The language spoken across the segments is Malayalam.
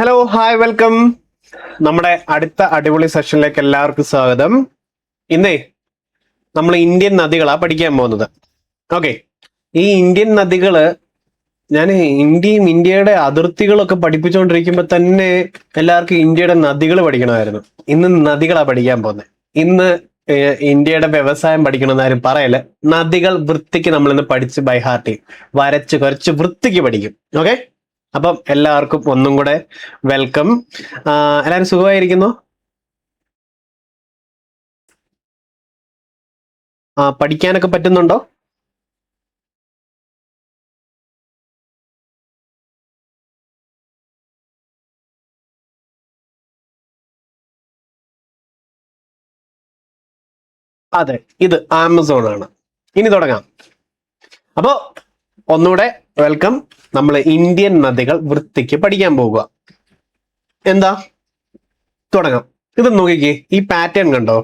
Hello hi welcome. നമ്മുടെ അടുത്ത അടിപൊളി സെഷനിലേക്ക് എല്ലാവർക്കും സ്വാഗതം. ഇന്നേ നമ്മൾ ഇന്ത്യൻ നദികളാ പഠിക്കാൻ പോകുന്നത്. ഓക്കെ, ഈ ഇന്ത്യൻ നദികള് ഞാൻ ഇന്ത്യയുടെ അതിർത്തികളൊക്കെ പഠിപ്പിച്ചുകൊണ്ടിരിക്കുമ്പോൾ തന്നെ എല്ലാവർക്കും ഇന്ത്യയുടെ നദികൾ പഠിക്കണമായിരുന്നു. ഇന്ന് നദികളാ പഠിക്കാൻ പോകുന്നത്. ഇന്ന് ഇന്ത്യയുടെ വ്യവസായം പഠിക്കണമെന്ന് ആരും പറയല്ല. നദികൾ വൃത്തിക്ക് നമ്മൾ ഇന്ന് പഠിച്ച് ബൈ ഹാർട്ട് ചെയ്യും, വരച്ച് കുറച്ച് വൃത്തിക്ക് പഠിക്കും. ഓക്കെ, അപ്പം എല്ലാവർക്കും ഒന്നും കൂടെ വെൽക്കം. എല്ലാവരും സുഖമായിരിക്കുന്നു? പഠിക്കാനൊക്കെ പറ്റുന്നുണ്ടോ? അതെ, ഇത് ആമസോൺ ആണ്. ഇനി തുടങ്ങാം. അപ്പോ ഒന്നുകൂടെ വെൽക്കം. നമ്മൾ ഇന്ത്യൻ നദികൾ വൃത്തിക്ക് പഠിക്കാൻ പോകുക. എന്താ, തുടങ്ങാം. ഇത് നോക്കിക്കേ, ഈ പാറ്റേൺ കണ്ടോ?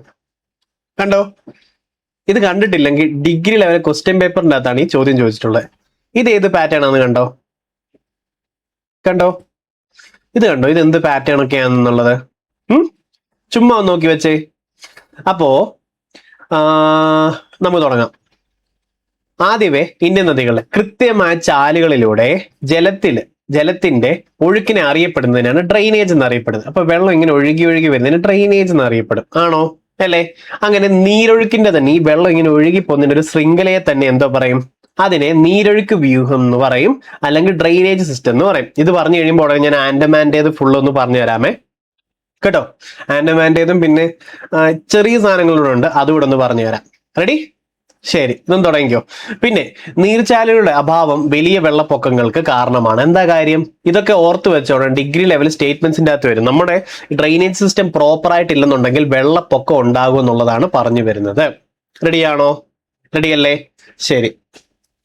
കണ്ടോ? ഇത് കണ്ടിട്ടില്ലെങ്കിൽ ഡിഗ്രി ലെവൽ ക്വസ്റ്റ്യൻ പേപ്പറിന്റെ അകത്താണ് ഈ ചോദ്യം ചോദിച്ചിട്ടുള്ളത്. ഇത് ഏത് പാറ്റേൺ ആണെന്ന് കണ്ടോ? കണ്ടോ? ഇത് കണ്ടോ? ഇത് എന്ത് പാറ്റേൺ ഒക്കെയാണെന്നുള്ളത് ചുമ്മാ ഒന്ന് നോക്കി വെച്ചേ. അപ്പോ നമുക്ക് തുടങ്ങാം. ആദ്യമേ ഇന്ത്യൻ നദികളിലെ കൃത്യമായ ചാലുകളിലൂടെ ജലത്തിന്റെ ഒഴുക്കിനെ അറിയപ്പെടുന്നതിനാണ് ഡ്രെയിനേജ് എന്ന് അറിയപ്പെടുന്നത്. അപ്പൊ വെള്ളം ഇങ്ങനെ ഒഴുകി ഒഴുകി വരുന്നതിന് ഡ്രെയിനേജ് എന്ന് അറിയപ്പെടും. ആണോ? അല്ലേ? അങ്ങനെ നീരൊഴുക്കിന്റെ തന്നെ ഈ വെള്ളം ഇങ്ങനെ ഒഴുകി പോകുന്നതിന് ഒരു ശൃംഖലയെ തന്നെ എന്തോ പറയും? അതിനെ നീരൊഴുക്ക് വ്യൂഹം എന്ന് പറയും, അല്ലെങ്കിൽ ഡ്രെയിനേജ് സിസ്റ്റം എന്ന് പറയും. ഇത് പറഞ്ഞു കഴിയുമ്പോൾ ഞാൻ ആൻഡമാന്റേത് ഫുൾ ഒന്ന് പറഞ്ഞു തരാമേ കേട്ടോ. ആൻഡമാന്റേതും പിന്നെ ചെറിയ സാധനങ്ങളൂടെ ഉണ്ട്, അതുകൂടെ ഒന്ന് പറഞ്ഞു തരാം. റെഡി? ശരി, ഇതൊന്നും തുടങ്ങിക്കോ. പിന്നെ നീർച്ചാലുകളുടെ അഭാവം വലിയ വെള്ളപ്പൊക്കങ്ങൾക്ക് കാരണമാണ്. എന്താ കാര്യം? ഇതൊക്കെ ഓർത്ത് വെച്ചോണം. ഡിഗ്രി ലെവൽ സ്റ്റേറ്റ്മെന്റ്സിന്റെ അകത്ത് വരും. നമ്മുടെ ഡ്രെയിനേജ് സിസ്റ്റം പ്രോപ്പർ ആയിട്ടില്ലെന്നുണ്ടെങ്കിൽ വെള്ളപ്പൊക്കം ഉണ്ടാകും എന്നുള്ളതാണ് പറഞ്ഞു വരുന്നത്. റെഡിയാണോ? റെഡിയല്ലേ? ശരി.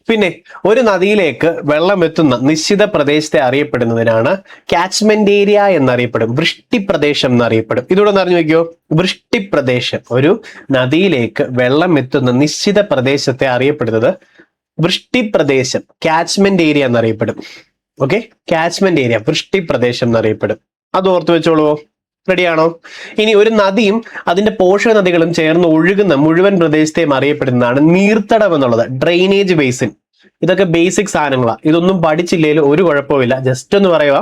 പിന്നെ ഒരു നദിയിലേക്ക് വെള്ളം എത്തുന്ന നിശ്ചിത പ്രദേശത്തെ അറിയപ്പെടുന്നതിനാണ് കാച്ച്മെന്റ് ഏരിയ എന്നറിയപ്പെടും, വൃഷ്ടിപ്രദേശം എന്നറിയപ്പെടും. ഇതൂടെ ഒന്ന് അറിഞ്ഞു വെക്കോ. വൃഷ്ടിപ്രദേശം, ഒരു നദിയിലേക്ക് വെള്ളം എത്തുന്ന നിശ്ചിത പ്രദേശത്തെ അറിയപ്പെടുന്നത് വൃഷ്ടിപ്രദേശം, കാച്ച്മെന്റ് ഏരിയ എന്നറിയപ്പെടും. ഓക്കെ, കാച്ച്മെന്റ് ഏരിയ, വൃഷ്ടിപ്രദേശം എന്നറിയപ്പെടും. അത് ഓർത്ത് വെച്ചോളൂ. റെഡിയാണോ? ഇനി ഒരു നദിയും അതിന്റെ പോഷക നദികളും ചേർന്ന് ഒഴുകുന്ന മുഴുവൻ പ്രദേശത്തെയും അറിയപ്പെടുന്നതാണ് നീർത്തടം എന്നുള്ളത്, ഡ്രെയിനേജ് ബേസിൻ. ഇതൊക്കെ ബേസിക് സാധനങ്ങളാണ്. ഇതൊന്നും പഠിച്ചില്ലെങ്കിലും ഒരു കുഴപ്പമില്ല. ജസ്റ്റ് ഒന്ന് പറയുക,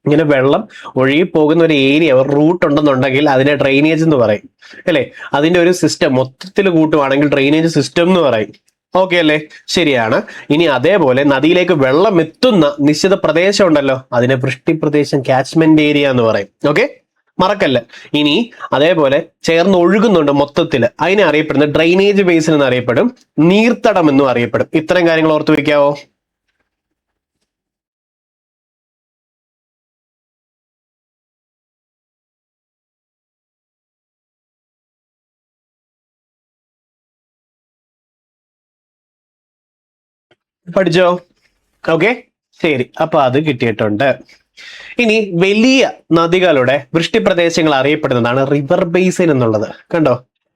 ഇങ്ങനെ വെള്ളം ഒഴുകി പോകുന്ന ഒരു ഏരിയ, ഒരു റൂട്ട് ഉണ്ടെന്നുണ്ടെങ്കിൽ അതിനെ ഡ്രെയിനേജ് എന്ന് പറയും, അല്ലേ? അതിന്റെ ഒരു സിസ്റ്റം മൊത്തത്തിൽ കൂട്ടുവാണെങ്കിൽ ഡ്രെയിനേജ് സിസ്റ്റം എന്ന് പറയും. ഓക്കെ അല്ലേ? ശരിയാണ്. ഇനി അതേപോലെ നദിയിലേക്ക് വെള്ളം എത്തുന്ന നിശ്ചിത പ്രദേശം ഉണ്ടല്ലോ, അതിനെ വൃഷ്ടിപ്രദേശം, കാച്ച്മെന്റ് ഏരിയ എന്ന് പറയും. ഓക്കെ, മറക്കല്ല. ഇനി അതേപോലെ ചേർന്ന് ഒഴുകുന്നുണ്ട് മൊത്തത്തിൽ, അതിനെ അറിയപ്പെടുന്നത് ഡ്രെയിനേജ് ബേസിൻ എന്ന് അറിയപ്പെടും, നീർത്തടം എന്നും അറിയപ്പെടും. ഇത്രയും കാര്യങ്ങൾ ഓർത്ത് വെക്കാവോ? പഠിച്ചോ? ഓക്കെ, ശരി. അപ്പൊ അത് കിട്ടിയിട്ടുണ്ട്. ഇനി വലിയ നദികളുടെ വൃഷ്ടിപ്രദേശങ്ങൾ അറിയപ്പെടുന്നതാണ് റിവർ ബേസിൻ എന്നുള്ളത്. കണ്ടോ?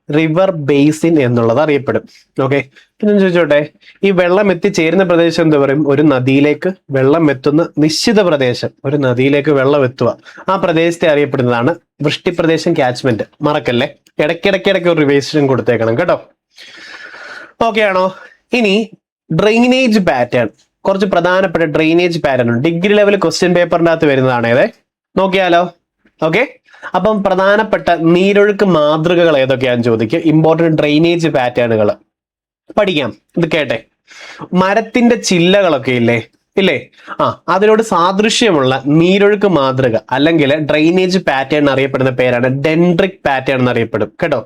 റിവർ ബേസിൻ എന്നുള്ളത് അറിയപ്പെടും. ഓക്കെ, പിന്നെ ചോദിച്ചോട്ടെ, ഈ വെള്ളം എത്തിച്ചേരുന്ന പ്രദേശം എന്താ പറയും? ഒരു നദിയിലേക്ക് വെള്ളം എത്തുന്ന നിശ്ചിത പ്രദേശം, ഒരു നദിയിലേക്ക് വെള്ളം എത്തുക, ആ പ്രദേശത്തെ അറിയപ്പെടുന്നതാണ് വൃഷ്ടിപ്രദേശം, കാച്ച്മെന്റ്. മറക്കല്ലേ, ഇടയ്ക്കിടയ്ക്ക് ഒരു റിവേഴ്സൻ കൊടുത്തേക്കണം കേട്ടോ. ഓക്കെ ആണോ? ഇനി ഡ്രെയിനേജ് പാറ്റേൺ, കുറച്ച് പ്രധാനപ്പെട്ട ഡ്രെയിനേജ് പാറ്റേൺ ഉണ്ട്. ഡിഗ്രി ലെവൽ ക്വസ്റ്റ്യൻ പേപ്പറിന്റെ അകത്ത് വരുന്നതാണ് ഇത്. നോക്കിയാലോ? ഓക്കെ, അപ്പം പ്രധാനപ്പെട്ട നീരൊഴുക്ക് മാതൃകകൾ ഏതൊക്കെയാണെന്ന് ചോദിക്കുക. ഇമ്പോർട്ടൻറ്റ് ഡ്രെയിനേജ് പാറ്റേണുകൾ പഠിക്കാം. ഇത് കേട്ടെ. മരത്തിന്റെ ചില്ലകളൊക്കെ ഇല്ലേ? അതിനോട് സാദൃശ്യമുള്ള നീരൊഴുക്ക് മാതൃക അല്ലെങ്കിൽ ഡ്രെയിനേജ് പാറ്റേൺ അറിയപ്പെടുന്ന പേരാണ് ഡെൻഡ്രിക് പാറ്റേൺ എന്നറിയപ്പെടും കേട്ടോ.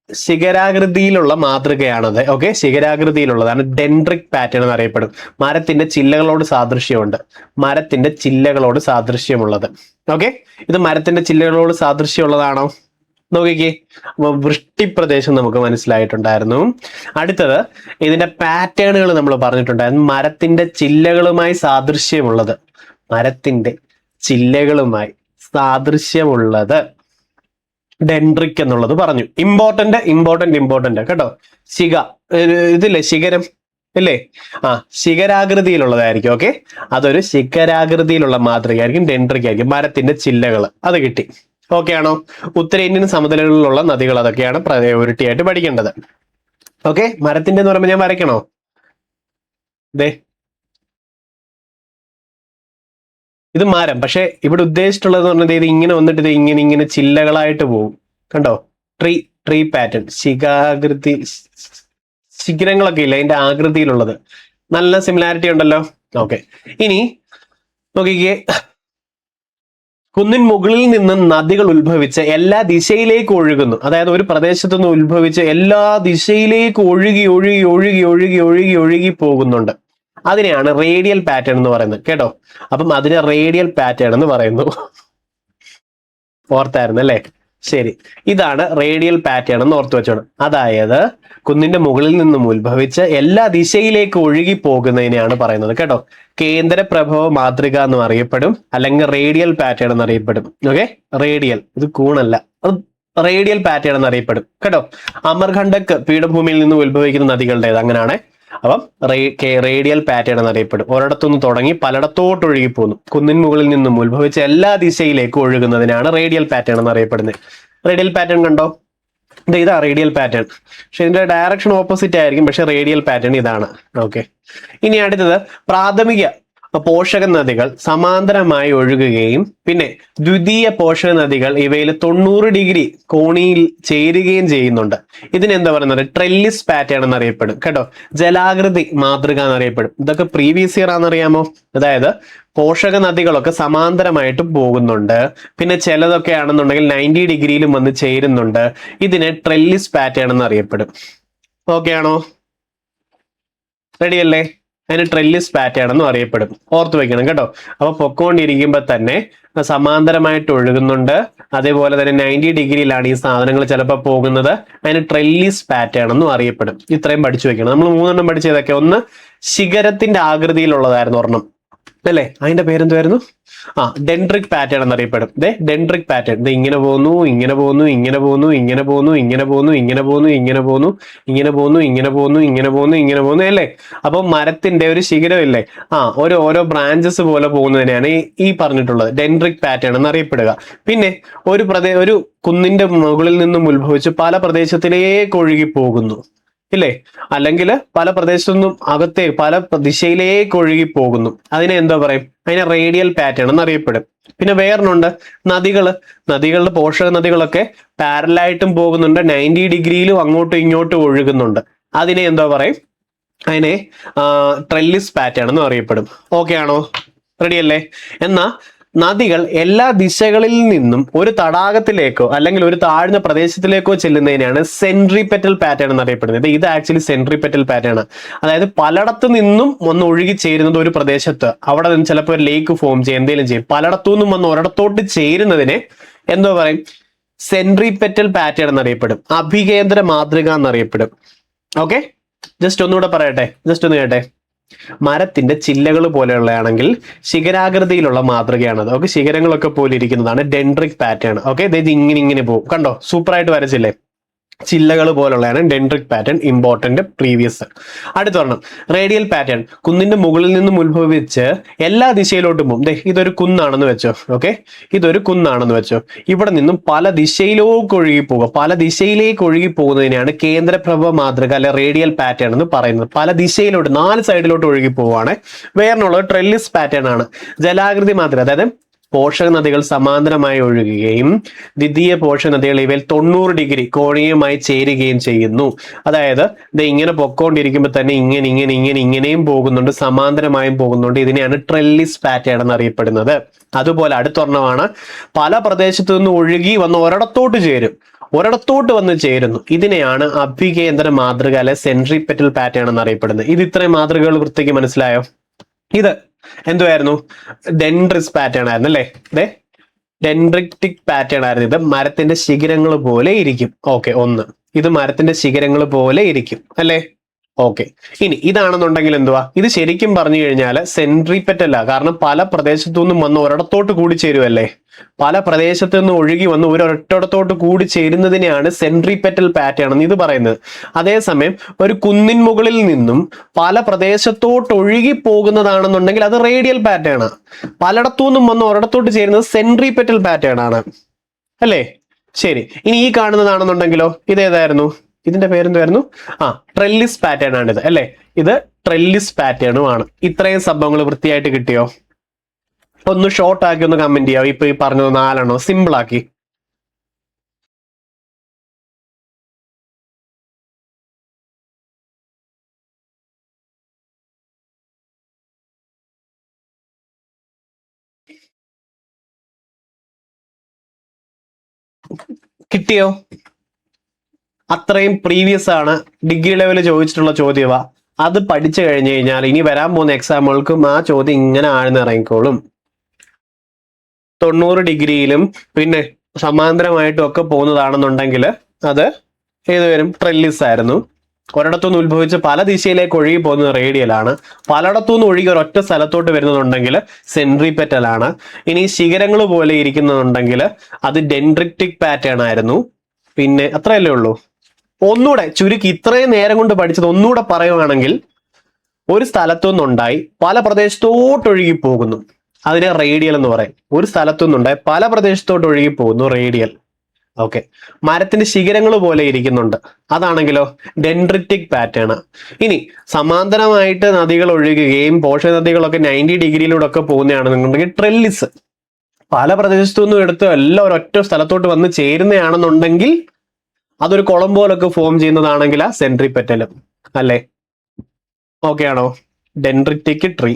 ശിഖരാകൃതിയിലുള്ള മാതൃകയാണത്. ഓക്കെ, ശിഖരാകൃതിയിലുള്ളതാണ് ഡെൻഡ്രിക് പാറ്റേൺ എന്നറിയപ്പെടും. മരത്തിന്റെ ചില്ലകളോട് സാദൃശ്യമുണ്ട്, മരത്തിന്റെ ചില്ലകളോട് സാദൃശ്യമുള്ളത്. ഓക്കെ, ഇത് മരത്തിന്റെ ചില്ലകളോട് സാദൃശ്യമുള്ളതാണോ? നോക്കിക്കേ. വൃഷ്ടിപ്രദേശം നമുക്ക് മനസ്സിലായിട്ടുണ്ടായിരുന്നു. അടുത്തത് ഇതിന്റെ പാറ്റേണുകൾ നമ്മൾ പറഞ്ഞിട്ടുണ്ടായിരുന്നു. മരത്തിന്റെ ചില്ലകളുമായി സാദൃശ്യമുള്ളത്, മരത്തിന്റെ ചില്ലകളുമായി സാദൃശ്യമുള്ളത് ഡെൻഡ്രിക് എന്നുള്ളത് പറഞ്ഞു. ഇമ്പോർട്ടന്റ് കേട്ടോ. ഇതില്ലേ, ശിഖരം, അല്ലേ? ആ, ശിഖരാകൃതിയിലുള്ളതായിരിക്കും. ഓക്കെ, അതൊരു ശിഖരാകൃതിയിലുള്ള മാതൃകയായിരിക്കും, ഡെൻഡ്രിക് ആയിരിക്കും. മരത്തിന്റെ ചില്ലകൾ, അത് കിട്ടി. ഓക്കെ ആണോ? ഉത്തരേന്ത്യൻ സമതലങ്ങളിലുള്ള നദികൾ, അതൊക്കെയാണ് പ്രയോറിറ്റിയായിട്ട് പഠിക്കേണ്ടത്. ഓക്കെ, മരത്തിന്റെ എന്ന് പറയുമ്പോൾ ഞാൻ വരയ്ക്കണോ? ദേ, ഇത് മരം, പക്ഷെ ഇവിടെ ഉദ്ദേശിച്ചിട്ടുള്ളത് പറഞ്ഞത് ഇത് ഇങ്ങനെ വന്നിട്ട് ഇത് ഇങ്ങനെ ഇങ്ങനെ ചില്ലകളായിട്ട് പോകും. കണ്ടോ? ട്രീ ട്രീ പാറ്റേൺ, ശിഖാകൃതി, ശിഖരങ്ങളൊക്കെ ഇല്ല അതിന്റെ ആകൃതിയിലുള്ളത്. നല്ല സിമിലാരിറ്റി ഉണ്ടല്ലോ. ഓക്കെ, ഇനി നോക്കിക്കേ, കുന്നിൻ മുകളിൽ നിന്ന് നദികൾ ഉത്ഭവിച്ച് എല്ലാ ദിശയിലേക്ക് ഒഴുകുന്നു. അതായത് ഒരു പ്രദേശത്തു നിന്ന് ഉത്ഭവിച്ച് എല്ലാ ദിശയിലേക്ക് ഒഴുകി ഒഴുകി ഒഴുകി ഒഴുകി ഒഴുകി ഒഴുകി പോകുന്നുണ്ട്. അതിനെയാണ് റേഡിയൽ പാറ്റേൺ എന്ന് പറയുന്നത്. കേട്ടോ? അപ്പം അതിനെ റേഡിയൽ പാറ്റേൺ എന്ന് പറയുന്നു. ഓർത്തായിരുന്നു അല്ലേ? ശരി, ഇതാണ് റേഡിയൽ പാറ്റേൺ എന്ന് ഓർത്തു വെച്ചോണം. അതായത് കുന്നിന്റെ മുകളിൽ നിന്നും ഉത്ഭവിച്ച് എല്ലാ ദിശയിലേക്ക് ഒഴുകി പോകുന്നതിനെയാണ് പറയുന്നത്. കേട്ടോ? കേന്ദ്ര പ്രഭവ മാതൃക എന്ന് അറിയപ്പെടും, അല്ലെങ്കിൽ റേഡിയൽ പാറ്റേൺ എന്ന് അറിയപ്പെടും. ഓക്കെ, റേഡിയൽ, ഇത് കൂണല്ല, അത് റേഡിയൽ പാറ്റേൺ എന്ന് അറിയപ്പെടും. കേട്ടോ? അമർഖണ്ഡക് പീഠഭൂമിയിൽ നിന്ന് ഉത്ഭവിക്കുന്ന നദികളുടേത് അങ്ങനെയാണ്. അപ്പം റേഡിയൽ പാറ്റേൺ എന്നറിയപ്പെടും. ഒരിടത്തുനിന്ന് തുടങ്ങി പലയിടത്തോട്ട് ഒഴുകി പോകുന്നു. കുന്നിൻ മുകളിൽ നിന്നും ഉത്ഭവിച്ച് എല്ലാ ദിശയിലേക്കും ഒഴുകുന്നതിനാണ് റേഡിയൽ പാറ്റേൺ എന്നറിയപ്പെടുന്നത്. റേഡിയൽ പാറ്റേൺ കണ്ടോ? ഇതാ റേഡിയൽ പാറ്റേൺ. പക്ഷെ ഇതിന്റെ ഡയറക്ഷൻ ഓപ്പോസിറ്റ് ആയിരിക്കും, പക്ഷെ റേഡിയൽ പാറ്റേൺ ഇതാണ്. ഓക്കെ, ഇനി അടുത്തത് പ്രാഥമിക പോഷക നദികൾ സമാന്തരമായി ഒഴുകുകയും പിന്നെ ദ്വിതീയ പോഷക നദികൾ ഇവയിൽ 90 ഡിഗ്രി കോണിയിൽ ചേരുകയും ചെയ്യുന്നുണ്ട്. ഇതിനെന്താ പറയുന്നത്? ട്രെല്ലിസ് പാറ്റേൺ എന്നറിയപ്പെടും. കേട്ടോ? ജലാകൃതി മാതൃക എന്നറിയപ്പെടും. ഇതൊക്കെ പ്രീവിയസ് ഇയർ ആണെന്നറിയാമോ? അതായത് പോഷക നദികളൊക്കെ സമാന്തരമായിട്ട് പോകുന്നുണ്ട്, പിന്നെ ചിലതൊക്കെ ആണെന്നുണ്ടെങ്കിൽ 90 ഡിഗ്രിയിലും വന്ന് ചേരുന്നുണ്ട്. ഇതിനെ ട്രെല്ലിസ് പാറ്റേൺ എന്നറിയപ്പെടും. ഓക്കെ ആണോ? റെഡിയല്ലേ? അതിന് ട്രെല്ലിസ് പാറ്റേൺ എന്നും അറിയപ്പെടും. ഓർത്തു വെക്കണം കേട്ടോ. അപ്പൊ പൊക്കോണ്ടിരിക്കുമ്പോൾ തന്നെ സമാന്തരമായിട്ട് ഒഴുകുന്നുണ്ട്, അതേപോലെ തന്നെ 90 ഡിഗ്രിയിലാണ് ഈ സാധനങ്ങൾ ചിലപ്പോൾ പോകുന്നത്. അതിന് ട്രെല്ലിസ് പാറ്റേൺ എന്നും അറിയപ്പെടും. ഇത്രയും പഠിച്ചു വെക്കണം. നമ്മൾ 3 പഠിച്ചതൊക്കെ, ഒന്ന് ശിഖരത്തിന്റെ ആകൃതിയിലുള്ളതായിരുന്നു ഒരെണ്ണം, അല്ലേ? അതിന്റെ പേരെന്തുവായിരുന്നു? ഡെൻഡ്രിക് പാറ്റേൺ എന്നറിയപ്പെടും. ഡെൻഡ്രിക് പാറ്റേൺ, ഇങ്ങനെ പോകുന്നു, ഇങ്ങനെ പോകുന്നു, ഇങ്ങനെ പോകുന്നു, ഇങ്ങനെ പോകുന്നു, ഇങ്ങനെ പോകുന്നു, ഇങ്ങനെ പോകുന്നു, ഇങ്ങനെ പോകുന്നു, ഇങ്ങനെ പോകുന്നു, ഇങ്ങനെ പോകുന്നു, ഇങ്ങനെ പോകുന്നു, ഇങ്ങനെ പോകുന്നു, അല്ലേ? അപ്പൊ മരത്തിന്റെ ഒരു ശിഖരം ഇല്ലേ, ഓരോ ബ്രാഞ്ചസ് പോലെ പോകുന്നതിനെയാണ് ഈ പറഞ്ഞിട്ടുള്ളത് ഡെൻഡ്രിക് പാറ്റേൺ എന്നറിയപ്പെടുക. പിന്നെ ഒരു കുന്നിന്റെ മുകളിൽ നിന്നും ഉത്ഭവിച്ച് പല പ്രദേശത്തിലേക്ക് ഒഴുകി പോകുന്നു, ഇല്ലേ? അല്ലെങ്കിൽ പല പ്രദേശത്തു നിന്നും പല ദിശയിലേക്ക് ഒഴുകി പോകുന്നു. അതിനെ എന്താ പറയും? അതിനെ റേഡിയൽ പാറ്റേൺ എന്നറിയപ്പെടും. പിന്നെ വേറൊന്നുണ്ട്, നദികളുടെ പോഷക നദികളൊക്കെ പാരലായിട്ടും പോകുന്നുണ്ട്, 90 ഡിഗ്രിയിലും അങ്ങോട്ടും ഇങ്ങോട്ടും ഒഴുകുന്നുണ്ട്. അതിനെ എന്താ പറയും? അതിനെ ട്രെല്ലിസ് പാറ്റേൺ എന്ന് അറിയപ്പെടും. ഓക്കെ ആണോ? റെഡിയല്ലേ? എന്നാ നദികൾ എല്ലാ ദിശകളിൽ നിന്നും ഒരു തടാകത്തിലേക്കോ അല്ലെങ്കിൽ ഒരു താഴ്ന്ന പ്രദേശത്തിലേക്കോ ചെല്ലുന്നതിനാണ് സെൻട്രിപെറ്റൽ പാറ്റേൺ എന്നറിയപ്പെടുന്നത്. ഇത് ആക്ച്വലി സെൻട്രിപെറ്റൽ പാറ്റേൺ ആണ്. അതായത് പലയിടത്തു നിന്നും ഒന്ന് ഒഴുകി ചേരുന്നത് ഒരു പ്രദേശത്ത്, അവിടെ നിന്ന് ചിലപ്പോൾ ഒരു ലേക്ക് ഫോം ചെയ്യും, എന്തെങ്കിലും ചെയ്യും. പലയിടത്തു നിന്നും വന്ന് ഒരിടത്തോട്ട് ചേരുന്നതിനെ എന്തോ പറയും? സെൻട്രിപെറ്റൽ പാറ്റേൺ എന്നറിയപ്പെടും, അഭികേന്ദ്ര മാതൃക എന്നറിയപ്പെടും. ഓക്കെ, ജസ്റ്റ് ഒന്നുകൂടെ പറയട്ടെ, ജസ്റ്റ് ഒന്ന് കേട്ടെ. മരത്തിന്റെ ചില്ലകൾ പോലെയുള്ളതാണെങ്കിൽ ശിഖരാകൃതിയിലുള്ള മാതൃകയാണത്. ഓക്കെ, ശിഖരങ്ങളൊക്കെ പോലെ ഇരിക്കുന്നതാണ് ഡെൻഡ്രിക് പാറ്റേൺ. ഓക്കെ, ഇത് ഇങ്ങനെ പോകും. കണ്ടോ? സൂപ്പറായിട്ട് വരച്ചില്ലേ? ചില്ലകൾ പോലുള്ളതാണ് ഡെൻഡ്രിക് പാറ്റേൺ. Important previous. അടുത്ത പറഞ്ഞ റേഡിയൽ പാറ്റേൺ, കുന്നിന്റെ മുകളിൽ നിന്നും ഉത്ഭവിച്ച് എല്ലാ ദിശയിലോട്ടും പോകും. ഇതൊരു കുന്നാണെന്ന് വെച്ചോ. ഓക്കെ, ഇതൊരു കുന്നാണെന്ന് വെച്ചോ. ഇവിടെ നിന്നും പല ദിശയിലേക്ക് ഒഴുകി പോകുക, പല ദിശയിലേക്ക് ഒഴുകി പോകുന്നതിനെയാണ് കേന്ദ്രപ്രഭ മാതൃക അല്ലെ റേഡിയൽ പാറ്റേൺ എന്ന് പറയുന്നത്. പല ദിശയിലോട്ട് 4 സൈഡിലോട്ട് ഒഴുകി പോവുകയാണ്. വേറെന്നുള്ളത് ട്രെല്ലിസ് പാറ്റേൺ ആണ്, ജലാകൃതി മാതൃക. അതായത് പോഷക നദികൾ സമാന്തരമായി ഒഴുകുകയും ദ്വിതീയ പോഷക നദികൾ ഇവയിൽ 90 ഡിഗ്രി കോണീയമായി ചേരുകയും ചെയ്യുന്നു. അതായത് ഇത് ഇങ്ങനെ പൊക്കോണ്ടിരിക്കുമ്പോൾ തന്നെ ഇങ്ങനെയും പോകുന്നുണ്ട്, സമാന്തരമായും പോകുന്നുണ്ട്. ഇതിനെയാണ് ട്രെല്ലിസ് പാറ്റേൺ എന്നറിയപ്പെടുന്നത്. അതുപോലെ അടുത്തൊരെണ്ണമാണ്, പല പ്രദേശത്തു നിന്ന് ഒഴുകി വന്ന് ഒരിടത്തോട്ട് വന്ന് ചേരുന്നു. ഇതിനെയാണ് അഭികേന്ദ്ര മാതൃക അല്ലെ സെൻട്രിപെറ്റൽ പാറ്റേൺ എന്നറിയപ്പെടുന്നത്. ഇത് ഇത്രയും മാതൃകകൾ വൃത്തിക്ക് മനസ്സിലായോ? ഇത് എന്തുവായിരുന്നു? ഡെൻഡ്രിസ് പാറ്റേൺ ആയിരുന്നു, അല്ലേ? ഡെൻഡ്രിറ്റിക് പാറ്റേൺ ആയിരുന്നു. ഇത് മരത്തിന്റെ ശിഖരങ്ങൾ പോലെ ഇരിക്കും. ഓക്കെ, ഒന്ന്, ഇത് മരത്തിന്റെ ശിഖരങ്ങൾ പോലെ ഇരിക്കും, അല്ലേ? ഓക്കെ. ഇനി ഇതാണെന്നുണ്ടെങ്കിൽ എന്തുവാ, ഇത് ശരിക്കും പറഞ്ഞു കഴിഞ്ഞാൽ സെൻട്രിപെറ്റല്ല. കാരണം പല പ്രദേശത്തു നിന്നും വന്ന് ഒരിടത്തോട്ട് കൂടി ചേരുവല്ലേ. പല പ്രദേശത്ത് നിന്ന് ഒഴുകി വന്ന് ഒരിടത്തോട്ട് കൂടി ചേരുന്നതിനെയാണ് സെൻട്രിപെറ്റൽ പാറ്റേൺ എന്ന് ഇത് പറയുന്നത്. അതേസമയം ഒരു കുന്നിൻ മുകളിൽ നിന്നും പല പ്രദേശത്തോട്ട് ഒഴുകി പോകുന്നതാണെന്നുണ്ടെങ്കിൽ അത് റേഡിയൽ പാറ്റേൺ ആണ്. പലയിടത്തു നിന്നും വന്ന് ഒരിടത്തോട്ട് ചേരുന്നത് സെൻട്രിപെറ്റൽ പാറ്റേൺ ആണ്, അല്ലേ? ശരി. ഇനി ഈ കാണുന്നതാണെന്നുണ്ടെങ്കിലോ, ഇതേതായിരുന്നു, ഇതിന്റെ പേരെന്തായിരുന്നു? ട്രെല്ലിസ് പാറ്റേൺ ആണിത്, അല്ലെ? ഇത് ട്രെല്ലിസ് പാറ്റേണും ആണ്. ഇത്രയും സംഭവങ്ങൾ വൃത്തിയായിട്ട് കിട്ടിയോ? ഒന്ന് ഷോർട്ട് ആക്കി ഒന്ന് കമന്റ് ചെയ്യാം. ഇപ്പൊ ഈ പറഞ്ഞത് 4 സിമ്പിൾ ആക്കി. കിട്ടിയോ? അത്രയും പ്രീവിയസ് ആണ്, ഡിഗ്രി ലെവലിൽ ചോദിച്ചിട്ടുള്ള ചോദ്യമാ. അത് പഠിച്ചു കഴിഞ്ഞു കഴിഞ്ഞാൽ ഇനി വരാൻ പോകുന്ന എക്സാമുകൾക്കും ആ ചോദ്യം ഇങ്ങനെ ആഴ്ന്നിറങ്ങിക്കോളും. 90 ഡിഗ്രിയിലും പിന്നെ സമാന്തരമായിട്ടും ഒക്കെ പോകുന്നതാണെന്നുണ്ടെങ്കിൽ അത് ഏത് വരും? ട്രെല്ലിസ് ആയിരുന്നു. ഒരിടത്തുനിന്ന് ഉത്ഭവിച്ച് പല ദിശയിലേക്ക് ഒഴുകി പോകുന്നത് റേഡിയലാണ്. പലയിടത്തുനിന്ന് ഒഴുകി ഒരൊറ്റ സ്ഥലത്തോട്ട് വരുന്നുണ്ടെങ്കിൽ സെൻട്രിപെറ്റൽ ആണ്. ഇനി ശിഖരങ്ങൾ പോലെ ഇരിക്കുന്നുണ്ടെങ്കിൽ അത് ഡെൻഡ്രിറ്റിക് പാറ്റേൺ ആയിരുന്നു. പിന്നെ അത്രയല്ലേ ഉള്ളൂ. ഒന്നുകൂടെ ചുരുക്കി ഇത്രയും നേരം കൊണ്ട് പഠിച്ചത് ഒന്നുകൂടെ പറയുവാണെങ്കിൽ, ഒരു സ്ഥലത്തു നിന്നുണ്ടായി പല പ്രദേശത്തോട്ട് ഒഴുകി പോകുന്നു, അതിനെ റേഡിയൽ എന്ന് പറയും. ഒരു സ്ഥലത്തു നിന്നുണ്ടായി പല പ്രദേശത്തോട്ട് ഒഴുകി പോകുന്നു, റേഡിയൽ. ഓക്കെ. മരത്തിന്റെ ശിഖരങ്ങൾ പോലെ ഇരിക്കുന്നുണ്ട്, അതാണെങ്കിലോ ഡെൻഡ്രിറ്റിക് പാറ്റേൺ. ഇനി സമാന്തരമായിട്ട് നദികൾ ഒഴുകുകയും പോഷക നദികളൊക്കെ 90 ഡിഗ്രിയിലൂടെ ഒക്കെ പോകുന്നതാണെന്നുണ്ടെങ്കിൽ ട്രെല്ലിസ്. പല പ്രദേശത്തു നിന്നും എടുത്ത് എല്ലാം ഒരൊറ്റ സ്ഥലത്തോട്ട് വന്ന് ചേരുന്നതാണെന്നുണ്ടെങ്കിൽ അതൊരു കുളം പോലൊക്കെ ഫോം ചെയ്യുന്നതാണെങ്കിൽ ആ സെൻട്രിപെറ്റലും, അല്ലേ? ഓക്കെ ആണോ? ഡെൻഡ്രിറ്റിക് ട്രീ,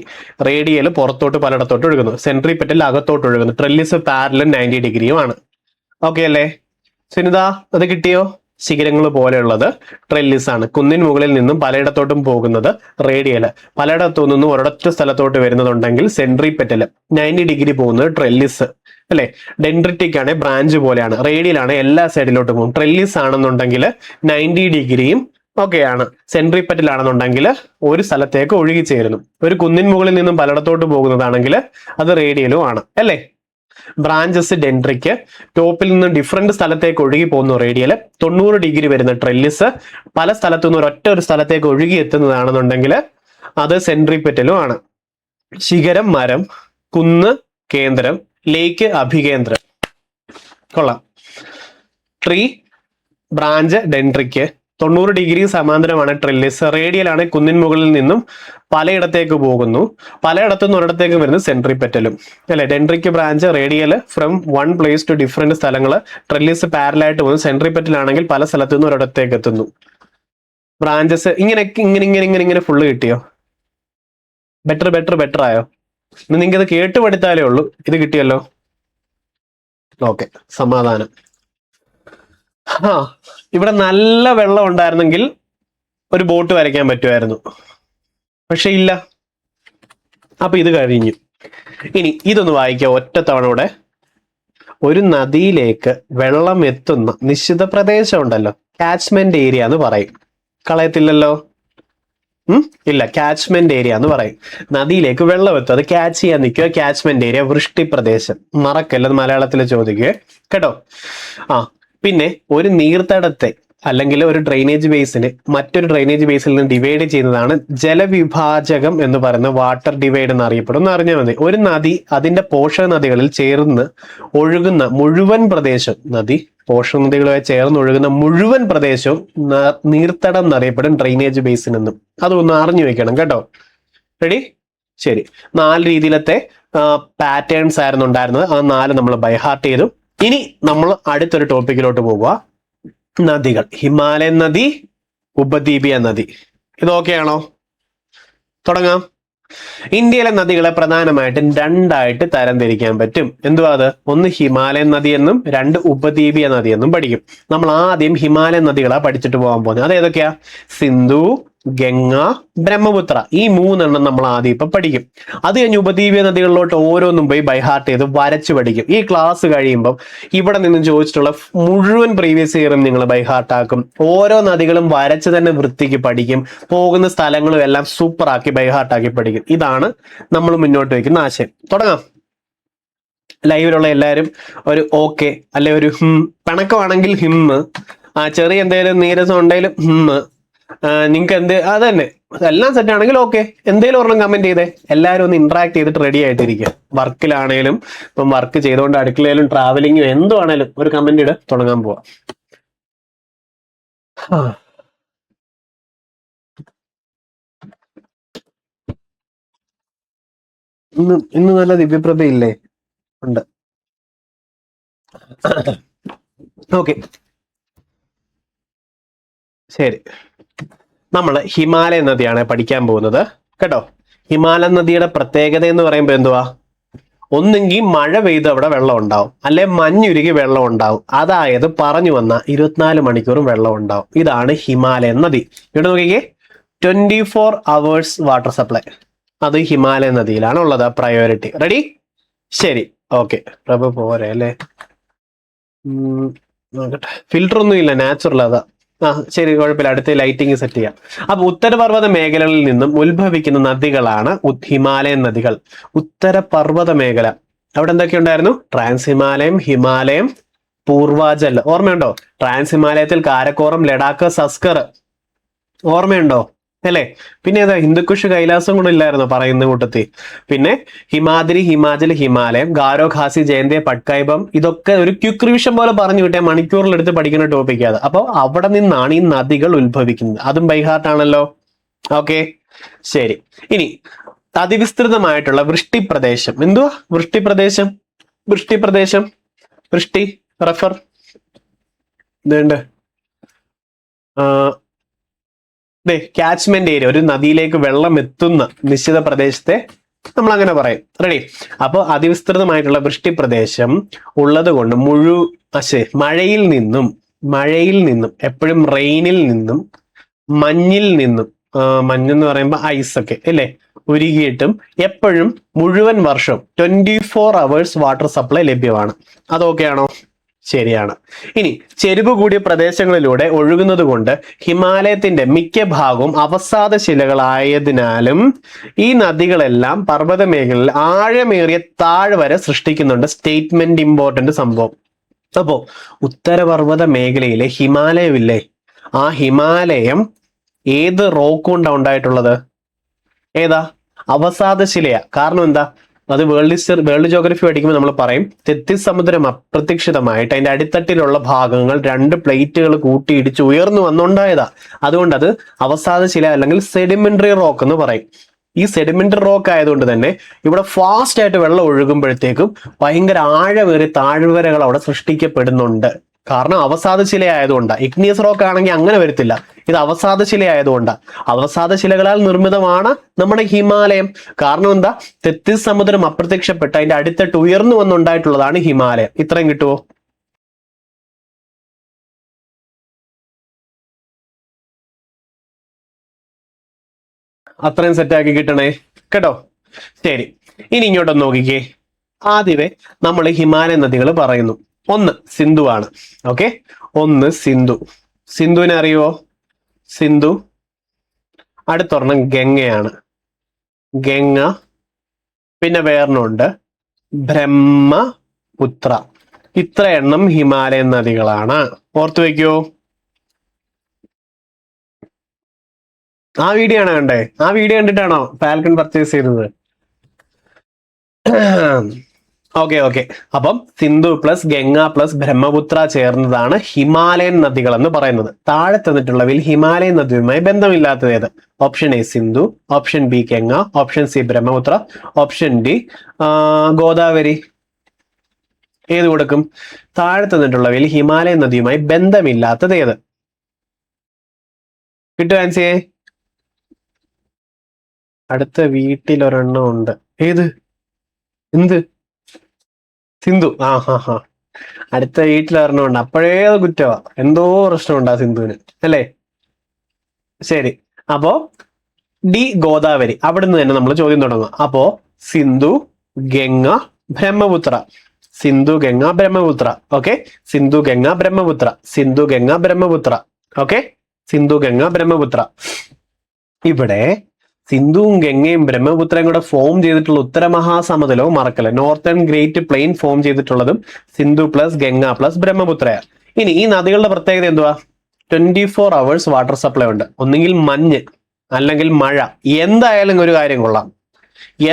റേഡിയൽ പുറത്തോട്ട് പലയിടത്തോട്ട് ഒഴുകുന്നു, സെൻട്രിപെറ്റൽ അകത്തോട്ട് ഒഴുകുന്നു, ട്രെല്ലിസ് പാരലൽ 90 ഡിഗ്രിയുമാണ്. ഓക്കെ അല്ലേ? സുനിത, അത് കിട്ടിയോ? ശിഖരങ്ങൾ പോലെയുള്ളത് ട്രെല്ലിസ് ആണ്. കുന്നിൻ മുകളിൽ നിന്നും പലയിടത്തോട്ടും പോകുന്നത് റേഡിയൽ. പലയിടത്തു നിന്നും ഒരിടത്ത സ്ഥലത്തോട്ട് വരുന്നതുണ്ടെങ്കിൽ സെൻട്രിപെറ്റൽ. 90 ഡിഗ്രി പോകുന്നത് ട്രെല്ലിസ്, അല്ലെ? ഡെൻഡ്രിറ്റിക് ആണ്, ബ്രാഞ്ച് പോലെയാണ്. റേഡിയൽ ആണ്, എല്ലാ സൈഡിലോട്ടും പോകും. ട്രെല്ലിസ് ആണെന്നുണ്ടെങ്കിൽ 90 ഡിഗ്രിയും ഒക്കെയാണ്. സെൻട്രിപെറ്റൽ ആണെന്നുണ്ടെങ്കിൽ ഒരു സ്ഥലത്തേക്ക് ഒഴുകി ചേരുന്നു. ഒരു കുന്നിൻ മുകളിൽ നിന്നും പലയിടത്തോട്ട് പോകുന്നതാണെങ്കിൽ അത് റേഡിയലും ആണ്, അല്ലേ? ബ്രാഞ്ചസ് ഡെൻഡ്രിക്ക്, ടോപ്പിൽ നിന്ന് ഡിഫറെന്റ് സ്ഥലത്തേക്ക് ഒഴുകി പോകുന്നു റേഡിയൽ. 90 ഡിഗ്രി വരുന്ന ട്രെല്ലിസ്, പല സ്ഥലത്തു നിന്ന് ഒരു സ്ഥലത്തേക്ക് ഒഴുകി എത്തുന്നതാണെന്നുണ്ടെങ്കിൽ അത് സെൻട്രിപെറ്റലും ആണ്. ശിഖരം മരം, കുന്ന് കേന്ദ്രം, ലേക്ക് അഭികേന്ദ്രം. കൊള്ളാം. ട്രീ, ബ്രാഞ്ച് ഡെൻഡ്രിക്ക്, 90 ഡിഗ്രി സമാന്തരമാണ് ട്രെല്ലിസ്, റേഡിയൽ ആണ്, കുന്നിൻ മുകളിൽ നിന്നും പലയിടത്തേക്ക് പോകുന്നു, പലയിടത്തുനിന്ന് ഒരിടത്തേക്ക് വരുന്നത് സെൻട്രിപെറ്റലും, അല്ലെ? Dendritic branch radial from one place to different സ്ഥലങ്ങൾ, ട്രെല്ലിസ് പാരലായിട്ട് പോകുന്നു, സെൻട്രിപെറ്റൽ ആണെങ്കിൽ പല സ്ഥലത്തു നിന്ന് ഒരിടത്തേക്ക് എത്തുന്നു. ബ്രാഞ്ചസ് ഇങ്ങനെ ഇങ്ങനെ ഇങ്ങനെ ഇങ്ങനെ ഇങ്ങനെ ഫുള്ള് കിട്ടിയോ? ബെറ്റർ ആയോ? നിങ്ങൾക്ക് ഇത് കേട്ട് പഠിത്താലേ ഉള്ളൂ. ഇത് കിട്ടിയല്ലോ. ഓക്കെ, സമാധാനം. ഇവിടെ നല്ല വെള്ളം ഉണ്ടായിരുന്നെങ്കിൽ ഒരു ബോട്ട് വരയ്ക്കാൻ പറ്റുമായിരുന്നു, പക്ഷെ ഇല്ല. അപ്പൊ ഇത് കഴിഞ്ഞു. ഇനി ഇതൊന്ന് വായിക്കാം ഒറ്റ തവണ കൂടെ. ഒരു നദിയിലേക്ക് വെള്ളം എത്തുന്ന നിശ്ചിത പ്രദേശം ഉണ്ടല്ലോ, കാച്ച്മെന്റ് ഏരിയ എന്ന് പറയും. കളയത്തില്ലല്ലോ? ഇല്ല, കാച്ച്മെന്റ് ഏരിയ എന്ന് പറയും. നദിയിലേക്ക് വെള്ളം എത്തും, അത് ക്യാച്ച് ചെയ്യാൻ നിൽക്കുക. കാച്ച്മെന്റ് ഏരിയ, വൃഷ്ടി പ്രദേശം. മറക്കല്ലത്, മലയാളത്തിൽ ചോദിക്കുക കേട്ടോ. പിന്നെ ഒരു നീർത്തടത്തെ അല്ലെങ്കിൽ ഒരു ഡ്രെയിനേജ് ബേസിന് മറ്റൊരു ഡ്രെയിനേജ് ബേസിൽ നിന്ന് ഡിവൈഡ് ചെയ്യുന്നതാണ് ജലവിഭാജകം എന്ന് പറയുന്ന വാട്ടർ ഡിവൈഡ് എന്ന് അറിയപ്പെടും. എന്ന് അറിഞ്ഞാൽ മതി. ഒരു നദി അതിന്റെ പോഷക നദികളിൽ ചേർന്ന് ഒഴുകുന്ന മുഴുവൻ പ്രദേശം, നദി പോഷക നദികളുമായി ചേർന്ന് ഒഴുകുന്ന മുഴുവൻ പ്രദേശവും നീർത്തടം എന്നറിയപ്പെടും, ഡ്രെയിനേജ് ബേസിൻ എന്നും. അതൊന്ന് അറിഞ്ഞു വെക്കണം കേട്ടോ. റെഡി? ശരി. 4 രീതിയിലത്തെ പാറ്റേൺസ് ആയിരുന്നു ഉണ്ടായിരുന്നത്. ആ 4 നമ്മൾ ബൈഹാർട്ട് ചെയ്തു. ഇനി നമ്മൾ അടുത്തൊരു ടോപ്പിക്കിലോട്ട് പോകുക. നദികൾ. ഹിമാലയൻ നദി, ഉപദ്വീപീയ നദി. ഇതൊക്കെയാണോ? തുടങ്ങാം. ഇന്ത്യയിലെ നദികളെ പ്രധാനമായിട്ടും 2ആയിട്ട് തരംതിരിക്കാൻ പറ്റും. എന്തുവാ അത്? ഒന്ന് ഹിമാലയൻ നദി എന്നും 2 ഉപദ്വീപീയ നദി എന്നും പഠിക്കും. നമ്മൾ ആദ്യം ഹിമാലയൻ നദികളാ പഠിച്ചിട്ട് പോകാൻ പോകുന്നത്. അത് ഏതൊക്കെയാ? സിന്ധു, ഗംഗ, ബ്രഹ്മപുത്ര. ഈ മൂന്നെണ്ണം നമ്മൾ ആദ്യം ഇപ്പൊ പഠിക്കും. അത് കഴിഞ്ഞ് ഉപദ്വീപീയ നദികളിലോട്ട് ഓരോന്നും പോയി ബൈഹാർട്ട് ചെയ്ത് വരച്ചു പഠിക്കും. ഈ ക്ലാസ് കഴിയുമ്പോൾ ഇവിടെ നിന്നും ചോദിച്ചിട്ടുള്ള മുഴുവൻ പ്രീവിയസ് ഇയറും നിങ്ങൾ ബൈഹാർട്ടാക്കും. ഓരോ നദികളും വരച്ച് തന്നെ വൃത്തിക്ക് പഠിക്കും. പോകുന്ന സ്ഥലങ്ങളും എല്ലാം സൂപ്പർ ആക്കി ബൈഹാർട്ടാക്കി പഠിക്കും. ഇതാണ് നമ്മൾ മുന്നോട്ട് വയ്ക്കുന്ന ആശയം. തുടങ്ങാം. ലൈവിലുള്ള എല്ലാവരും ഒരു ഓക്കെ അല്ലെ ഒരു പിണക്കമാണെങ്കിൽ ചെറിയ എന്തെങ്കിലും നീരസം ഉണ്ടെങ്കിലും നിങ്ങൾക്ക് അത് തന്നെ എല്ലാം സെറ്റ് ആണെങ്കിൽ ഓക്കെ, എന്തെങ്കിലും ഒരെണ്ണം കമന്റ് ചെയ്തേ. എല്ലാവരും ഒന്ന് ഇന്ററാക്ട് ചെയ്തിട്ട് റെഡി ആയിട്ടിരിക്കുക. വർക്കിലാണേലും ഇപ്പം വർക്ക് ചെയ്തുകൊണ്ട് അടുക്കളയിലും ട്രാവലിങ്ങും എന്തുവാണേലും ഒരു കമന്റ് ഇട്. തുടങ്ങാൻ പോവാം. ഇന്ന് നല്ല ദിവ്യപ്രഭയില്ലേ? ഉണ്ട്. ഓക്കെ, ശരി. നമ്മൾ ഹിമാലയ നദിയാണ് പഠിക്കാൻ പോകുന്നത് കേട്ടോ. ഹിമാലയ നദിയുടെ പ്രത്യേകത എന്ന് പറയുമ്പോൾ എന്തുവാ? ഒന്നെങ്കിൽ മഴ പെയ്ത് അവിടെ വെള്ളം ഉണ്ടാവും, അല്ലെ മഞ്ഞുരുകി വെള്ളം ഉണ്ടാവും. അതായത് പറഞ്ഞു വന്ന 24 മണിക്കൂറും വെള്ളം ഉണ്ടാവും. ഇതാണ് ഹിമാലയൻ നദി. ഇവിടെ നോക്കിക്കേ, 24 hours വാട്ടർ സപ്ലൈ. അത് ഹിമാലയ നദിയിലാണ് ഉള്ളത്. പ്രയോറിറ്റി. റെഡി? ശരി, ഓക്കെ. പ്രഭു പോരെ അല്ലേ? നോക്കട്ടെ, ഫിൽറ്റർ ഒന്നും ഇല്ല, നാച്ചുറൽ അതാ. ശരി, കുഴപ്പമില്ല. അടുത്ത ലൈറ്റിംഗ് സെറ്റ് ചെയ്യാം. അപ്പൊ ഉത്തരപർവ്വത മേഖലകളിൽ നിന്നും ഉത്ഭവിക്കുന്ന നദികളാണ് ഹിമാലയൻ നദികൾ. ഉത്തരപർവ്വത മേഖല അവിടെ എന്തൊക്കെ ഉണ്ടായിരുന്നു? ട്രാൻസ് ഹിമാലയം, ഹിമാലയം, പൂർവാചൽ. ഓർമ്മയുണ്ടോ? ട്രാൻസ് ഹിമാലയത്തിൽ കാരക്കോറം, ലഡാക്ക്, സസ്കർ. ഓർമ്മയുണ്ടോ? അല്ലേ? പിന്നെ ഏതാ? ഹിന്ദുക്കുഷ്, കൈലാസം കൂടെ ഇല്ലായിരുന്നോ പറയുന്ന കൂട്ടത്തിൽ? പിന്നെ ഹിമാദ്രി, ഹിമാചൽ, ഹിമാലയം, ഗാരോ, ഖാസി, ജയന്തിയ, പട്കായ്ബം. ഇതൊക്കെ ഒരു ക്വിക്ക് റിവിഷൻ പോലെ പറഞ്ഞു കിട്ടിയ മണിക്കൂറിലെടുത്ത് പഠിക്കുന്ന ടോപ്പിക് അത്. അപ്പോൾ അവിടെ നിന്നാണ് ഈ നദികൾ ഉത്ഭവിക്കുന്നത്. അതും ബൈഹാർട്ട് ആണല്ലോ. ഓക്കെ, ശരി. ഇനി അതിവിസ്തൃതമായിട്ടുള്ള വൃഷ്ടിപ്രദേശം. എന്തുവാ വൃഷ്ടിപ്രദേശം? വൃഷ്ടിപ്രദേശം, വൃഷ്ടി റെഫർ ഇതുണ്ട്. കാച്ച്മെന്റ് ഏരിയ, ഒരു നദിയിലേക്ക് വെള്ളം എത്തുന്ന നിശ്ചിത പ്രദേശത്തെ നമ്മൾ അങ്ങനെ പറയും. റെഡി? അപ്പോൾ അതിവിസ്തൃതമായിട്ടുള്ള വൃഷ്ടിപ്രദേശം ഉള്ളത് കൊണ്ട് മഴയിൽ നിന്നും എപ്പോഴും റെയിനിൽ നിന്നും മഞ്ഞിൽ നിന്നും, മഞ്ഞെന്ന് പറയുമ്പോൾ ഐസ് ഒക്കെ അല്ലേ, ഉരുകിയിട്ടും എപ്പോഴും മുഴുവൻ വർഷം 24 hours വാട്ടർ സപ്ലൈ ലഭ്യമാണ്. അതൊക്കെയാണോ? ശരിയാണ്. ഇനി ചെരിവ് കൂടിയ പ്രദേശങ്ങളിലൂടെ ഒഴുകുന്നത് കൊണ്ട് ഹിമാലയത്തിന്റെ മിക്ക ഭാഗവും അവസാദ ശിലകളായതിനാലും ഈ നദികളെല്ലാം പർവ്വത മേഖലയിൽ ആഴമേറിയ താഴ്വര സൃഷ്ടിക്കുന്നുണ്ട്. സ്റ്റേറ്റ്മെന്റ് ഇമ്പോർട്ടന്റ് സംഭവം. അപ്പോ ഉത്തരപർവ്വത മേഖലയിലെ ഹിമാലയമില്ലേ, ആ ഹിമാലയം ഏത് റോക്ക് കൊണ്ടാണ് ഉണ്ടായിട്ടുള്ളത്? ഏതാ? അവസാദ ശിലയാ. കാരണം എന്താ? അത് വേൾഡ് ജോഗ്രഫി പഠിക്കുമ്പോൾ നമ്മൾ പറയും, തെത്തിസ് സമുദ്രം അപ്രത്യക്ഷിതമായിട്ട് അതിന്റെ അടിത്തട്ടിലുള്ള ഭാഗങ്ങൾ 2 പ്ലേറ്റുകൾ കൂട്ടിയിടിച്ച് ഉയർന്നു വന്നുണ്ടായതാ. അതുകൊണ്ട് അത് അവസാദ ശില അല്ലെങ്കിൽ സെഡിമെന്ററി റോക്ക് എന്ന് പറയും. ഈ സെഡിമെന്ററി റോക്ക് ആയതുകൊണ്ട് തന്നെ ഇവിടെ ഫാസ്റ്റ് ആയിട്ട് വെള്ളം ഒഴുകുമ്പോഴത്തേക്കും ഭയങ്കര ആഴമേറിയ താഴ്വരകൾ അവിടെ സൃഷ്ടിക്കപ്പെടുന്നുണ്ട്. കാരണം അവസാദ ശില ആയതുകൊണ്ടാണ്. ഇഗ്നിയസ് റോക്ക് ആണെങ്കിൽ അങ്ങനെ വരത്തില്ല. ഇത് അവസാദ ശില ആയതുകൊണ്ടാണ്. അവസാദ ശിലകളാൽ നിർമ്മിതമാണ് നമ്മുടെ ഹിമാലയം. കാരണം എന്താ? തെത്തിസ് സമുദ്രം അപ്രത്യക്ഷപ്പെട്ട് അതിന്റെ അടിത്തട്ട് ഉയർന്നു വന്നുണ്ടായിട്ടുള്ളതാണ് ഹിമാലയം. ഇത്രയും കിട്ടുമോ? അത്രയും സെറ്റാക്കി കിട്ടണേ കേട്ടോ. ശരി, ഇനി ഇങ്ങോട്ടൊന്ന് നോക്കിക്കേ. ആദ്യമേ നമ്മൾ ഹിമാലയൻ നദികൾ പറയുന്നു. ഒന്ന് സിന്ധു ആണ്. ഓക്കെ, ഒന്ന് സിന്ധു. സിന്ധുവിനെ അറിയുവോ? സിന്ധു. അടുത്തൊരെണ്ണം ഗംഗയാണ്. ഗംഗ. പിന്നെ വേറൊന്നുണ്ട് ബ്രഹ്മപുത്ര. ഇത്ര എണ്ണം ഹിമാലയൻ നദികളാണ്. ഓർത്തു വെക്കോ? ആ വീഡിയോ ആണ് കണ്ടേ? ആ വീഡിയോ കണ്ടിട്ടാണോ ഫാൽക്കൺ പർച്ചേസ് ചെയ്തത്? Okay okay. അപ്പം സിന്ധു പ്ലസ് ഗംഗ പ്ലസ് ബ്രഹ്മപുത്ര ചേർന്നതാണ് ഹിമാലയൻ നദികൾ എന്ന് പറയുന്നത്. താഴെ തന്നിട്ടുള്ളവയിൽ ഹിമാലയൻ നദിയുമായി ബന്ധമില്ലാത്തത് ഏത്? Option A Sindhu, option B Ganga, option C Brahmaputra, option D Godavari. ഏത് കൊടുക്കും? താഴെ തന്നിട്ടുള്ളവയിൽ ഹിമാലയൻ നദിയുമായി ബന്ധമില്ലാത്തത് ഏത്? കിട്ടുക ആൻസിയെ? അടുത്ത വീട്ടിൽ ഒരെണ്ണം ഉണ്ട്. ഏത്? എന്ത്? സിന്ധു. ഹാ. അടുത്ത വീട്ടിൽ ഒരെണ്ണം ഉണ്ട്. അപ്പോഴേ അത് കുറ്റവാ. എന്തോ പ്രശ്നമുണ്ട് ആ സിന്ധുവിന് അല്ലേ? ശരി, അപ്പോ ഡി ഗോദാവരി, അവിടുന്ന് തന്നെ നമ്മൾ ചോദ്യം തുടങ്ങും. അപ്പോ സിന്ധു, ഗംഗ, ബ്രഹ്മപുത്ര. സിന്ധു, ഗംഗ, ബ്രഹ്മപുത്ര. ഓക്കെ, സിന്ധു, ഗംഗ, ബ്രഹ്മപുത്ര. സിന്ധു, ഗംഗ, ബ്രഹ്മപുത്ര. ഓക്കെ, സിന്ധു, ഗംഗ, ബ്രഹ്മപുത്ര. ഇവിടെ സിന്ധുവും ഗംഗയും ബ്രഹ്മപുത്രയും കൂടെ ഫോം ചെയ്തിട്ടുള്ള ഉത്തരമഹാസമതലവും മറക്കല്ല. നോർത്തേൺ ഗ്രേറ്റ് പ്ലെയിൻ ഫോം ചെയ്തിട്ടുള്ളതും സിന്ധു പ്ലസ് ഗംഗ പ്ലസ് ബ്രഹ്മപുത്രയാണ്. ഇനി ഈ നദികളുടെ പ്രത്യേകത എന്തുവാ? 24 hours വാട്ടർ സപ്ലൈ ഉണ്ട്. ഒന്നുകിൽ മഞ്ഞ് അല്ലെങ്കിൽ മഴ, എന്തായാലും ഒരു കാര്യം കൊള്ളാം,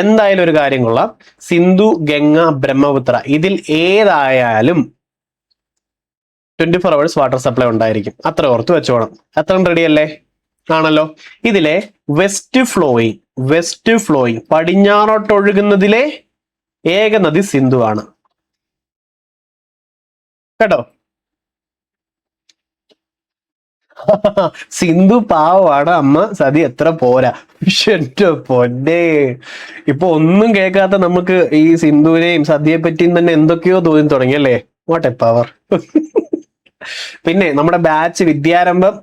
എന്തായാലും ഒരു കാര്യം കൊള്ളാം. സിന്ധു, ഗംഗ, ബ്രഹ്മപുത്ര ഇതിൽ ഏതായാലും 24 hours വാട്ടർ സപ്ലൈ ഉണ്ടായിരിക്കും. അത്ര ഓർത്ത് വെച്ചോണം. അത്രയും റെഡി അല്ലേ? ആണല്ലോ. ഇതിലെ വെസ്റ്റ് ഫ്ലോയിങ് പടിഞ്ഞാറോട്ട് ഒഴുകുന്നതിലെ ഏക നദി സിന്ധു ആണ്. കേട്ടോ? സിന്ധു പാവമാണ്, അമ്മ സതി എത്ര പോരാ. എന്റെ പൊന്നേ, ഇപ്പൊ ഒന്നും കേൾക്കാത്ത നമുക്ക് ഈ സിന്ധുവിനെയും സതിയെ പറ്റിയും തന്നെ എന്തൊക്കെയോ തോന്നി തുടങ്ങിയല്ലേ. What A power. പിന്നെ നമ്മുടെ ബാച്ച് വിദ്യാരംഭം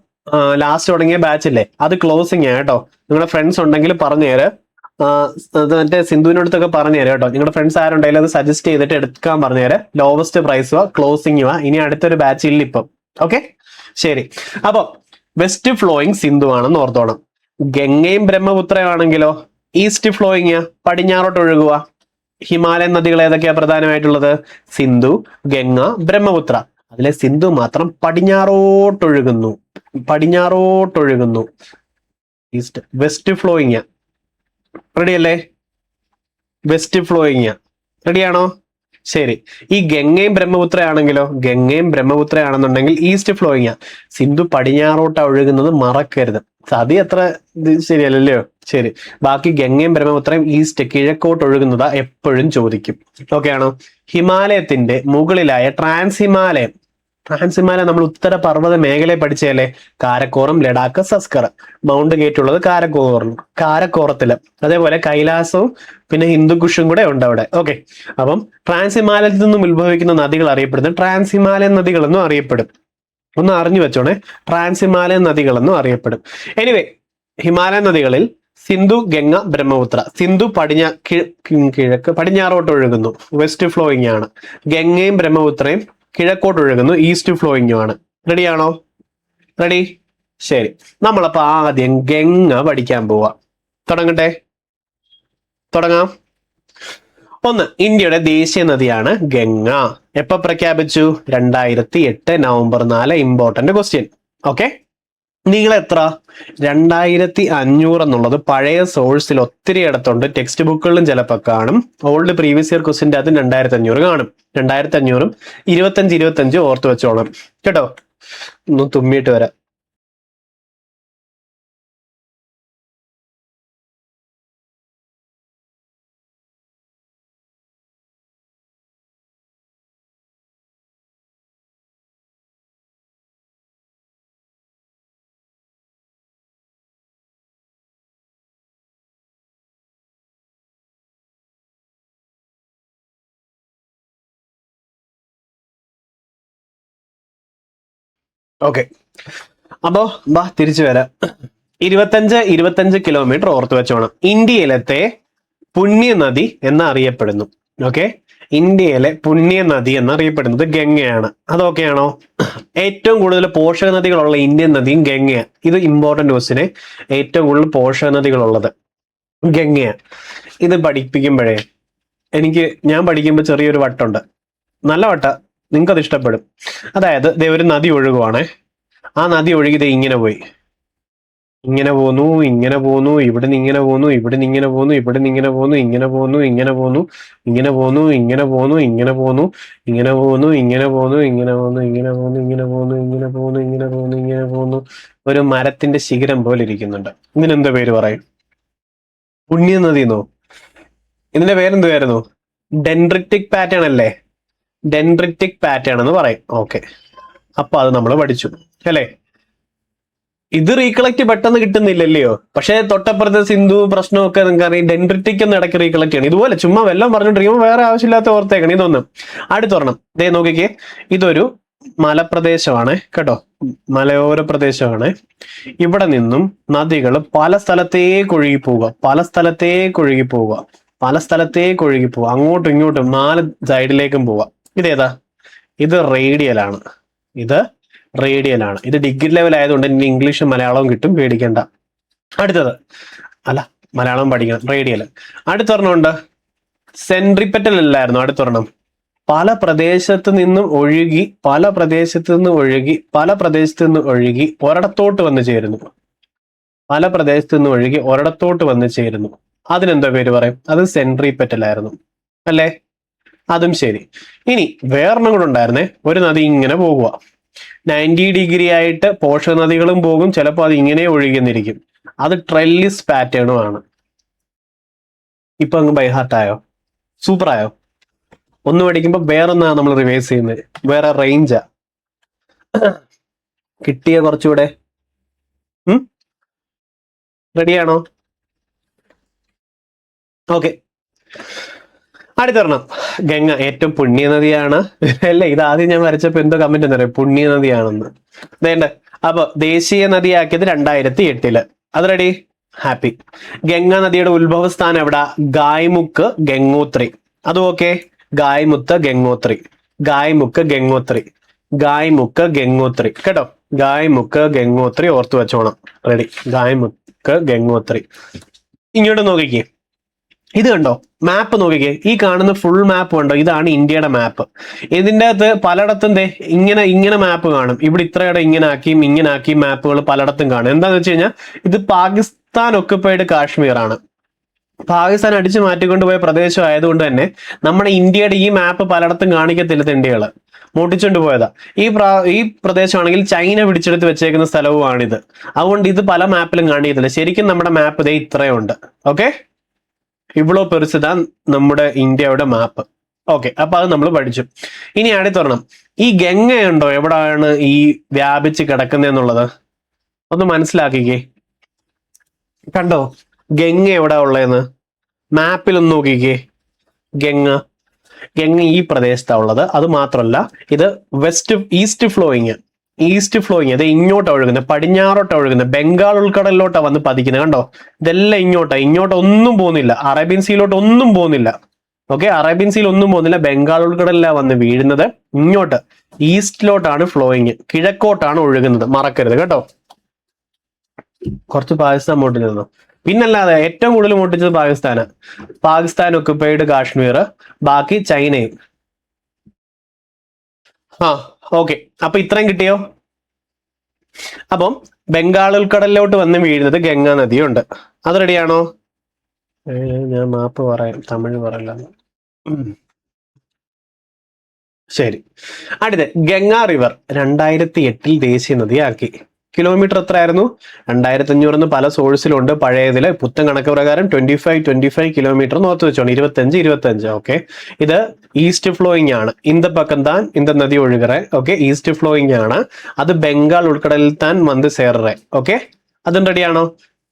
ലാസ്റ്റ് തുടങ്ങിയ ബാച്ച് ഇല്ലേ, അത് ക്ലോസിങ് ആണ് കേട്ടോ. നിങ്ങളുടെ ഫ്രണ്ട്സ് ഉണ്ടെങ്കിൽ പറഞ്ഞുതരാം. മറ്റേ സിന്ധുവിനടുത്തൊക്കെ പറഞ്ഞുതരാം കേട്ടോ. നിങ്ങളുടെ ഫ്രണ്ട്സ് ആരുണ്ടെങ്കിലും അത് സജസ്റ്റ് ചെയ്തിട്ട് എടുക്കാൻ പറഞ്ഞുതരാം. ലോവസ്റ്റ് പ്രൈസ് ക്ലോസിങ് ഇനി അടുത്തൊരു ബാച്ച് ഇല്ല ഇപ്പം. ഓക്കെ, ശരി. അപ്പൊ വെസ്റ്റ് ഫ്ലോയിങ് സിന്ധു ആണെന്ന് ഓർത്തോണം. ഗംഗയും ബ്രഹ്മപുത്രയും ആണെങ്കിലോ ഈസ്റ്റ് ഫ്ലോയിങ്, പടിഞ്ഞാറോട്ട് ഒഴുകുക. ഹിമാലയൻ നദികൾ ഏതൊക്കെയാ പ്രധാനമായിട്ടുള്ളത്? സിന്ധു, ഗംഗ, ബ്രഹ്മപുത്ര. അതിലെ സിന്ധു മാത്രം പടിഞ്ഞാറോട്ടൊഴുകുന്നു. ഈസ്റ്റ്. വെസ്റ്റ് ഫ്ലോയിങ് റെഡി അല്ലേ? വെസ്റ്റ് ഫ്ലോയിങ് റെഡിയാണോ? ശരി. ഈ ഗംഗയും ബ്രഹ്മപുത്രയാണെങ്കിലോ? ഗംഗയും ബ്രഹ്മപുത്രയാണെന്നുണ്ടെങ്കിൽ ഈസ്റ്റ് ഫ്ലോയിങ്. സിന്ധു പടിഞ്ഞാറോട്ട് ഒഴുകുന്നത് മറക്കരുത്. സതി അത്ര ശരിയല്ലല്ലോ. ശരി, ബാക്കി ഗംഗയും ബ്രഹ്മപുത്രയും ഈസ്റ്റ് കിഴക്കോട്ട് ഒഴുകുന്നതാ എപ്പോഴും ചോദിക്കും. ഓക്കെ ആണോ? ഹിമാലയത്തിന്റെ മുകളിലായ ട്രാൻസ് ഹിമാലയം നമ്മൾ ഉത്തര പർവ്വത മേഖലയെ പഠിച്ചതല്ലേ? കാരക്കോറം, ലഡാക്ക്, സസ്കർ. മൗണ്ട് ഗേറ്റ് ഉള്ളത് കാരക്കോറത്തില്. അതേപോലെ കൈലാസവും പിന്നെ ഹിന്ദുക്കുഷും കൂടെ ഉണ്ട് അവിടെ. ഓക്കെ, അപ്പം ട്രാൻസ് ഹിമാലയത്തിൽ നിന്നും ഉത്ഭവിക്കുന്ന നദികൾ അറിയപ്പെടുന്നത് ട്രാൻസ് ഹിമാലയൻ നദികളെന്നും അറിയപ്പെടും. ഒന്ന് അറിഞ്ഞു വെച്ചോണേ, ട്രാൻസ് ഹിമാലയൻ നദികളെന്നും അറിയപ്പെടും. എനിവേ, ഹിമാലയൻ നദികളിൽ സിന്ധു, ഗംഗ, ബ്രഹ്മപുത്ര. സിന്ധു കിഴക്ക് പടിഞ്ഞാറോട്ട് ഒഴുകുന്നു, വെസ്റ്റ് ഫ്ലോയിങ് ആണ്. ഗംഗയും ബ്രഹ്മപുത്രയും കിഴക്കോട്ട് ഒഴുകുന്നു, ഈസ്റ്റ് ഫ്ലോയിങ്ങും ആണ്. റെഡിയാണോ? റെഡി? ശരി. നമ്മളപ്പോ ആദ്യം ഗംഗ പഠിക്കാൻ പോവാ. തുടങ്ങട്ടെ? തുടങ്ങാം. ഒന്ന്, ഇന്ത്യയുടെ ദേശീയ നദിയാണ് ഗംഗ. എപ്പോ പ്രഖ്യാപിച്ചു? 2008 November 4. Important question. ഓക്കെ, നീളം എത്ര? 2500 എന്നുള്ളത് പഴയ സോഴ്സിൽ ഒത്തിരി ഇടത്തുണ്ട്. ടെക്സ്റ്റ് ബുക്കുകളിലും ചിലപ്പോൾ കാണും. ഓൾഡ് പ്രീവിയസ് ഇയർ ക്വസ്റ്റ്യൻ്റെ അതും 2500 കാണും. 2500 25 ഓർത്ത് വെച്ചോണം കേട്ടോ. ഒന്ന് തുമ്മിയിട്ട് വരാം. ഓക്കെ, അപ്പോ തിരിച്ചു വരാം. 25 കിലോമീറ്റർ ഓർത്ത് വെച്ചോണം. ഇന്ത്യയിലത്തെ പുണ്യനദി എന്നറിയപ്പെടുന്നു. ഓക്കെ, ഇന്ത്യയിലെ പുണ്യനദി എന്നറിയപ്പെടുന്നത് ഗംഗയാണ്. അതൊക്കെയാണോ? ഏറ്റവും കൂടുതൽ പോഷക നദികളുള്ള ഇന്ത്യൻ നദിയും ഗംഗയാണ്. ഇത് ഇമ്പോർട്ടന്റ് ക്വസ്റ്റിന്. ഏറ്റവും കൂടുതൽ പോഷക നദികളുള്ളത് ഗംഗയാണ്. ഇത് പഠിപ്പിക്കുമ്പോഴേ ഞാൻ പഠിക്കുമ്പോൾ ചെറിയൊരു വട്ടുണ്ട്, നല്ല വട്ട, നിങ്ങൾക്ക് അത് ഇഷ്ടപ്പെടും. അതായത് ഒരു നദി ഒഴുകുവാണേ. ആ നദി ഒഴുകിയത് ഇങ്ങനെ പോയി, ഇങ്ങനെ പോന്നു, ഇങ്ങനെ പോന്നു, ഇവിടുന്ന് ഇങ്ങനെ പോന്നു, ഇവിടുന്ന് ഇങ്ങനെ പോന്നു, ഇവിടുന്ന് ഇങ്ങനെ പോന്നു, ഇങ്ങനെ പോന്നു, ഇങ്ങനെ പോന്നു, ഇങ്ങനെ പോന്നു, ഇങ്ങനെ പോന്നു, ഇങ്ങനെ പോന്നു, ഇങ്ങനെ പോന്നു, ഇങ്ങനെ പോന്നു, ഇങ്ങനെ പോന്നു, ഇങ്ങനെ പോന്നു, ഇങ്ങനെ പോന്നു, ഇങ്ങനെ പോന്നു, ഇങ്ങനെ പോന്നു, ഇങ്ങനെ പോന്നു. ഒരു മരത്തിന്റെ ശിഖരം പോലെ ഇരിക്കുന്നുണ്ട്. ഇതിനെന്താ പേര് പറയും? പുണ്യനദിന്നോ? ഇതിന്റെ പേരെന്തുവായിരുന്നു? ഡെൻഡ്രിറ്റിക് പാറ്റേൺ അല്ലേ? ഡെൻഡ്രിറ്റിക് പാറ്റേൺ എന്ന് പറയും. ഓക്കെ, അപ്പൊ അത് നമ്മൾ പഠിച്ചു അല്ലേ? ഇത് റീകളക്ട് പെട്ടെന്ന് കിട്ടുന്നില്ലല്ലയോ. പക്ഷെ തൊട്ടപ്പുറത്തെ സിന്ധു പ്രശ്നമൊക്കെ നിങ്ങൾക്ക് അറിയാം. ഡെൻഡ്രിറ്റിക് ഒന്ന് ഇടയ്ക്ക് റീകളക്ട് ചെയ്യണം. ഇതുപോലെ ചുമ്മാ വെല്ലം പറഞ്ഞോണ്ടിരിക്കുമ്പോൾ വേറെ ആവശ്യമില്ലാത്ത ഓർത്തേക്കണം. ഇതൊന്നും അടുത്തൊരെണ്ണം നോക്കിക്കേ. ഇതൊരു മലപ്രദേശമാണ് കേട്ടോ, മലയോര പ്രദേശമാണ്. ഇവിടെ നിന്നും നദികൾ പല സ്ഥലത്തേക്ക് ഒഴുകി പോവുക, പല സ്ഥലത്തേക്ക് ഒഴുകി പോവുക, പല സ്ഥലത്തേക്ക് ഒഴുകി പോവുക, അങ്ങോട്ടും ഇങ്ങോട്ടും 4 സൈഡിലേക്കും പോവുക. ഇതേതാ? ഇത് റേഡിയലാണ്. ഇത് റേഡിയലാണ്. ഇത് ഡിഗ്രി ലെവൽ ആയതുകൊണ്ട് ഇനി ഇംഗ്ലീഷും മലയാളവും കിട്ടും, പേടിക്കണ്ട. അടുത്തത് അല്ല, മലയാളം പഠിക്കണം. റേഡിയൽ. അടുത്തൊരെണ്ണമുണ്ട്, സെൻട്രിപെറ്റൽ അല്ലായിരുന്നു അടുത്തൊരെണ്ണം. പല പ്രദേശത്ത് നിന്നും ഒഴുകി, പല പ്രദേശത്ത് നിന്ന് ഒഴുകി, പല പ്രദേശത്ത് നിന്ന് ഒഴുകി ഒരിടത്തോട്ട് വന്ന് ചേരുന്നു. പല പ്രദേശത്ത് നിന്ന് ഒഴുകി ഒരിടത്തോട്ട് വന്ന് ചേരുന്നു. അതിനെന്തോ പേര് പറയും? അത് സെൻട്രിപെറ്റൽ ആയിരുന്നു അല്ലേ? അതും ശരി. ഇനി വേറൊന്നും കൂടെ ഉണ്ടായിരുന്നേ. ഒരു നദി ഇങ്ങനെ പോകുക, 90 ഡിഗ്രി ആയിട്ട് പോഷക നദികളും പോകും, ചിലപ്പോൾ അത് ഇങ്ങനെ ഒഴുകിയെന്നിരിക്കും. അത് ട്രെല്ലിസ് പാറ്റേണും ആണ്. ഇപ്പൊ അങ്ങ് ബൈഹാർട്ടായോ? സൂപ്പറായോ? ഒന്ന് പഠിക്കുമ്പോ വേറൊന്നാ നമ്മൾ റിവൈസ് ചെയ്യുന്നത്, വേറെ റേഞ്ചാ. കിട്ടിയ കുറച്ചുകൂടെ റെഡിയാണോ? ഓക്കെ. അടുത്തൊരെണ്ണം, ഗംഗ ഏറ്റവും പുണ്യ നദിയാണ് അല്ലേ? ഇത് ആദ്യം ഞാൻ വരച്ചപ്പോ എന്തോ കമന്റ് എന്നറിയാം, പുണ്യ നദിയാണെന്ന്. വേണ്ട. അപ്പൊ ദേശീയ നദിയാക്കിയത് 2008. അത് റെഡി? ഹാപ്പി. ഗംഗാ നദിയുടെ ഉത്ഭവസ്ഥാനം എവിടാ? ഗായ്മുക്ക് ഗംഗോത്രി. അതും ഓക്കെ. ഗായ്മുത്ത് ഗംഗോത്രി, ഗായ്മുക്ക് ഗംഗോത്രി, ഗായ്മുക്ക് ഗംഗോത്രി കേട്ടോ. ഗായ്മുക്ക് ഗംഗോത്രി ഓർത്തു വെച്ചോണം. റെഡി? ഗായ്മുക്ക് ഗംഗോത്രി. ഇങ്ങോട്ട് നോക്കിക്കേ, ഇത് കണ്ടോ? മാപ്പ് നോക്കിക്കേ. ഈ കാണുന്ന ഫുൾ മാപ്പ് കണ്ടോ? ഇതാണ് ഇന്ത്യയുടെ മാപ്പ്. ഇതിൻ്റെ അകത്ത് പലയിടത്തും ഇങ്ങനെ മാപ്പ് കാണും. ഇവിടെ ഇത്രയുടെ ഇങ്ങനെ ആക്കിയും മാപ്പുകൾ പലയിടത്തും കാണും. എന്താന്ന് വെച്ച് കഴിഞ്ഞാൽ ഇത് പാകിസ്ഥാൻ ഒക്കുപ്പൈഡ് കാശ്മീർ ആണ്. പാകിസ്ഥാൻ അടിച്ചു മാറ്റിക്കൊണ്ടുപോയ പ്രദേശം ആയതുകൊണ്ട് തന്നെ നമ്മുടെ ഇന്ത്യയുടെ ഈ മാപ്പ് പലയിടത്തും കാണിക്കത്തില്ല, തെണ്ടികള് മോട്ടിച്ചുകൊണ്ട് പോയതാ. ഈ പ്രദേശമാണെങ്കിൽ ചൈന പിടിച്ചെടുത്ത് വെച്ചേക്കുന്ന സ്ഥലവുമാണിത്. അതുകൊണ്ട് ഇത് പല മാപ്പിലും കാണിക്കത്തില്ല. ശരിക്കും നമ്മുടെ മാപ്പ് ഇതേ ഇത്രയുണ്ട്. ഓക്കെ, ഇവളോ പെരുസതാ നമ്മുടെ ഇന്ത്യയുടെ മാപ്പ്. ഓക്കെ, അപ്പൊ അത് നമ്മൾ പഠിച്ചു. ഇനി അടുത്തൊരെണ്ണം, ഈ ഗംഗയുണ്ടോ എവിടെയാണ് ഈ വ്യാപിച്ച് കിടക്കുന്നതെന്നുള്ളത് ഒന്ന് മനസ്സിലാക്കിക്കേ. കണ്ടോ ഗംഗ എവിടെ ഉള്ളതെന്ന്? മാപ്പിലൊന്ന് നോക്കിക്കേ. ഗംഗ ഈ പ്രദേശത്താണ് ഉള്ളത്. അത് മാത്രമല്ല, ഇത് ഈസ്റ്റ് ഫ്ലോയിങ് അത് ഇങ്ങോട്ടാണ് ഒഴുകുന്നത്, പടിഞ്ഞാറോട്ടാണ് ഒഴുകുന്നത്, ബംഗാൾ ഉൾക്കടലിലോട്ടാണ് വന്ന് പതിക്കുന്നത്. കണ്ടോ? ഇതെല്ലാം ഇങ്ങോട്ട് ഒന്നും പോകുന്നില്ല, അറേബ്യൻ സീയിലോട്ട് ഒന്നും പോകുന്നില്ല. ഓക്കെ, അറേബ്യൻ സീയിൽ ഒന്നും പോകുന്നില്ല, ബംഗാൾ ഉൾക്കടലിലാണ് വന്ന് വീഴുന്നത്. ഇങ്ങോട്ട് ഈസ്റ്റിലോട്ടാണ് ഫ്ലോയിങ്, കിഴക്കോട്ടാണ് ഒഴുകുന്നത്. മറക്കരുത് കേട്ടോ. കുറച്ച് പാകിസ്ഥാൻ മോട്ടിലിരുന്നു. പിന്നല്ലാതെ ഏറ്റവും കൂടുതൽ മോട്ടിച്ചത് പാകിസ്ഥാൻ ഒക്കുപ്പൈഡ് കാശ്മീർ, ബാക്കി ചൈനയും. ഓക്കെ, അപ്പൊ ഇത്രയും കിട്ടിയോ? അപ്പം ബംഗാൾ ഉൾക്കടലിലോട്ട് വന്ന് വീഴുന്നത് ഗംഗാ നദിയുണ്ട്. അത് റെഡിയാണോ? ഞാൻ മാപ്പ് പറയാം, തമിഴ് പറയല്ല. ശരി. അടുത്ത് ഗംഗാ റിവർ 2008 ദേശീയ നദിയാക്കി. കിലോമീറ്റർ എത്ര ആയിരുന്നു? 2500 പല സോഴ്സിലുണ്ട്. പഴയതില് പുത്തൻ കണക്ക് പ്രകാരം 25 കിലോമീറ്റർ നോർത്ത് വെച്ചോണം. 25. ഓക്കെ, ഇത് ഈസ്റ്റ് ഫ്ലോയിങ് ആണ്. ഇന്ത പക്കം താൻ ഇന്ത നദി ഒഴുകറ. ഓക്കെ, ഈസ്റ്റ് ഫ്ലോയിങ് ആണ്. അത് ബംഗാൾ ഉൾക്കടലിൽ താൻ വന്ന് സേറ. ഓക്കെ, അതും റെഡിയാണോ?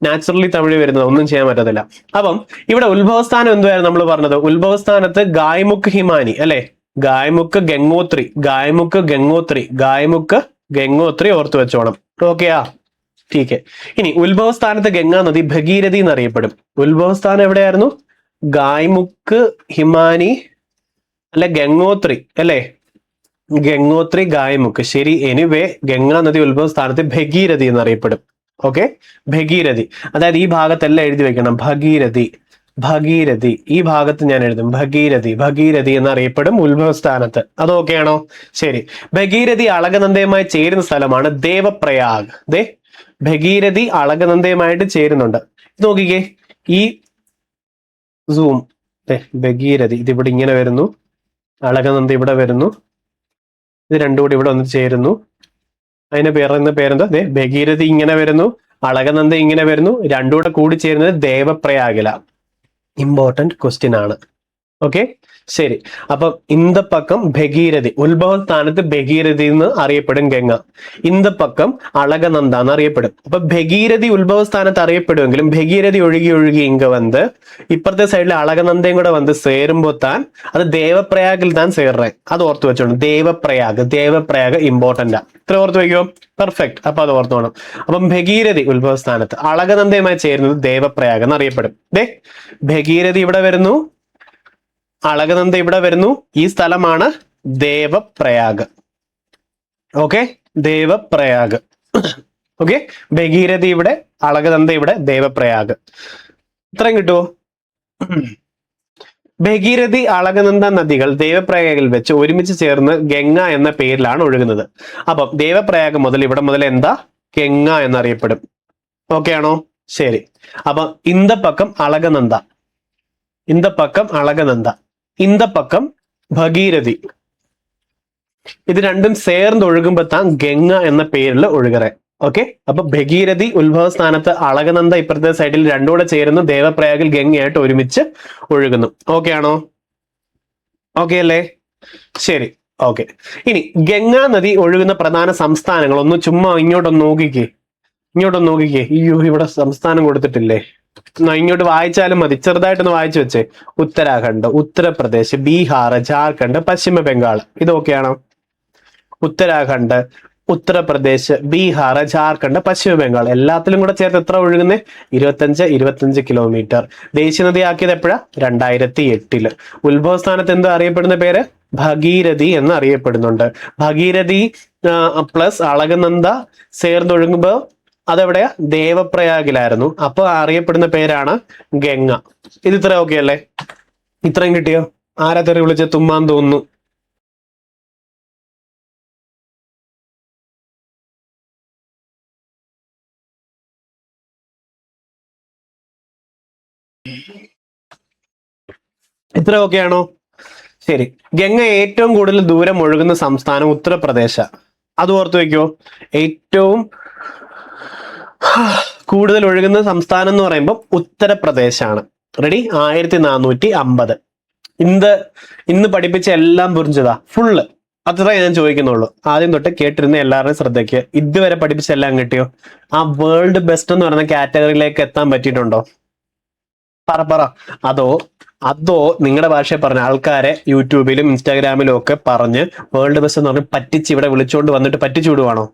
നാച്ചുറലി തമിഴ് വരുന്നത്, ഒന്നും ചെയ്യാൻ പറ്റത്തില്ല. അപ്പം ഇവിടെ ഉത്ഭവസ്ഥാനം എന്തുവായിരുന്നു നമ്മൾ പറഞ്ഞത്? ഉത്ഭവസ്ഥാനത്ത് ഗായ്മുഖ് ഹിമാനി അല്ലെ? ഗായ്മുഖ് ഗംഗോത്രി ഓർത്തു വെച്ചോണം. ഓക്കെയാ? ടീക്കെ. ഇനി ഉത്ഭവസ്ഥാനത്ത് ഗംഗാ നദി ഭഗീരഥി എന്നറിയപ്പെടും. ഉത്ഭവസ്ഥാനം എവിടെയായിരുന്നു? ഗായ്മുഖ് ഹിമാനി അല്ലെ ഗംഗോത്രി അല്ലെ? ഗംഗോത്രി ഗായ്മുഖ്. ശരി. എനിവേ ഗംഗാ നദി ഉത്ഭവസ്ഥാനത്ത് ഭഗീരഥി എന്നറിയപ്പെടും. ഓക്കെ, ഭഗീരഥി. അതായത് ഈ ഭാഗത്തെല്ലാം എഴുതി വെക്കണം. ഭഗീരഥി ഈ ഭാഗത്ത് ഞാൻ എഴുതും. ഭഗീരഥി എന്നറിയപ്പെടും ഉത്ഭവസ്ഥാനത്ത്. അത് ഓക്കെയാണോ? ശരി. ഭഗീരഥി അളകനന്ദയുമായി ചേരുന്ന സ്ഥലമാണ് ദേവപ്രയാഗ്. ഭഗീരഥി അളകനന്ദയുമായിട്ട് ചേരുന്നുണ്ട്. ഇത് നോക്കിക്കേ, ഈ സൂം. ഭഗീരഥി ഇതിവിടെ ഇങ്ങനെ വരുന്നു, അളകനന്ദ ഇവിടെ വരുന്നു, ഇത് രണ്ടും കൂടി ഇവിടെ വന്ന് ചേരുന്നു. അതിന് പേരെന്താ? ഭഗീരഥി ഇങ്ങനെ വരുന്നു, അളകനന്ദ ഇങ്ങനെ വരുന്നു, രണ്ടും കൂടെ കൂടി ചേരുന്നത് ദേവപ്രയാഗില. ഇമ്പോർട്ടന്റ് ക്വസ്റ്റ്യൻ ആണ്. ഓക്കെ, ശരി. അപ്പം ഇന്ദപ്പക്കം ഭഗീരഥി, ഉത്ഭവസ്ഥാനത്ത് ഭഗീരഥി എന്ന് അറിയപ്പെടും ഗംഗ. ഇന്ദപ്പക്കം അളകനന്ദ എന്ന് അറിയപ്പെടും. അപ്പൊ ഭഗീരഥി ഉത്ഭവസ്ഥാനത്ത് അറിയപ്പെടുമെങ്കിലും ഭഗീരഥി ഒഴുകി ഒഴുകി ഇങ്ക വന്ന് ഇപ്പുറത്തെ സൈഡിൽ അളകനന്ദയും കൂടെ വന്ന് സേരുമ്പോ താൻ അത് ദേവപ്രയാഗിൽ താൻ സേറേ. അത് ഓർത്ത് വെച്ചോണം. ദേവപ്രയാഗ് ഇമ്പോർട്ടന്റ്. ഇത്ര ഓർത്ത് വയ്ക്കോ? പെർഫെക്റ്റ്. അപ്പൊ അത് ഓർത്തോണം. അപ്പം ഭഗീരഥി ഉത്ഭവസ്ഥാനത്ത് അളകനന്ദയുമായി ചേരുന്നത് ദേവപ്രയാഗ് എന്നറിയപ്പെടും. ഭഗീരഥി ഇവിടെ വരുന്നു, അളകനന്ദ ഇവിടെ വരുന്നു. ഈ സ്ഥലമാണ് ദേവപ്രയാഗ്. ഓക്കെ, ദേവപ്രയാഗ്. ഓക്കെ, ഭഗീരഥി ഇവിടെ, അളകനന്ദ ഇവിടെ, ദേവപ്രയാഗ്. ഇത്രയും കിട്ടുമോ? ഭഗീരഥി അളകനന്ദ നദികൾ ദേവപ്രയാഗിൽ വെച്ച് ഒരുമിച്ച് ചേർന്ന് ഗംഗ എന്ന പേരിലാണ് ഒഴുകുന്നത്. അപ്പം ദേവപ്രയാഗ് മുതൽ ഇവിടെ മുതൽ എന്താ? ഗംഗ എന്നറിയപ്പെടും. ഓക്കെ ആണോ? ശരി. അപ്പൊ ഇന്ദപ്പക്കം അളകനന്ദ, ഇന്ദപ്പക്കം അളകനന്ദ, ഇന്ദപ്പക്കം ഭഗീരഥി. ഇത് രണ്ടും ചേർന്ന് ഒഴുകുമ്പോ താൻ ഗംഗ എന്ന പേരിൽ ഒഴുകറേ. ഓക്കെ, അപ്പൊ ഭഗീരഥി ഉത്ഭവസ്ഥാനത്ത്, അളകനന്ദ ഇപ്പുറത്തെ സൈഡിൽ, രണ്ടുകൂടെ ചേരുന്നു ദേവപ്രയാഗിൽ ഗംഗയായിട്ട് ഒരുമിച്ച് ഒഴുകുന്നു. ഓക്കെ ആണോ? ഓക്കെ അല്ലേ? ശരി, ഓക്കെ. ഇനി ഗംഗാ നദി ഒഴുകുന്ന പ്രധാന സംസ്ഥാനങ്ങൾ ഒന്ന് ചുമ്മാ ഇങ്ങോട്ടൊന്ന് നോക്കിക്കേ. അയ്യോ, ഇവിടെ സംസ്ഥാനം കൊടുത്തിട്ടില്ലേ? ഇങ്ങോട്ട് വായിച്ചാലും മതി, ചെറുതായിട്ടൊന്ന് വായിച്ചു വെച്ചേ. ഉത്തരാഖണ്ഡ്, ഉത്തർപ്രദേശ്, ബീഹാർ, ജാർഖണ്ഡ്, പശ്ചിമ ബംഗാൾ. ഇതൊക്കെയാണോ? ഉത്തരാഖണ്ഡ്, ഉത്തർപ്രദേശ്, ബീഹാർ, ജാർഖണ്ഡ്, പശ്ചിമ ബംഗാൾ. എല്ലാത്തിലും കൂടെ ചേർത്ത് എത്ര ഒഴുകുന്നേ? 25 കിലോമീറ്റർ. ദേശീയ നദി ആക്കിയത് എപ്പോഴാ? 2008. ഉത്ഭവസ്ഥാനത്ത് എന്താ അറിയപ്പെടുന്ന പേര്? ഭഗീരഥി എന്ന് അറിയപ്പെടുന്നുണ്ട്. ഭഗീരഥി പ്ലസ് അളകനന്ദ ചേർന്നൊഴുകുമ്പോ അതെവിടെയാ? ദേവപ്രയാഗിലായിരുന്നു. അപ്പൊ അറിയപ്പെടുന്ന പേരാണ് ഗംഗ. ഇത് ഇത്ര ഓക്കെ അല്ലേ? ഇത്രയും കിട്ടിയോ? ആരാ തെറി വിളിച്ച് തുമ്മാൻ തോന്നുന്നു? ഇത്ര ഓക്കെ ആണോ? ശരി. ഗംഗ ഏറ്റവും കൂടുതൽ ദൂരം ഒഴുകുന്ന സംസ്ഥാനം ഉത്തർപ്രദേശ്. അത് ഓർത്ത് വെക്കോ. ഏറ്റവും കൂടുതൽ ഒഴുകുന്ന സംസ്ഥാനം എന്ന് പറയുമ്പോൾ ഉത്തർപ്രദേശാണ്. റെഡി? 1450. ഇന്ന് പഠിപ്പിച്ച എല്ലാം പുരിഞ്ചതാ ഫുള്ള്. അത്ര ഞാൻ ചോദിക്കുന്നുള്ളൂ. ആദ്യം തൊട്ട് കേട്ടിരുന്ന എല്ലാവരുടെയും ശ്രദ്ധയ്ക്ക്. ഇതുവരെ പഠിപ്പിച്ച എല്ലാം കിട്ടിയോ? ആ വേൾഡ് ബെസ്റ്റ് എന്ന് പറയുന്ന കാറ്റഗറിയിലേക്ക് എത്താൻ പറ്റിയിട്ടുണ്ടോ? പറ. അതോ നിങ്ങളുടെ ഭാഷയിൽ പറഞ്ഞ ആൾക്കാരെ യൂട്യൂബിലും ഇൻസ്റ്റാഗ്രാമിലും ഒക്കെ പറഞ്ഞ് വേൾഡ് ബെസ്റ്റ് എന്ന് പറഞ്ഞ് പറ്റിച്ച് ഇവിടെ വിളിച്ചുകൊണ്ട് വന്നിട്ട് പറ്റിച്ചു വിടുവാണോ?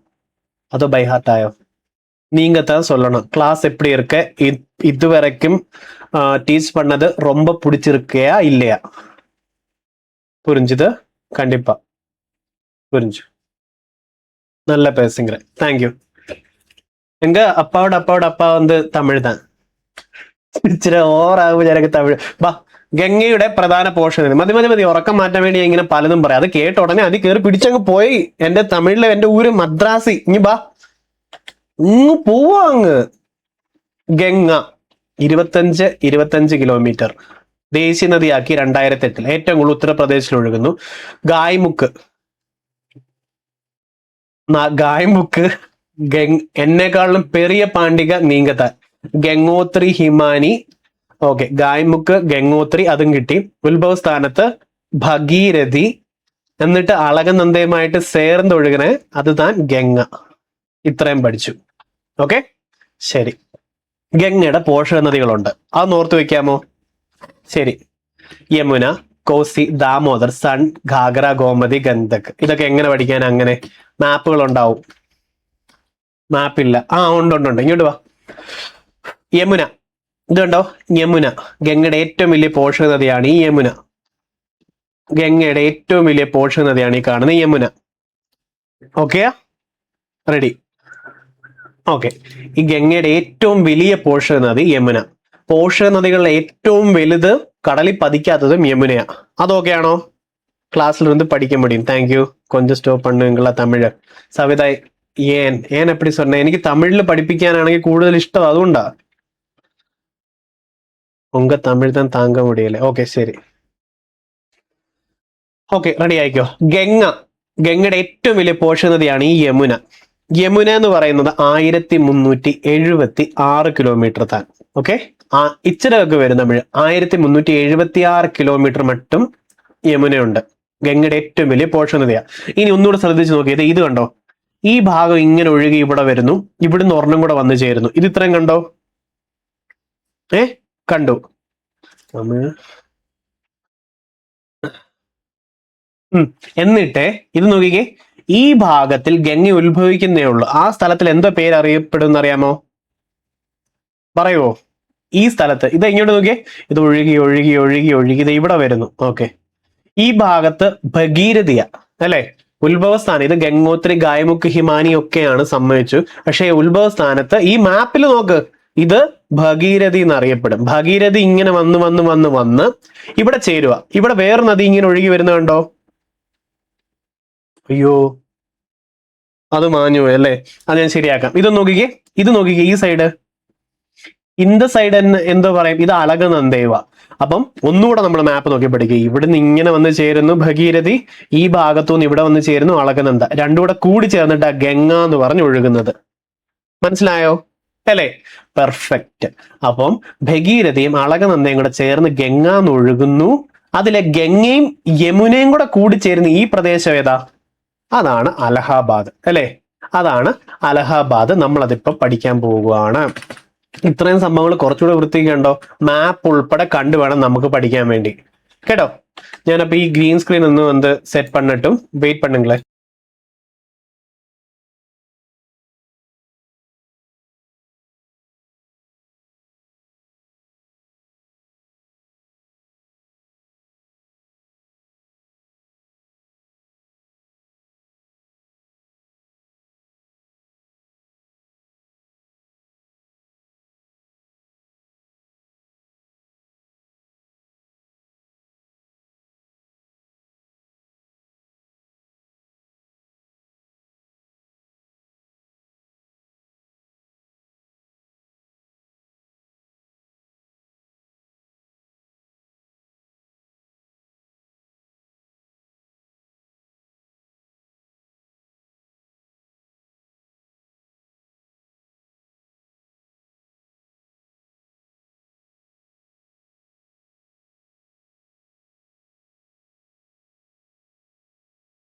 അതോ ബൈ ഹാർട്ടായോ? நீங்கத்தான் சொல்லணும். கிளாஸ் எப்படி இருக்க, இதுவரைக்கும் டீச் பண்ணது ரொம்ப பிடிச்சிருக்கையா இல்லையா? புரிஞ்சுது? கண்டிப்பா புரிஞ்சு. நல்லா பேசுங்க. தேங்க்யூ. எங்க அப்பாவோட அப்பா வந்து தமிழ் தான். ഇച്ചിരി ഓവറാകുമ്പോൾ എനിക്ക് തമിഴ്. ബാ, ഗംഗയുടെ പ്രധാന പോഷൻ. മതി ഉറക്കം മാറ്റാൻ വേണ്ടി ഇങ്ങനെ പലതും പറയാം. അത് കേട്ട ഉടനെ അത് കയറി പിടിച്ചങ്ങ് പോയി. എന്റെ തമിഴിലെ എന്റെ ഊര് മദ്രാസി. ഇനി ബാ, പോവാ അങ്ങ്. ഗംഗ 25 കിലോമീറ്റർ. ദേശീയ നദിയാക്കി 2008. ഏറ്റവും കൂടുതൽ ഉത്തർപ്രദേശിൽ ഒഴുകുന്നു. ഗായ്മുക്ക് എന്നെക്കാളും പെരിയ പാണ്ഡിക നീങ്കത്താൻ. ഗംഗോത്രി ഹിമാനി. ഓക്കെ, ഗായ്മുക്ക്, ഗംഗോത്രി, അതും കിട്ടി. ഉത്ഭവസ്ഥാനത്ത് ഭഗീരഥി, എന്നിട്ട് അളകനന്ദയുമായിട്ട് ചേർന്ന് ഒഴുകണേ അത് താൻ ഗംഗ. ഇത്രയും പഠിച്ചു. ഓക്കെ, ശരി. ഗംഗയുടെ പോഷക നദികളുണ്ട്, അത് ഓർത്ത് വെക്കാമോ? ശരി. യമുന, കോസി, ദാമോദർ, സൺ, ഘാഗ്ര, ഗോമതി, ഗന്ധക്. ഇതൊക്കെ എങ്ങനെ പഠിക്കാൻ? അങ്ങനെ മാപ്പുകൾ ഉണ്ടാവും. മാപ്പില്ല. ഉണ്ട്. ഇങ്ങോട്ട് വാ. യമുന, ഇതുണ്ടോ? യമുന ഗംഗയുടെ ഏറ്റവും വലിയ പോഷക നദിയാണ് ഈ യമുന. ഗംഗയുടെ ഏറ്റവും വലിയ പോഷക നദിയാണ് ഈ കാണുന്ന യമുന. Okay, ready? ഓക്കെ, ഈ ഗംഗയുടെ ഏറ്റവും വലിയ പോഷക നദി യമുന. പോഷക നദികളിലെ ഏറ്റവും വലുത് കടലിൽ പതിക്കാത്തതും യമുനയാ. അതൊക്കെ ആണോ? ക്ലാസ്സിൽ ഇருந்து പഠിക്ക முடியும். Thank you. கொஞ்சம் ஸ்டாப் பண்ணுங்களா തമിഴ്. സവിത, ഏൻ എപ്പടി சொன்னேன்? എനിക്ക് തമിഴിൽ പഠിപ്പിക്കാനാണെങ്കിൽ കൂടുതൽ ഇഷ്ടം. അതുകൊണ്ടാ. ഉങ്ക തമിഴ് താൻ താങ്ക മുടിയല്ലേ. ഓക്കെ, ശരി. ഓക്കെ, റെഡി ആയിക്കോ. ഗംഗയുടെ ഏറ്റവും വലിയ പോഷക നദിയാണ് ഈ യമുന. യമുന എന്ന് പറയുന്നത് 1376 കിലോമീറ്റർ താൻ. ഓക്കെ, ഇച്ചിരൊക്കെ വരുന്നപ്പോൾ 1376 കിലോമീറ്റർ മറ്റും യമുനയുണ്ട്. ഗംഗയുടെ ഏറ്റവും വലിയ പോഷക നദിയാണ്. ഇനി ഒന്നുകൂടെ ശ്രദ്ധിച്ച് നോക്കിയത് ഇത് കണ്ടോ, ഈ ഭാഗം ഇങ്ങനെ ഒഴുകി ഇവിടെ വരുന്നു, ഇവിടുന്ന് ഒരെണ്ണം കൂടെ വന്നു ചേരുന്നു. ഇത് ഇത്രയും കണ്ടോ? കണ്ടു. എന്നിട്ട് ഇത് നോക്കിക്കേ, ഈ ഭാഗത്തിൽ ഗംഗ ഉത്ഭവിക്കുന്നേ ഉള്ളൂ. ആ സ്ഥലത്തിൽ എന്തോ പേര് അറിയപ്പെടുന്ന അറിയാമോ? പറയുവോ? ഈ സ്ഥലത്ത് ഇത് ഇങ്ങോട്ട് നോക്കിയേ, ഇത് ഒഴുകി ഒഴുകി ഒഴുകി ഒഴുകി ഇത് ഇവിടെ വരുന്നു. ഓക്കെ, ഈ ഭാഗത്ത് ഭഗീരഥിയ അല്ലെ ഉത്ഭവസ്ഥാനം. ഇത് ഗംഗോത്രി, ഗായമുഖ്, ഹിമാനി ഒക്കെയാണ് സമ്മതിച്ചു. പക്ഷെ ഉത്ഭവസ്ഥാനത്ത് ഈ മാപ്പിൽ നോക്ക്, ഇത് ഭഗീരഥി എന്നറിയപ്പെടും. ഭഗീരഥി ഇങ്ങനെ വന്ന് വന്ന് വന്ന് വന്ന് ഇവിടെ ചേരുക. ഇവിടെ വേറെ നദി ഇങ്ങനെ ഒഴുകി വരുന്ന കണ്ടോ? അയ്യോ, അത് മാഞ്ഞു പോയി അല്ലേ? അത് ഞാൻ ശരിയാക്കാം. ഇത് നോക്കിക്കേ, ഇത് നോക്കിക്കേ, ഈ സൈഡ്, ഇന്ത സൈഡ് എന്തോ പറയും, ഇത് അളകനന്ദേവ. അപ്പം ഒന്നുകൂടെ നമ്മൾ മാപ്പ് നോക്കി പഠിക്കുക. ഇവിടുന്ന് ഇങ്ങനെ വന്ന് ചേരുന്നു ഭഗീരഥി, ഈ ഭാഗത്തുനിന്ന് ഇവിടെ വന്ന് ചേരുന്നു അളകനന്ദ. രണ്ടും കൂടെ കൂടി ചേർന്നിട്ട് ഗംഗ എന്ന് പറഞ്ഞ് ഒഴുകുന്നത്. മനസ്സിലായോ അല്ലേ? പെർഫെക്റ്റ്. അപ്പം ഭഗീരഥയും അളകനന്ദയും കൂടെ ചേർന്ന് ഗംഗ എന്ന് ഒഴുകുന്നു. അതിലെ ഗംഗയും യമുനയും കൂടെ കൂടി ചേരുന്ന ഈ പ്രദേശം ഏതാ? അതാണ് അലഹാബാദ് അല്ലെ? അതാണ് അലഹാബാദ്. നമ്മളതിപ്പോ പഠിക്കാൻ പോവുകയാണ്. ഇത്രയും സംഭവങ്ങൾ കുറച്ചുകൂടെ വൃത്തിക്കുണ്ടോ, മാപ്പ് ഉൾപ്പെടെ കണ്ടു വേണം നമുക്ക് പഠിക്കാൻ വേണ്ടി, കേട്ടോ? ഞാനപ്പോ ഈ ഗ്രീൻ സ്ക്രീൻ ഒന്ന് വന്ന് സെറ്റ് പണിട്ടും വെയിറ്റ് பண்ணுங்களே.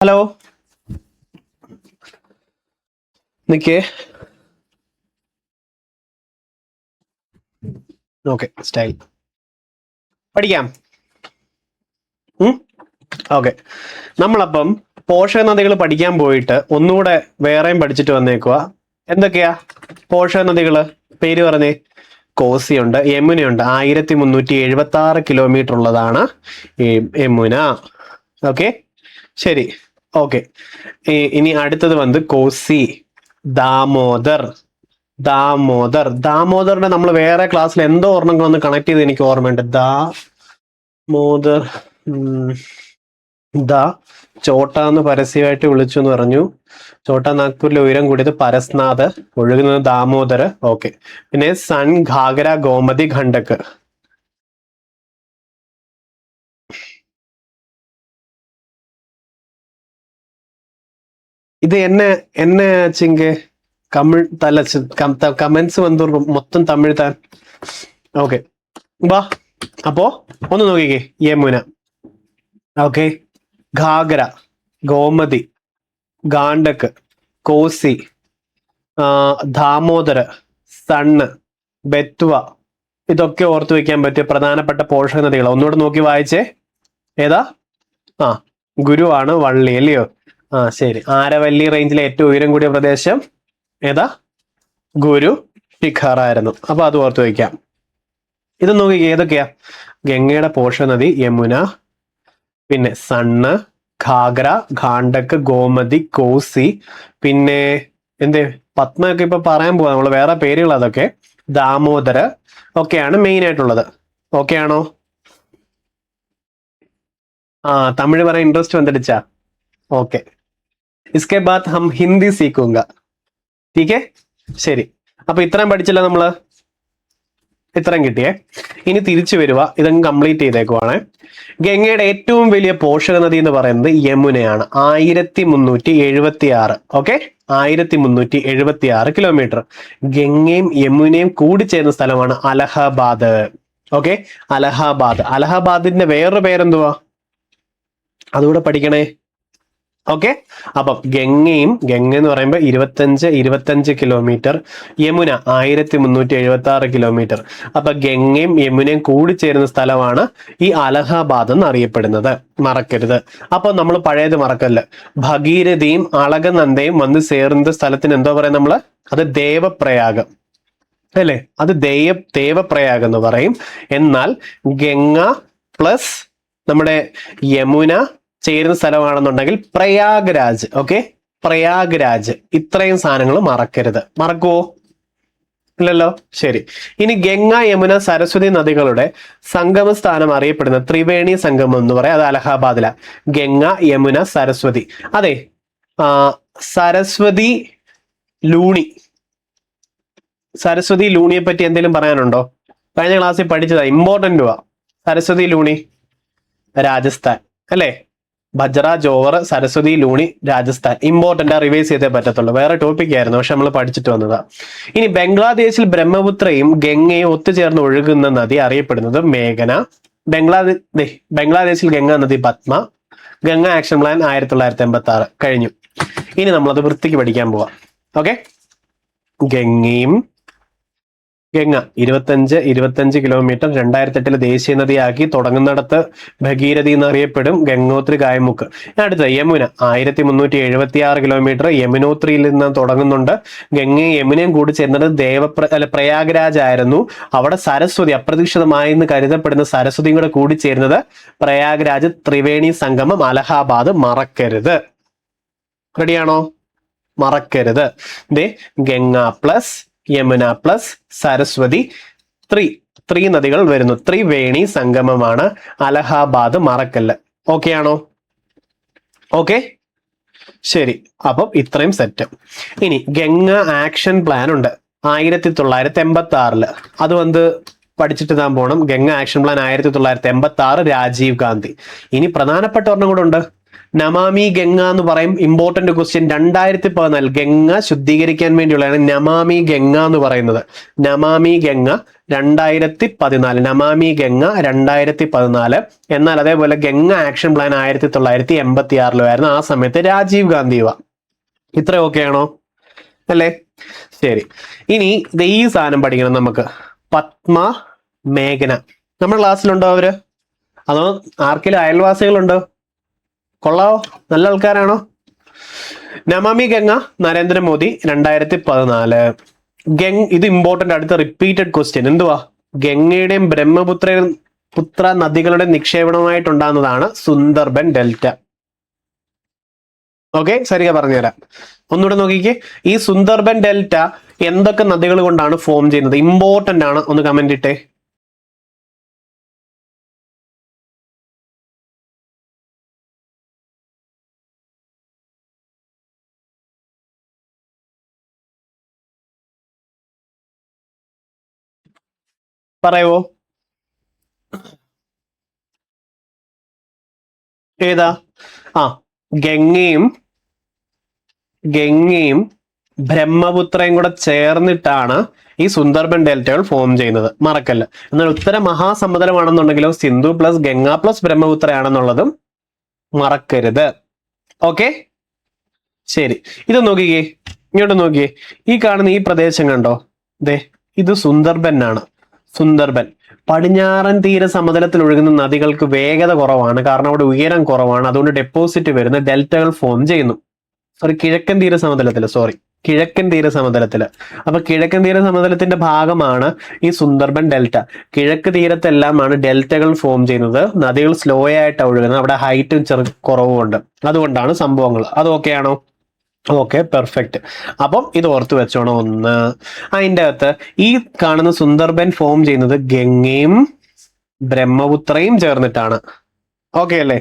ഹലോ, നിക്കേ. ഓക്കെ, സ്റ്റൈൽ പഠിക്കാം. ഓക്കെ, നമ്മളപ്പം പോഷക നദികൾ പഠിക്കാൻ പോയിട്ട് ഒന്നുകൂടെ വേറെയും പഠിച്ചിട്ട് വന്നേക്കുക. എന്തൊക്കെയാ പോഷക നദികള്? പേര് പറഞ്ഞേ. കോസിയുണ്ട്, യമുനയുണ്ട്. 1376 കിലോമീറ്റർ ഉള്ളതാണ് യമുന. ഓക്കെ, ശരി. ഓക്കെ, ഇനി അടുത്തത് വന്ന് കോസി, ദാമോദർ. ദാമോദറിനെ നമ്മൾ വേറെ ക്ലാസ്സിൽ എന്തോ ഓർമ്മകളൊന്ന് കണക്ട് ചെയ്ത് എനിക്ക് ഓർമ്മയുണ്ട്. ദാമോദർ, ചോട്ട എന്ന് പരസ്യമായിട്ട് വിളിച്ചു എന്ന് പറഞ്ഞു. ചോട്ടാ നാഗ്പൂരിലെ ഉയരം കൂടിയത് പരസ്നാഥ്, ഒഴുകുന്നത് ദാമോദർ. ഓക്കെ, പിന്നെ സൺ, ഘാഗര, ഗോമതി, ഖണ്ഡക്. இது என்ன என்ன ஆச்சுங்க? தமிழ் தல കമന്റ്സ് വന്നു മൊത്തം തമിഴ് താൻ. ഓക്കെ, വാ. അപ്പോ ഒന്ന് നോക്കിക്കേ. യമുന, ഓക്കെ, ഘാഗര, ഗോമതി, ഗാണ്ടക്, കോസി, ദാമോദർ, സണ്ണ്, ബെത്വ. ഇതൊക്കെ ഓർത്തു വെക്കാൻ പറ്റിയ പ്രധാനപ്പെട്ട പോഷക നദികൾ. ഒന്നുകൂടെ നോക്കി വായിച്ചേ. ഏതാ? ഗുരുവാണ് വള്ളി അല്ലയോ? ശരി. ആരവല്ലി റേഞ്ചിലെ ഏറ്റവും ഉയരം കൂടിയ പ്രദേശം ഏതാ? ഗുരു ശിഖർ ആയിരുന്നു. അപ്പൊ അത് ഓർത്ത് വയ്ക്കാം. ഇത് നോക്കി ഏതൊക്കെയാ? ഗംഗയുടെ പോഷക നദി യമുന, പിന്നെ സണ്ണ്, ഘാഗ്ര, ഖാണ്ടക്, ഗോമതി, കോസി, പിന്നെ എന്തേ പത്മയൊക്കെ ഇപ്പൊ പറയാൻ പോവാ നമ്മള്, വേറെ പേരുകൾ അതൊക്കെ. ദാമോദർ ഒക്കെയാണ് മെയിൻ ആയിട്ടുള്ളത്. ഓക്കെ ആണോ? തമിഴ് പറയാൻ ഇൻട്രസ്റ്റ് വന്നിടിച്ചാ? ഓക്കെ, इसके बाद हम हिंदी सीखूंगा. ठीक है? ശരി. അപ്പൊ ഇത്രയും പഠിച്ചല്ലോ നമ്മള്. ഇത്രയും കിട്ടിയേ. ഇനി തിരിച്ചു വരിക, ഇതങ്ങ് കംപ്ലീറ്റ് ചെയ്തേക്കുവാണ്. ഗംഗയുടെ ഏറ്റവും വലിയ പോഷക നദി എന്ന് പറയുന്നത് യമുനയാണ്, 1376. Okay, 1376 kilometre. ഗംഗയും യമുനയും കൂടിച്ചേരുന്ന സ്ഥലമാണ് അലഹബാദ്. ഓക്കെ, അലഹബാദ്. അലഹബാദിന്റെ വേറൊരു പേരെന്തുവാ, അതുകൂടെ പഠിക്കണേ. ഓക്കെ, അപ്പം ഗംഗ എന്ന് പറയുമ്പോൾ 25 കിലോമീറ്റർ, യമുന 1376 കിലോമീറ്റർ. അപ്പൊ ഗംഗയും യമുനയും കൂടിച്ചേരുന്ന സ്ഥലമാണ് ഈ അലഹബാദ് എന്ന് അറിയപ്പെടുന്നത്, മറക്കരുത്. അപ്പൊ നമ്മൾ പഴയത് മറക്കല്ല, ഭഗീരഥയും അളകനന്ദയും വന്ന് ചേർന്ന സ്ഥലത്തിന് എന്തോ പറയാം നമ്മള്, അത് ദേവപ്രയാഗ് അല്ലേ, അത് ദേവപ്രയാഗ് എന്ന് പറയും. എന്നാൽ ഗംഗ പ്ലസ് നമ്മുടെ യമുന ചേരുന്ന സ്ഥലമാണെന്നുണ്ടെങ്കിൽ പ്രയാഗ്രാജ്. ഓക്കെ, പ്രയാഗ്രാജ്. ഇത്രയും സാധനങ്ങൾ മറക്കരുത്. മറക്കുവോ? ഇല്ലല്ലോ. ശരി, ഇനി ഗംഗ യമുന സരസ്വതി നദികളുടെ സംഗമ സ്ഥാനം അറിയപ്പെടുന്ന ത്രിവേണി സംഗമം എന്ന് പറയാം, അത് അലഹാബാദില. ഗംഗ യമുന സരസ്വതി. അതെ, സരസ്വതി ലൂണി. സരസ്വതി ലൂണിയെ പറ്റി എന്തെങ്കിലും പറയാനുണ്ടോ? കഴിഞ്ഞ ക്ലാസ്സിൽ പഠിച്ചതാ, ഇമ്പോർട്ടന്റുവാ. സരസ്വതി ലൂണി രാജസ്ഥാൻ അല്ലേ, ബജ്ര ജോവർ സരസ്വതി ലൂണി രാജസ്ഥാൻ. ഇമ്പോർട്ടന്റ്, റിവൈസ് ചെയ്തേ പറ്റത്തുള്ളൂ, വേറെ ടോപ്പിക് ആയിരുന്നു, പക്ഷെ നമ്മൾ പഠിച്ചിട്ട് വന്നതാ. ഇനി ബംഗ്ലാദേശിൽ ബ്രഹ്മപുത്രയും ഗംഗയും ഒത്തുചേർന്ന് ഒഴുകുന്ന നദി അറിയപ്പെടുന്നത് മേഘന. ബംഗ്ലാദേശിൽ ഗംഗാ നദി പത്മ. ഗംഗ ആക്ഷൻ പ്ലാൻ 1986 കഴിഞ്ഞു. ഇനി നമ്മളത് വൃത്തിക്ക് പഠിക്കാൻ പോവാം. ഓക്കെ, ഗംഗ 25 കിലോമീറ്റർ, 2008 ദേശീയ നദിയാക്കി. തുടങ്ങുന്നിടത്ത് ഭഗീരഥി എന്നറിയപ്പെടും, ഗംഗോത്രി ഗായമുക്ക്. അടുത്ത യമുന 1376 കിലോമീറ്റർ, യമുനോത്രിയിൽ നിന്ന് തുടങ്ങുന്നുണ്ട്. ഗംഗയും യമുനയും കൂടി ചേരുന്നത് പ്രയാഗ്രാജ് ആയിരുന്നു. അവിടെ സരസ്വതി, അപ്രതീക്ഷിതമായി എന്ന് കരുതപ്പെടുന്ന സരസ്വതിയും കൂടെ കൂടി ചേരുന്നത് പ്രയാഗ്രാജ്. ത്രിവേണി സംഗമം അലഹാബാദ്, മറക്കരുത്. റെഡിയാണോ? മറക്കരുത്. Ganga plus Yamuna plus Saraswati, three നദികൾ വരുന്നു. ത്രിവേണി സംഗമമാണ് അലഹാബാദ്, മറക്കല്ല. ഓക്കെ ആണോ? ഓക്കെ, ശരി. അപ്പം ഇത്രയും സെറ്റ്. ഇനി ഗംഗ ആക്ഷൻ പ്ലാൻ ഉണ്ട് 1986. അത് വന്ന് പഠിച്ചിട്ട് താൻ പോണം. Ganga action plan 1986, Rajiv Gandhi. ഇനി പ്രധാനപ്പെട്ട ഒരെണ്ണം കൂടെ ഉണ്ട്, നമാമി ഗംഗ എന്ന് പറയും. ഇമ്പോർട്ടന്റ് ക്വസ്റ്റ്യൻ, 2014 ഗംഗ ശുദ്ധീകരിക്കാൻ വേണ്ടിയുള്ളതാണ് നമാമി ഗംഗ എന്ന് പറയുന്നത്. നമാമി ഗംഗ 2014, നമാമി ഗംഗ 2014. എന്നാൽ അതേപോലെ ഗംഗ ആക്ഷൻ പ്ലാൻ 1986 ആ സമയത്ത് രാജീവ് ഗാന്ധിയുവ. ഇത്ര ഓക്കെ ആണോ? അല്ലേ? ശരി, ഇനി ഈ സാധനം പഠിക്കണം നമുക്ക്. പത്മ, മേഘന. നമ്മുടെ ക്ലാസ്സിലുണ്ടോ അവര്? അതോ ആർക്കെങ്കിലും അയൽവാസികളുണ്ടോ? കൊള്ളാവോ? നല്ല ആൾക്കാരാണോ? നമാമി ഗംഗ നരേന്ദ്രമോദി 2014. ഇത് ഇമ്പോർട്ടന്റ്, അടുത്ത റിപ്പീറ്റഡ് ക്വസ്റ്റ്യൻ. എന്തുവാ? ഗംഗയുടെയും പുത്ര നദികളുടെ നിക്ഷേപണമായിട്ടുണ്ടാകുന്നതാണ് സുന്ദർബൻ ഡെൽറ്റ. ഓക്കെ, ശരിയാ പറഞ്ഞുതരാം. ഒന്നുകൂടെ നോക്കിക്കേ, ഈ സുന്ദർബൻ ഡെൽറ്റ എന്തൊക്കെ നദികൾ കൊണ്ടാണ് ഫോം ചെയ്യുന്നത്? ഇമ്പോർട്ടന്റ് ആണ്, ഒന്ന് കമന്റ് ഇട്ടേ. പറയോ? ഏതാ? ഗംഗയും ബ്രഹ്മപുത്രയും കൂടെ ചേർന്നിട്ടാണ് ഈ സുന്ദർബൻ ഡെൽറ്റകൾ ഫോം ചെയ്യുന്നത്, മറക്കല്ല. എന്നാൽ ഉത്തര മഹാസമുദ്രമാണെന്നുണ്ടെങ്കിലോ സിന്ധു പ്ലസ് ഗംഗ പ്ലസ് ബ്രഹ്മപുത്ര ആണെന്നുള്ളതും മറക്കരുത്. ഓക്കെ, ശരി. ഇത് നോക്കിക്കേ, ഇങ്ങോട്ട് നോക്കിയേ. ഈ കാണുന്ന ഈ പ്രദേശം കണ്ടോ? ഇത് സുന്ദർബൻ ആണ്. സുന്ദർബൻ പടിഞ്ഞാറൻ തീര സമതലത്തിൽ ഒഴുകുന്ന നദികൾക്ക് വേഗത കുറവാണ്, കാരണം അവിടെ ഉയരം കുറവാണ്. അതുകൊണ്ട് ഡെപ്പോസിറ്റ് വരുന്ന ഡെൽറ്റകൾ ഫോം ചെയ്യുന്നു. കിഴക്കൻ തീര സമതലത്തില്. അപ്പൊ കിഴക്കൻ തീര സമതലത്തിന്റെ ഭാഗമാണ് ഈ സുന്ദർബൻ ഡെൽറ്റ. കിഴക്ക് തീരത്തെല്ലാമാണ് ഡെൽറ്റകൾ ഫോം ചെയ്യുന്നത്. നദികൾ സ്ലോ ആയിട്ട് ഒഴുകുന്നത്, അവിടെ ഹൈറ്റും കുറവുമുണ്ട്. അതുകൊണ്ടാണ് സംഭവങ്ങൾ. അത് ഓക്കെ ആണോ? Okay, perfect. അപ്പം ഇത് ഓർത്ത് വെച്ചോണം. ഒന്ന്, അതിൻ്റെ അകത്ത് ഈ കാണുന്ന സുന്ദർബൻ ഫോം ചെയ്യുന്നത് ഗംഗയും ബ്രഹ്മപുത്രയും ചേർന്നിട്ടാണ്. ഓക്കെ അല്ലേ?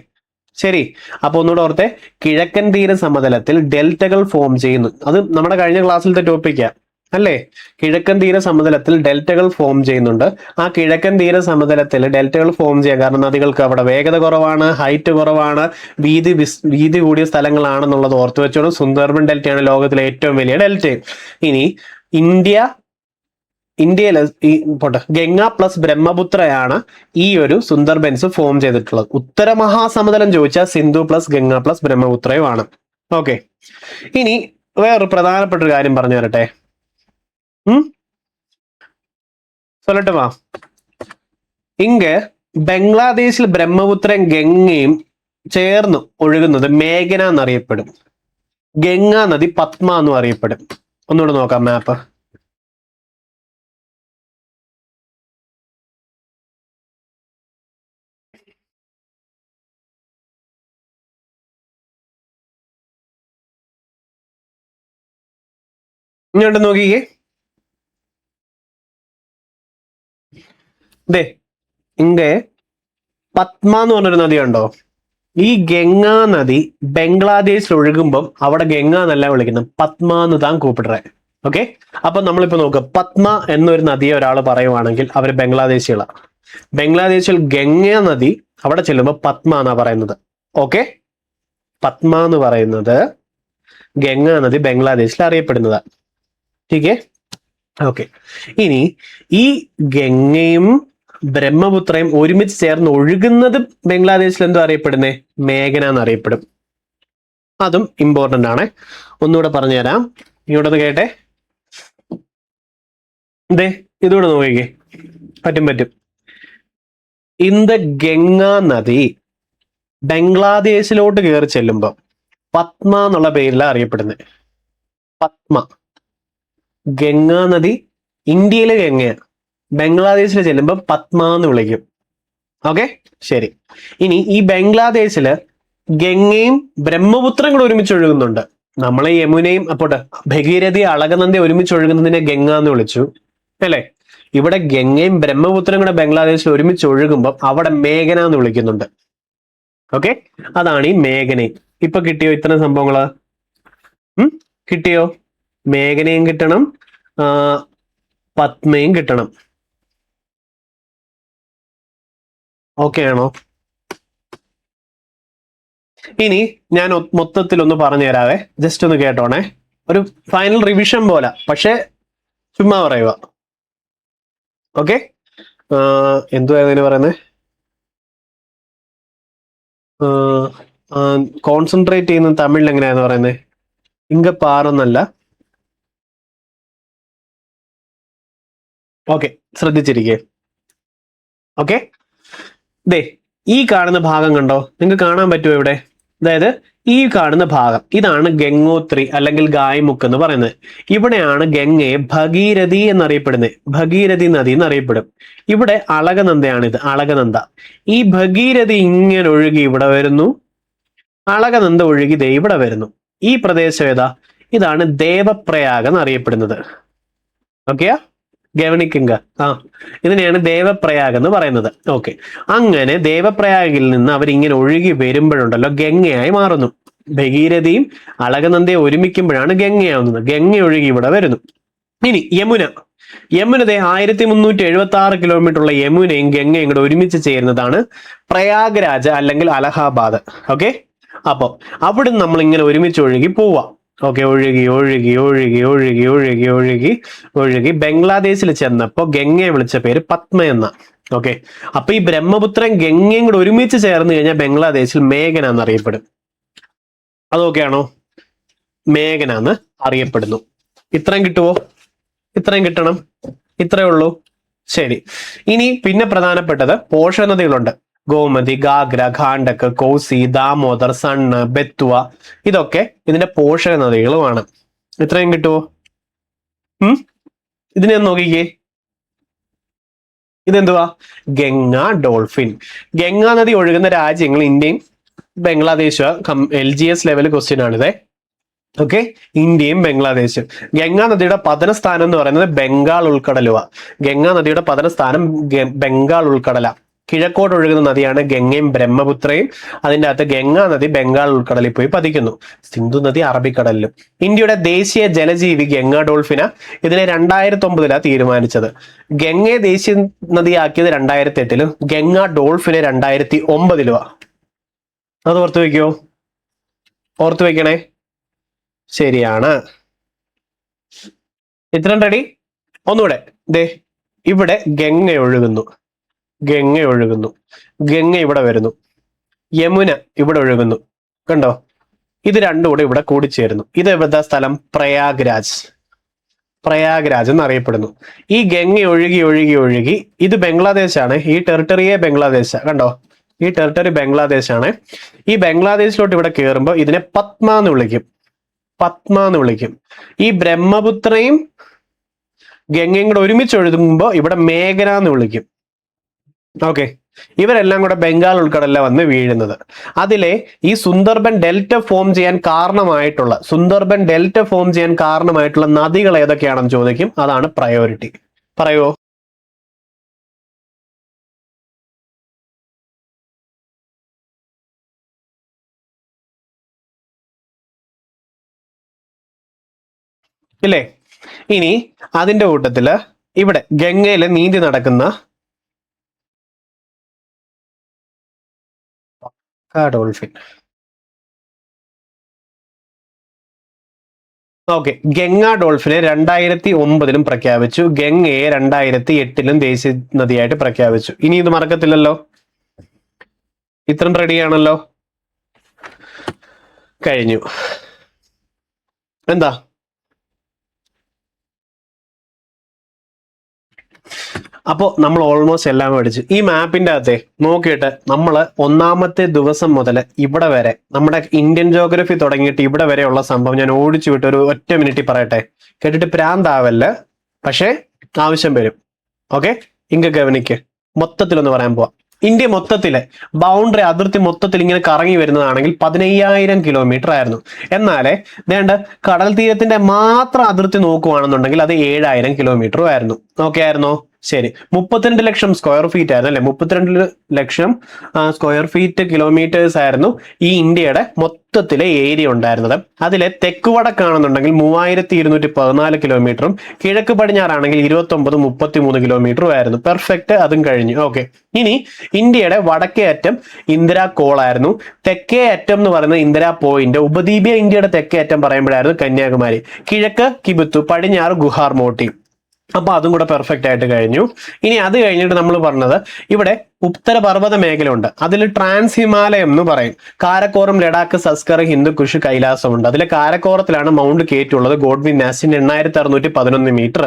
ശരി. അപ്പൊ ഒന്നുകൂടെ ഓർത്തെ, കിഴക്കൻ തീര സമതലത്തിൽ ഡെൽറ്റകൾ ഫോം ചെയ്യുന്നു. അത് നമ്മുടെ കഴിഞ്ഞ ക്ലാസ്സിലത്തെ ടോപ്പിക്കാ. അല്ലേ? കിഴക്കൻ തീര സമതലത്തിൽ ഡെൽറ്റകൾ ഫോം ചെയ്യുന്നുണ്ട്. ആ കിഴക്കൻ തീര സമതലത്തിൽ ഡെൽറ്റകൾ ഫോം ചെയ്യാൻ കാരണം നദികൾക്ക് അവിടെ വേഗത കുറവാണ്, ഹൈറ്റ് കുറവാണ്, വീതി കൂടിയ സ്ഥലങ്ങളാണെന്നുള്ളത് ഓർത്തു വെച്ചോളും. സുന്ദർബൻ ഡെൽറ്റയാണ് ലോകത്തിലെ ഏറ്റവും വലിയ ഡെൽറ്റ. ഇനി ഇന്ത്യയിലെ ഈ പോട്ടെ, ഗംഗ പ്ലസ് ബ്രഹ്മപുത്രയാണ് ഈ ഒരു സുന്ദർബൻസ് ഫോം ചെയ്തിട്ടുള്ളത്. ഉത്തര മഹാസമതലം ചോദിച്ചാൽ സിന്ധു പ്ലസ് ഗംഗ പ്ലസ് ബ്രഹ്മപുത്രയുമാണ്. ഓക്കെ, ഇനി വേറൊരു പ്രധാനപ്പെട്ട ഒരു കാര്യം പറഞ്ഞു തരട്ടെ. சொல்லட்டுமா? ഇങ്ങ് ബംഗ്ലാദേശിൽ ബ്രഹ്മപുത്രൻ ഗംഗയും ചേർന്ന് ഒഴുകുന്നത് മേഘന എന്നറിയപ്പെടും. ഗംഗാ നദി പത്മ എന്നും അറിയപ്പെടും. ഒന്നുകൂടെ നോക്കാം മാപ്പ്. ഇങ്ങോട്ട് നോക്കിക്കേ. ദേ ഇങ്ങ് പത്മ എന്ന് പറഞ്ഞൊരു നദി ഉണ്ടോ? ഈ ഗംഗാ നദി ബംഗ്ലാദേശിൽ ഒഴുകുമ്പം അവിടെ ഗംഗ എന്നല്ല വിളിക്കുന്നത്, പത്മ എന്ന് താൻ കൂപ്പിടുറേ. ഓക്കെ, അപ്പൊ നമ്മളിപ്പോ നോക്കുക, പത്മ എന്നൊരു നദിയെ ഒരാൾ പറയുവാണെങ്കിൽ അവർ ബംഗ്ലാദേശികളാണ്. ബംഗ്ലാദേശിൽ ഗംഗാ നദി അവിടെ ചെല്ലുമ്പോൾ പത്മ എന്നാ പറയുന്നത്. ഓക്കെ, പത്മ എന്ന് പറയുന്നത് ഗംഗാ നദി ബംഗ്ലാദേശിൽ അറിയപ്പെടുന്നതാണ്. ടീക്കേ, ഓക്കെ. ഇനി ഈ ഗംഗയും ബ്രഹ്മപുത്രയും ഒരുമിച്ച് ചേർന്ന് ഒഴുകുന്നത് ബംഗ്ലാദേശിൽ എന്തോ അറിയപ്പെടുന്നേ? മേഘന എന്നറിയപ്പെടും. അതും ഇമ്പോർട്ടന്റ് ആണ്. ഒന്നുകൂടെ പറഞ്ഞുതരാം, ഇങ്ങോട്ടൊന്ന് കേട്ടെ. ഇതേ ഇതുകൂടെ നോക്കിക്കേ. പറ്റും. ഇൻ ദ ഗംഗാ നദി ബംഗ്ലാദേശിലോട്ട് കയറി ചെല്ലുമ്പോൾ പത്മ എന്നുള്ള പേരിലാണ് അറിയപ്പെടുന്നത്. പത്മ. ഗംഗാ നദി ഇന്ത്യയിലെ ഗംഗയാണ്, ബംഗ്ലാദേശിൽ ചെല്ലുമ്പോൾ പത്മ എന്ന് വിളിക്കും. ഓക്കെ, ശരി. ഇനി ഈ ബംഗ്ലാദേശില് ഗംഗയും ബ്രഹ്മപുത്രയും കൂടെ ഒരുമിച്ച് ഒഴുകുന്നുണ്ട്. നമ്മളെ യമുനയും അപ്പോട്ടെ ഭഗീരഥി അളകനന്ദി ഒരുമിച്ച് ഒഴുകുന്നതിനെ ഗംഗ എന്ന് വിളിച്ചു, അല്ലെ? ഇവിടെ ഗംഗയും ബ്രഹ്മപുത്രയും കൂടെ ബംഗ്ലാദേശിൽ ഒരുമിച്ച് ഒഴുകുമ്പോൾ അവിടെ മേഘന എന്ന് വിളിക്കുന്നുണ്ട്. ഓക്കെ, അതാണ് ഈ മേഘന. ഇപ്പൊ കിട്ടിയോ ഇത്തരം സംഭവങ്ങള്? കിട്ടിയോ? മേഘനയും കിട്ടണം, പത്മയും കിട്ടണം. ഓക്കെ ആണോ? ഇനി ഞാൻ മൊത്തത്തിൽ ഒന്ന് പറഞ്ഞു തരാവേ, ജസ്റ്റ് ഒന്ന് കേട്ടോണേ. ഒരു ഫൈനൽ റിവിഷൻ പോലെ, പക്ഷെ ചുമ്മാ പറയുക. ഓക്കെ, എന്തുവായിരുന്നു പറയുന്നത്? കോൺസെൻട്രേറ്റ് ചെയ്യുന്ന തമിഴിൽ എങ്ങനെയാന്ന് പറയുന്നത്? ഇങ്ക പാറൊന്നല്ല. ഓക്കെ, ശ്രദ്ധിച്ചിരിക്കേ. ഓക്കെ, ദേ ഈ കാണുന്ന ഭാഗം കണ്ടോ? നിങ്ങൾക്ക് കാണാൻ പറ്റുമോ ഇവിടെ? അതായത് ഈ കാണുന്ന ഭാഗം ഇതാണ് ഗംഗോത്രി അല്ലെങ്കിൽ ഗായ്മുഖ് എന്ന് പറയുന്നത്. ഇവിടെയാണ് ഗംഗയെ ഭഗീരഥി എന്നറിയപ്പെടുന്നത്. ഭഗീരഥി നദി എന്നറിയപ്പെടും. ഇവിടെ അളകനന്ദയാണിത്, അളകനന്ദ. ഈ ഭഗീരഥി ഇങ്ങനെ ഒഴുകി ഇവിടെ വരുന്നു, അളകനന്ദ ഒഴുകി ദേ ഇവിടെ വരുന്നു. ഈ പ്രദേശം ഏതാ? ഇതാണ് ദേവപ്രയാഗ് എന്നറിയപ്പെടുന്നത്. ഓക്കെയാ? ഗവനിക്കുക. ഇതിനെയാണ് ദേവപ്രയാഗ് എന്ന് പറയുന്നത്. ഓക്കെ, അങ്ങനെ ദേവപ്രയാഗിൽ നിന്ന് അവരിങ്ങനെ ഒഴുകി വരുമ്പോഴുണ്ടല്ലോ ഗംഗയായി മാറുന്നു. ഭഗീരഥയും അളകനന്ദയെ ഒരുമിക്കുമ്പോഴാണ് ഗംഗയാവുന്നത്. ഗംഗ ഒഴുകി ഇവിടെ വരുന്നു. ഇനി യമുനതെ 1376 കിലോമീറ്റർ ഉള്ള യമുനയും ഗംഗയും കൂടെ ഒരുമിച്ച് ചേരുന്നതാണ് പ്രയാഗ്രാജ് അല്ലെങ്കിൽ അലഹാബാദ്. ഓക്കെ, അപ്പൊ അവിടുന്ന് നമ്മൾ ഇങ്ങനെ ഒരുമിച്ച് ഒഴുകി പോവാം. ഓക്കെ, ഒഴുകി ബംഗ്ലാദേശിൽ ചെന്നപ്പോ ഗംഗയെ വിളിച്ച പേര് പത്മ എന്ന. ഓക്കെ, അപ്പൊ ഈ ബ്രഹ്മപുത്രൻ ഗംഗയും കൂടെ ഒരുമിച്ച് ചേർന്ന് കഴിഞ്ഞാൽ ബംഗ്ലാദേശിൽ മേഘന എന്നറിയപ്പെടും. അതൊക്കെയാണോ? മേഘന എന്ന് അറിയപ്പെടുന്നു. ഇത്രയും കിട്ടുവോ? ഇത്രയും കിട്ടണം. ഇത്രയേ ഉള്ളൂ. ശരി. ഇനി പിന്നെ പ്രധാനപ്പെട്ടത് പോഷക നദികളുണ്ട്. ഗോമതി, ഗാഗ്ര, ഖാണ്ടക്, കോസി, ദാമോദർ, സണ്ണ്, ബെത്വ, ഇതൊക്കെ ഇതിന്റെ പോഷക നദികളുമാണ്. ഇത്രയും കിട്ടുമോ? ഇതിനെ ഒന്ന് നോക്കിക്കേ. ഇതെന്തുവാ? ഗംഗ ഡോൾഫിൻ. ഗംഗാ നദി ഒഴുകുന്ന രാജ്യങ്ങൾ ഇന്ത്യയും ബംഗ്ലാദേശും LGS ലെവൽ ക്വസ്റ്റ്യൻ ആണിത്. ഓക്കെ, ഇന്ത്യയും ബംഗ്ലാദേശും. ഗംഗാ നദിയുടെ പതനസ്ഥാനം എന്ന് പറയുന്നത് ബംഗാൾ ഉൾക്കടലുവ. ഗംഗാ നദിയുടെ പതനസ്ഥാനം ബംഗാൾ ഉൾക്കടല. കിഴക്കോട്ട് ഒഴുകുന്ന നദിയാണ് ഗംഗയും ബ്രഹ്മപുത്രയും. അതിൻ്റെ അകത്ത് ഗംഗാ നദി ബംഗാൾ ഉൾക്കടലിൽ പോയി പതിക്കുന്നു. സിന്ധു നദി അറബിക്കടലിലും. ഇന്ത്യയുടെ ദേശീയ ജലജീവി ഗംഗാ ഡോൾഫിന. ഇതിനെ 2009 തീരുമാനിച്ചത്. ഗംഗയെ ദേശീയ നദിയാക്കിയത് 2008 ഗംഗാ ഡോൾഫിനെ 2009. അത് ഓർത്തു വെക്കോ, ഓർത്തു വെക്കണേ. ശരിയാണ്. ഇത്രയും റെഡി. ഒന്നുകൂടെ ദേ ഇവിടെ ഗംഗ ഒഴുകുന്നു, ഗംഗ ഒഴുകുന്നു, ഗംഗ ഇവിടെ വരുന്നു, യമുന ഇവിടെ ഒഴുകുന്നു. കണ്ടോ? ഇത് രണ്ടും കൂടെ ഇവിടെ കൂടിച്ചേരുന്നു. ഇത് എവിടുത്തെ സ്ഥലം? പ്രയാഗ്രാജ്. പ്രയാഗ്രാജ് എന്നറിയപ്പെടുന്നു. ഈ ഗംഗ ഒഴുകി ഒഴുകി ഒഴുകി ഇത് ബംഗ്ലാദേശാണ്. ഈ ടെറിട്ടറിയെ ബംഗ്ലാദേശ്. കണ്ടോ? ഈ ടെറിട്ടറി ബംഗ്ലാദേശാണ്. ഈ ബംഗ്ലാദേശിലോട്ട് ഇവിടെ കയറുമ്പോൾ ഇതിനെ പത്മ എന്ന് വിളിക്കും, പത്മ എന്ന് വിളിക്കും. ഈ ബ്രഹ്മപുത്രയും ഗംഗയും കൂടെ ഒരുമിച്ച് ഒഴുകുമ്പോൾ ഇവിടെ മേഘന എന്ന് വിളിക്കും. ഓക്കെ, ഇവരെല്ലാം കൂടെ ബംഗാൾ ഉൾക്കടലിലാണ് വന്ന് വീഴുന്നത്. അതിലെ ഈ സുന്ദർബൻ ഡെൽറ്റ ഫോം ചെയ്യാൻ കാരണമായിട്ടുള്ള നദികൾ ഏതൊക്കെയാണെന്ന് ചോദിക്കും. അതാണ് പ്രയോറിറ്റി. പറയോ? ഇല്ലേ? ഇനി അതിന്റെ കൂട്ടത്തില് ഇവിടെ ഗംഗയില് നീന്തി നടക്കുന്ന ഡോൾഫിൻ. ഓക്കെ, ഗംഗാ ഡോൾഫിനെ 2009 പ്രഖ്യാപിച്ചു. ഗംഗയെ 2008 ദേശീയ നദിയായിട്ട് പ്രഖ്യാപിച്ചു. ഇനി ഇത് മറക്കത്തില്ലല്ലോ. ഇത്രയും റെഡിയാണല്ലോ. കഴിഞ്ഞു. എന്താ? അപ്പോൾ നമ്മൾ ഓൾമോസ്റ്റ് എല്ലാം പഠിച്ചു. ഈ മാപ്പിന്റെ അകത്തെ നോക്കിയിട്ട് നമ്മൾ ഒന്നാമത്തെ ദിവസം മുതൽ ഇവിടെ വരെ നമ്മുടെ ഇന്ത്യൻ ജോഗ്രഫി തുടങ്ങിയിട്ട് ഇവിടെ വരെയുള്ള സംഭവം ഞാൻ ഓടിച്ചു വിട്ട് ഒരു ഒറ്റ മിനിറ്റ് പറയട്ടെ. കേട്ടിട്ട് പ്രാന്താവല്ല, പക്ഷേ ആവശ്യം വരും. ഓക്കെ, ഇങ്ങ ഗവനിക്ക്. മൊത്തത്തിലൊന്ന് പറയാൻ പോവാം. ഇന്ത്യ മൊത്തത്തിലെ ബൗണ്ടറി അതിർത്തി മൊത്തത്തിൽ ഇങ്ങനെ കറങ്ങി വരുന്നതാണെങ്കിൽ 15,000 കിലോമീറ്റർ ആയിരുന്നു. എന്നാലേ വേണ്ട കടൽ തീരത്തിന്റെ മാത്രം അതിർത്തി നോക്കുവാണെന്നുണ്ടെങ്കിൽ അത് 7,000 കിലോമീറ്ററും ആയിരുന്നു. ഓക്കെ ആയിരുന്നോ? ശരി. 32 ലക്ഷം സ്ക്വയർ ഫീറ്റ് ആയിരുന്നു അല്ലെ? 32 ലക്ഷം സ്ക്വയർ ഫീറ്റ് കിലോമീറ്റേഴ്സ് ആയിരുന്നു ഈ ഇന്ത്യയുടെ മൊത്തത്തിലെ ഏരിയ ഉണ്ടായിരുന്നത്. അതിലെ തെക്ക് വടക്കാണെന്നുണ്ടെങ്കിൽ 3214 കിലോമീറ്ററും കിഴക്ക് പടിഞ്ഞാറാണെങ്കിൽ 33 കിലോമീറ്ററും ആയിരുന്നു. പെർഫെക്റ്റ്, അതും കഴിഞ്ഞു. ഓക്കെ, ഇനി ഇന്ത്യയുടെ വടക്കേ അറ്റം ഇന്ദിരാ കോളായിരുന്നു. തെക്കേ അറ്റം എന്ന് പറയുന്നത് ഇന്ദിരാ പോയിന്റ്. ഉപദ്വീപീയ ഇന്ത്യയുടെ തെക്കേ അറ്റം പറയുമ്പോഴായിരുന്നു കന്യാകുമാരി. കിഴക്ക് കിബുത്തു, പടിഞ്ഞാറ് ഗുഹാർ മോട്ടി. അപ്പൊ അതും കൂടെ പെർഫെക്റ്റ് ആയിട്ട് കഴിഞ്ഞു. ഇനി അത് കഴിഞ്ഞിട്ട് നമ്മൾ പറഞ്ഞത് ഇവിടെ ഉത്തരപർവ്വത മേഖല ഉണ്ട്. അതിൽ ട്രാൻസ് ഹിമാലയം എന്ന് പറയും. കാരക്കോറം, ലഡാക്ക്, സസ്കർ, ഹിന്ദു കുഷ്, കൈലാസം ഉണ്ട്. അതിലെ കാരക്കോറത്തിലാണ് മൗണ്ട് കേറ്റ് ഉള്ളത്. ഗോഡ്വിൻ നാസിൻ 8611 മീറ്റർ.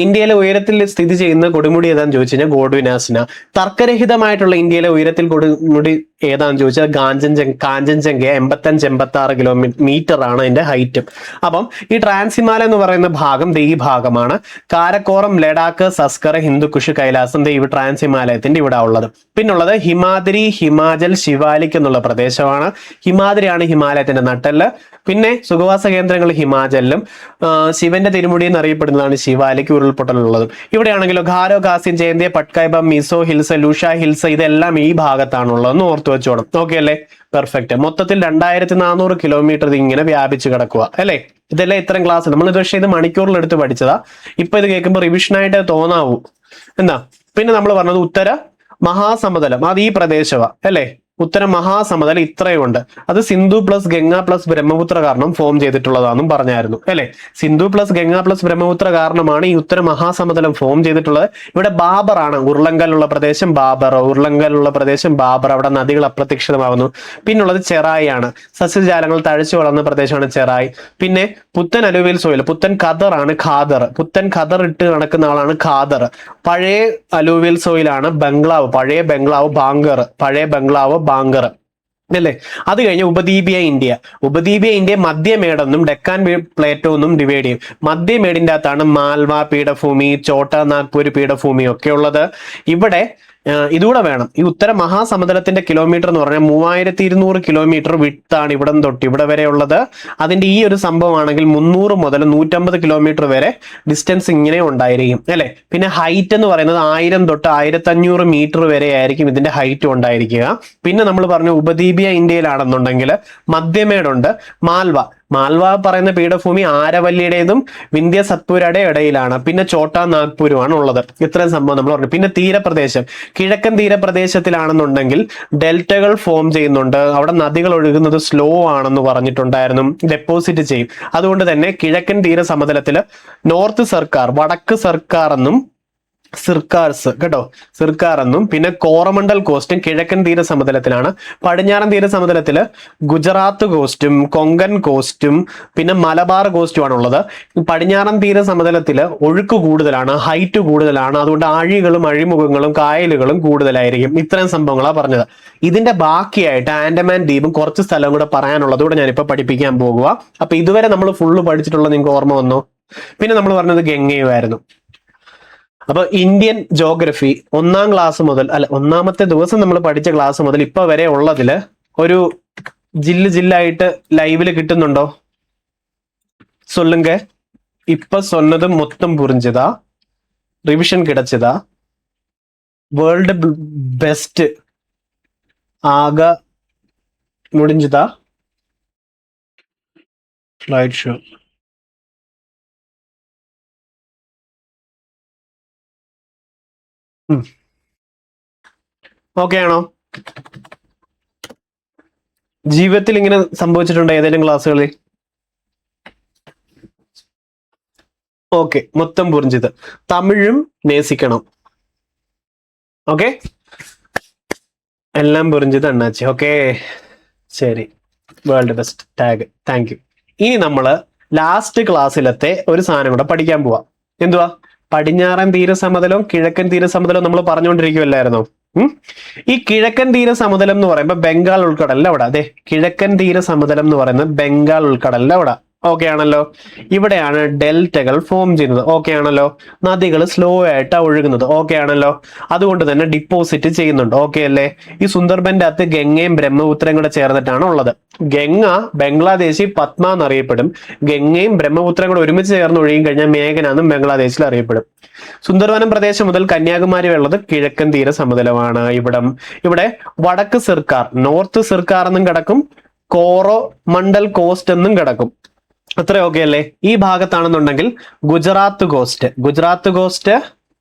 ഇന്ത്യയിലെ ഉയരത്തിൽ സ്ഥിതി ചെയ്യുന്ന കൊടുമുടി ഏതാന്ന് ചോദിച്ചു കഴിഞ്ഞാൽ ഗോഡ്വിൻ നാസിന. തർക്കരഹിതമായിട്ടുള്ള ഇന്ത്യയിലെ ഉയരത്തിൽ കൊടുമുടി ഏതാന്ന് ചോദിച്ചാൽ കാഞ്ചൻജംഗ 85-86 കിലോമീറ്റർ ആണ് അതിന്റെ ഹൈറ്റ്. അപ്പം ഈ ട്രാൻസ് ഹിമാലയം എന്ന് പറയുന്ന ഭാഗം ഈ ഭാഗമാണ്. കാരക്കോറം, ലഡാക്ക്, സസ്കർ, ഹിന്ദു കുഷ്, കൈലാസം ഈ ട്രാൻസ് ഹിമാലയത്തിന്റെ ഇവിടെ ഉള്ളത്. പിന്നുള്ളത് ഹിമാദ്രി, ഹിമാചൽ, ശിവാലിക് എന്നുള്ള പ്രദേശമാണ്. ഹിമാദ്രിയാണ് ഹിമാലയത്തിന്റെ നട്ടെല്ല്. പിന്നെ സുഖവാസ കേന്ദ്രങ്ങൾ ഹിമാചലിലും ശിവന്റെ തിരുമുടി എന്നറിയപ്പെടുന്നതാണ് ശിവാലിക് ഉരുൾപൊട്ടലുള്ളതും. ഇവിടെയാണെങ്കിലോ ഖാരോ, ഖാസിൻ, ജയന്തിയ, പട്കായ്ബ, മിസോ ഹിൽസ്, ലൂഷ ഹിൽസ് ഇതെല്ലാം ഈ ഭാഗത്താണുള്ളതെന്ന് ഓർത്തു വെച്ചോണം. ഓക്കെ അല്ലേ? പെർഫെക്റ്റ്. മൊത്തത്തിൽ 2400 കിലോമീറ്റർ ഇങ്ങനെ വ്യാപിച്ചു കിടക്കുക അല്ലേ? ഇതെല്ലാം ഇത്രയും ക്ലാസ് നമ്മൾ പക്ഷേ ഇത് മണിക്കൂറിൽ എടുത്ത് പഠിച്ചതാ. ഇപ്പൊ ഇത് കേൾക്കുമ്പോൾ റിവിഷനായിട്ട് തോന്നാവൂ. എന്താ പിന്നെ നമ്മൾ പറഞ്ഞത് ഉത്തര മഹാസമതലം, അത് ഈ പ്രദേശമാണ് അല്ലേ? ഉത്തര മഹാസമതലം ഇത്രയുണ്ട്. അത് സിന്ധു പ്ലസ് ഗംഗ പ്ലസ് ബ്രഹ്മപുത്ര കാരണം ഫോം ചെയ്തിട്ടുള്ളതാണെന്നും പറഞ്ഞായിരുന്നു അല്ലെ? സിന്ധു പ്ലസ് ഗംഗ പ്ലസ് ബ്രഹ്മപുത്ര കാരണമാണ് ഈ ഉത്തര മഹാസമതലം ഫോം ചെയ്തിട്ടുള്ളത്. ഇവിടെ ബാബർ ആണ്, ഉരുളങ്കലുള്ള പ്രദേശം ബാബർ, ഉരുളങ്കലുള്ള പ്രദേശം ബാബർ. അവിടെ നദികൾ അപ്രത്യക്ഷിതമാകുന്നു. പിന്നുള്ളത് ചെറായി ആണ്, സസ്യജാലങ്ങൾ തഴച്ചു വളർന്ന പ്രദേശമാണ് ചെറായി. പിന്നെ പുത്തൻ അലുവിയൽ സോയിൽ, പുത്തൻ ഖദർ ആണ് ഖാദർ. പുത്തൻ ഖദർ ഇട്ട് നടക്കുന്ന ആളാണ് ഖാദർ. പഴയ അലൂവിയൽ സോയിലാണ് ബംഗ്ലാവ്, പഴയ ബംഗ്ലാവ് ബാങ്കർ, പഴയ ബംഗ്ലാവ് ബാങ്കർ അല്ലേ? അത് കഴിഞ്ഞ് ഉപദ്വീപീയ ഇന്ത്യ. ഉപദ്വീപീയ ഇന്ത്യ മധ്യമേടെന്നും ഡെക്കാൻ പ്ലേറ്റോ എന്നും ഡിവൈഡ് ചെയ്യും. മധ്യമേടിന്റെ അകത്താണ് മാൽവ പീഠഭൂമി, ചോട്ടാ നാഗ്പൂർ പീഠഭൂമി ഒക്കെ ഉള്ളത്. ഇവിടെ ഇതുകൂടെ വേണം. ഈ ഉത്തര മഹാസമുദ്രത്തിന്റെ കിലോമീറ്റർ എന്ന് പറഞ്ഞാൽ 3200 കിലോമീറ്റർ വിട്ടാണ് ഇവിടം തൊട്ട് ഇവിടെ വരെ ഉള്ളത്. അതിന്റെ ഈ ഒരു സംഭവമാണെങ്കിൽ 300 മുതൽ 150 കിലോമീറ്റർ വരെ ഡിസ്റ്റൻസ് ഇങ്ങനെ ഉണ്ടായിരിക്കും അല്ലെ. പിന്നെ ഹൈറ്റ് എന്ന് പറയുന്നത് 1000 തൊട്ട് 1500 മീറ്റർ വരെ ആയിരിക്കും ഇതിന്റെ ഹൈറ്റ് ഉണ്ടായിരിക്കുക. പിന്നെ നമ്മൾ പറഞ്ഞു ഉപദ്വീപീയ ഇന്ത്യയിലാണെന്നുണ്ടെങ്കിൽ മധ്യമേടുണ്ട്, മാൽവ. മാൽവ പറയുന്ന പീഠഭൂമി ആരവല്ലിയുടേതും വിന്ധ്യ സത്പുരയുടെ ഇടയിലാണ്. പിന്നെ ചോട്ടാ നാഗ്പൂരുമാണ് ഉള്ളത്. ഇത്രയും സംഭവം നമ്മൾ പറഞ്ഞു. പിന്നെ തീരപ്രദേശം, കിഴക്കൻ തീരപ്രദേശത്തിലാണെന്നുണ്ടെങ്കിൽ ഡെൽറ്റകൾ ഫോം ചെയ്യുന്നുണ്ട്. അവിടെ നദികൾ ഒഴുകുന്നത് സ്ലോ ആണെന്ന് പറഞ്ഞിട്ടുണ്ടായിരുന്നു, ഡെപ്പോസിറ്റ് ചെയ്യും. അതുകൊണ്ട് തന്നെ കിഴക്കൻ തീര സമതലത്തിൽ നോർത്ത് സർക്കാർ, വടക്ക് സർക്കാർ എന്നും സിർക്കാർസ് കേട്ടോ, സിർക്കാർ എന്നും. പിന്നെ കോറമണ്ടൽ കോസ്റ്റും കിഴക്കൻ തീര സമതലത്തിലാണ്. പടിഞ്ഞാറൻ തീര സമതലത്തിൽ ഗുജറാത്ത് കോസ്റ്റും കൊങ്കൺ കോസ്റ്റും പിന്നെ മലബാർ കോസ്റ്റുമാണ് ഉള്ളത്. പടിഞ്ഞാറൻ തീര സമതലത്തിൽ ഒഴുക്ക് കൂടുതലാണ്, ഹൈറ്റ് കൂടുതലാണ്. അതുകൊണ്ട് ആഴികളും അഴിമുഖങ്ങളും കായലുകളും കൂടുതലായിരിക്കും. ഇത്തരം സംഭവങ്ങളാണ് പറഞ്ഞത്. ഇതിന്റെ ബാക്കിയായിട്ട് ആൻഡമാൻ ദ്വീപും കുറച്ച് സ്ഥലം കൂടെ പറയാനുള്ളത് കൂടെ ഞാനിപ്പോൾ പഠിപ്പിക്കാൻ പോകുക. അപ്പൊ ഇതുവരെ നമ്മൾ ഫുള്ള് പഠിച്ചിട്ടുള്ള നിങ്ങൾക്ക് ഓർമ്മ വന്നോ? പിന്നെ നമ്മൾ പറഞ്ഞത് ഗംഗയുമായിരുന്നു. അപ്പൊ ഇന്ത്യൻ ജോഗ്രഫി 1ാം ക്ലാസ് മുതൽ, അല്ല 1ാമത്തെ ദിവസം നമ്മൾ പഠിച്ച ക്ലാസ് മുതൽ ഇപ്പൊ വരെ ഉള്ളതില് ഒരു ജില്ലായിട്ട് ലൈവില് കിട്ടുന്നുണ്ടോ? சொல்லுங்க. இப்ப சொன்னது மொத்தம் புரிஞ்சுதா? ரிவிஷன் கிடைச்சதா? வேர்ல்டு பெஸ்ட் ஆக முடிஞ்சுதா? Right, sure. ഓക്കെ ആണോ? ജീവിതത്തിൽ ഇങ്ങനെ സംഭവിച്ചിട്ടുണ്ടോ ഏതെങ്കിലും ക്ലാസ്സുകളിൽ? ഓക്കെ, മൊത്തം പുരിഞ്ചത്. തമിഴും നേസിക്കണം. ഓക്കെ, എല്ലാം പുരിഞ്ചത് അണ്ണാച്ചി. ഓക്കെ, ശരി. World best tag, thank you. ഇനി നമ്മള് ലാസ്റ്റ് ക്ലാസ്സിലത്തെ ഒരു സാധനം കൂടെ പഠിക്കാൻ പോവാ. എന്തുവാ? പടിഞ്ഞാറൻ തീരസമതലവും കിഴക്കൻ തീരസമതലവും നമ്മൾ പറഞ്ഞുകൊണ്ടിരിക്കുമല്ലായിരുന്നോ? ഈ കിഴക്കൻ തീരസമതലം എന്ന് പറയുമ്പോൾ ബംഗാൾ ഉൾക്കടലിന്റെ അവിടെ. അതെ, കിഴക്കൻ തീരസമതലം എന്ന് പറയുന്നത് ബംഗാൾ ഉൾക്കടലിന്റെ അവിടെ. ഓക്കെ ആണല്ലോ. ഇവിടെയാണ് ഡെൽറ്റകൾ ഫോം ചെയ്യുന്നത്. ഓക്കെ ആണല്ലോ. നദികൾ സ്ലോ ആയിട്ട് ഒഴുകുന്നത്. ഓക്കെ ആണല്ലോ. അതുകൊണ്ട് തന്നെ ഡിപ്പോസിറ്റ് ചെയ്യുന്നുണ്ട്. ഓക്കെ അല്ലേ? ഈ സുന്ദർബന്റെ അകത്ത് ഗംഗയും ബ്രഹ്മപുത്രയും കൂടെ ചേർന്നിട്ടാണ് ഉള്ളത്. ഗംഗ ബംഗ്ലാദേശി പത്മ എന്നറിയപ്പെടും. ഗംഗയും ബ്രഹ്മപുത്രയും കൂടെ ഒരുമിച്ച് ചേർന്ന് ഒഴുകി കഴിഞ്ഞാൽ മേഘന എന്നും ബംഗ്ലാദേശിൽ അറിയപ്പെടും. സുന്ദർവനം പ്രദേശം മുതൽ കന്യാകുമാരി ഉള്ളത് കിഴക്കൻ തീര സമതലമാണ്. ഇവിടെ വടക്ക് സിർക്കാർ, നോർത്ത് സിർക്കാർ എന്നും കിടക്കും, കോറോ മണ്ടൽ കോസ്റ്റ് എന്നും കിടക്കും. അത്ര ഓക്കെ അല്ലേ? ഈ ഭാഗത്താണെന്നുണ്ടെങ്കിൽ Gujarat coast,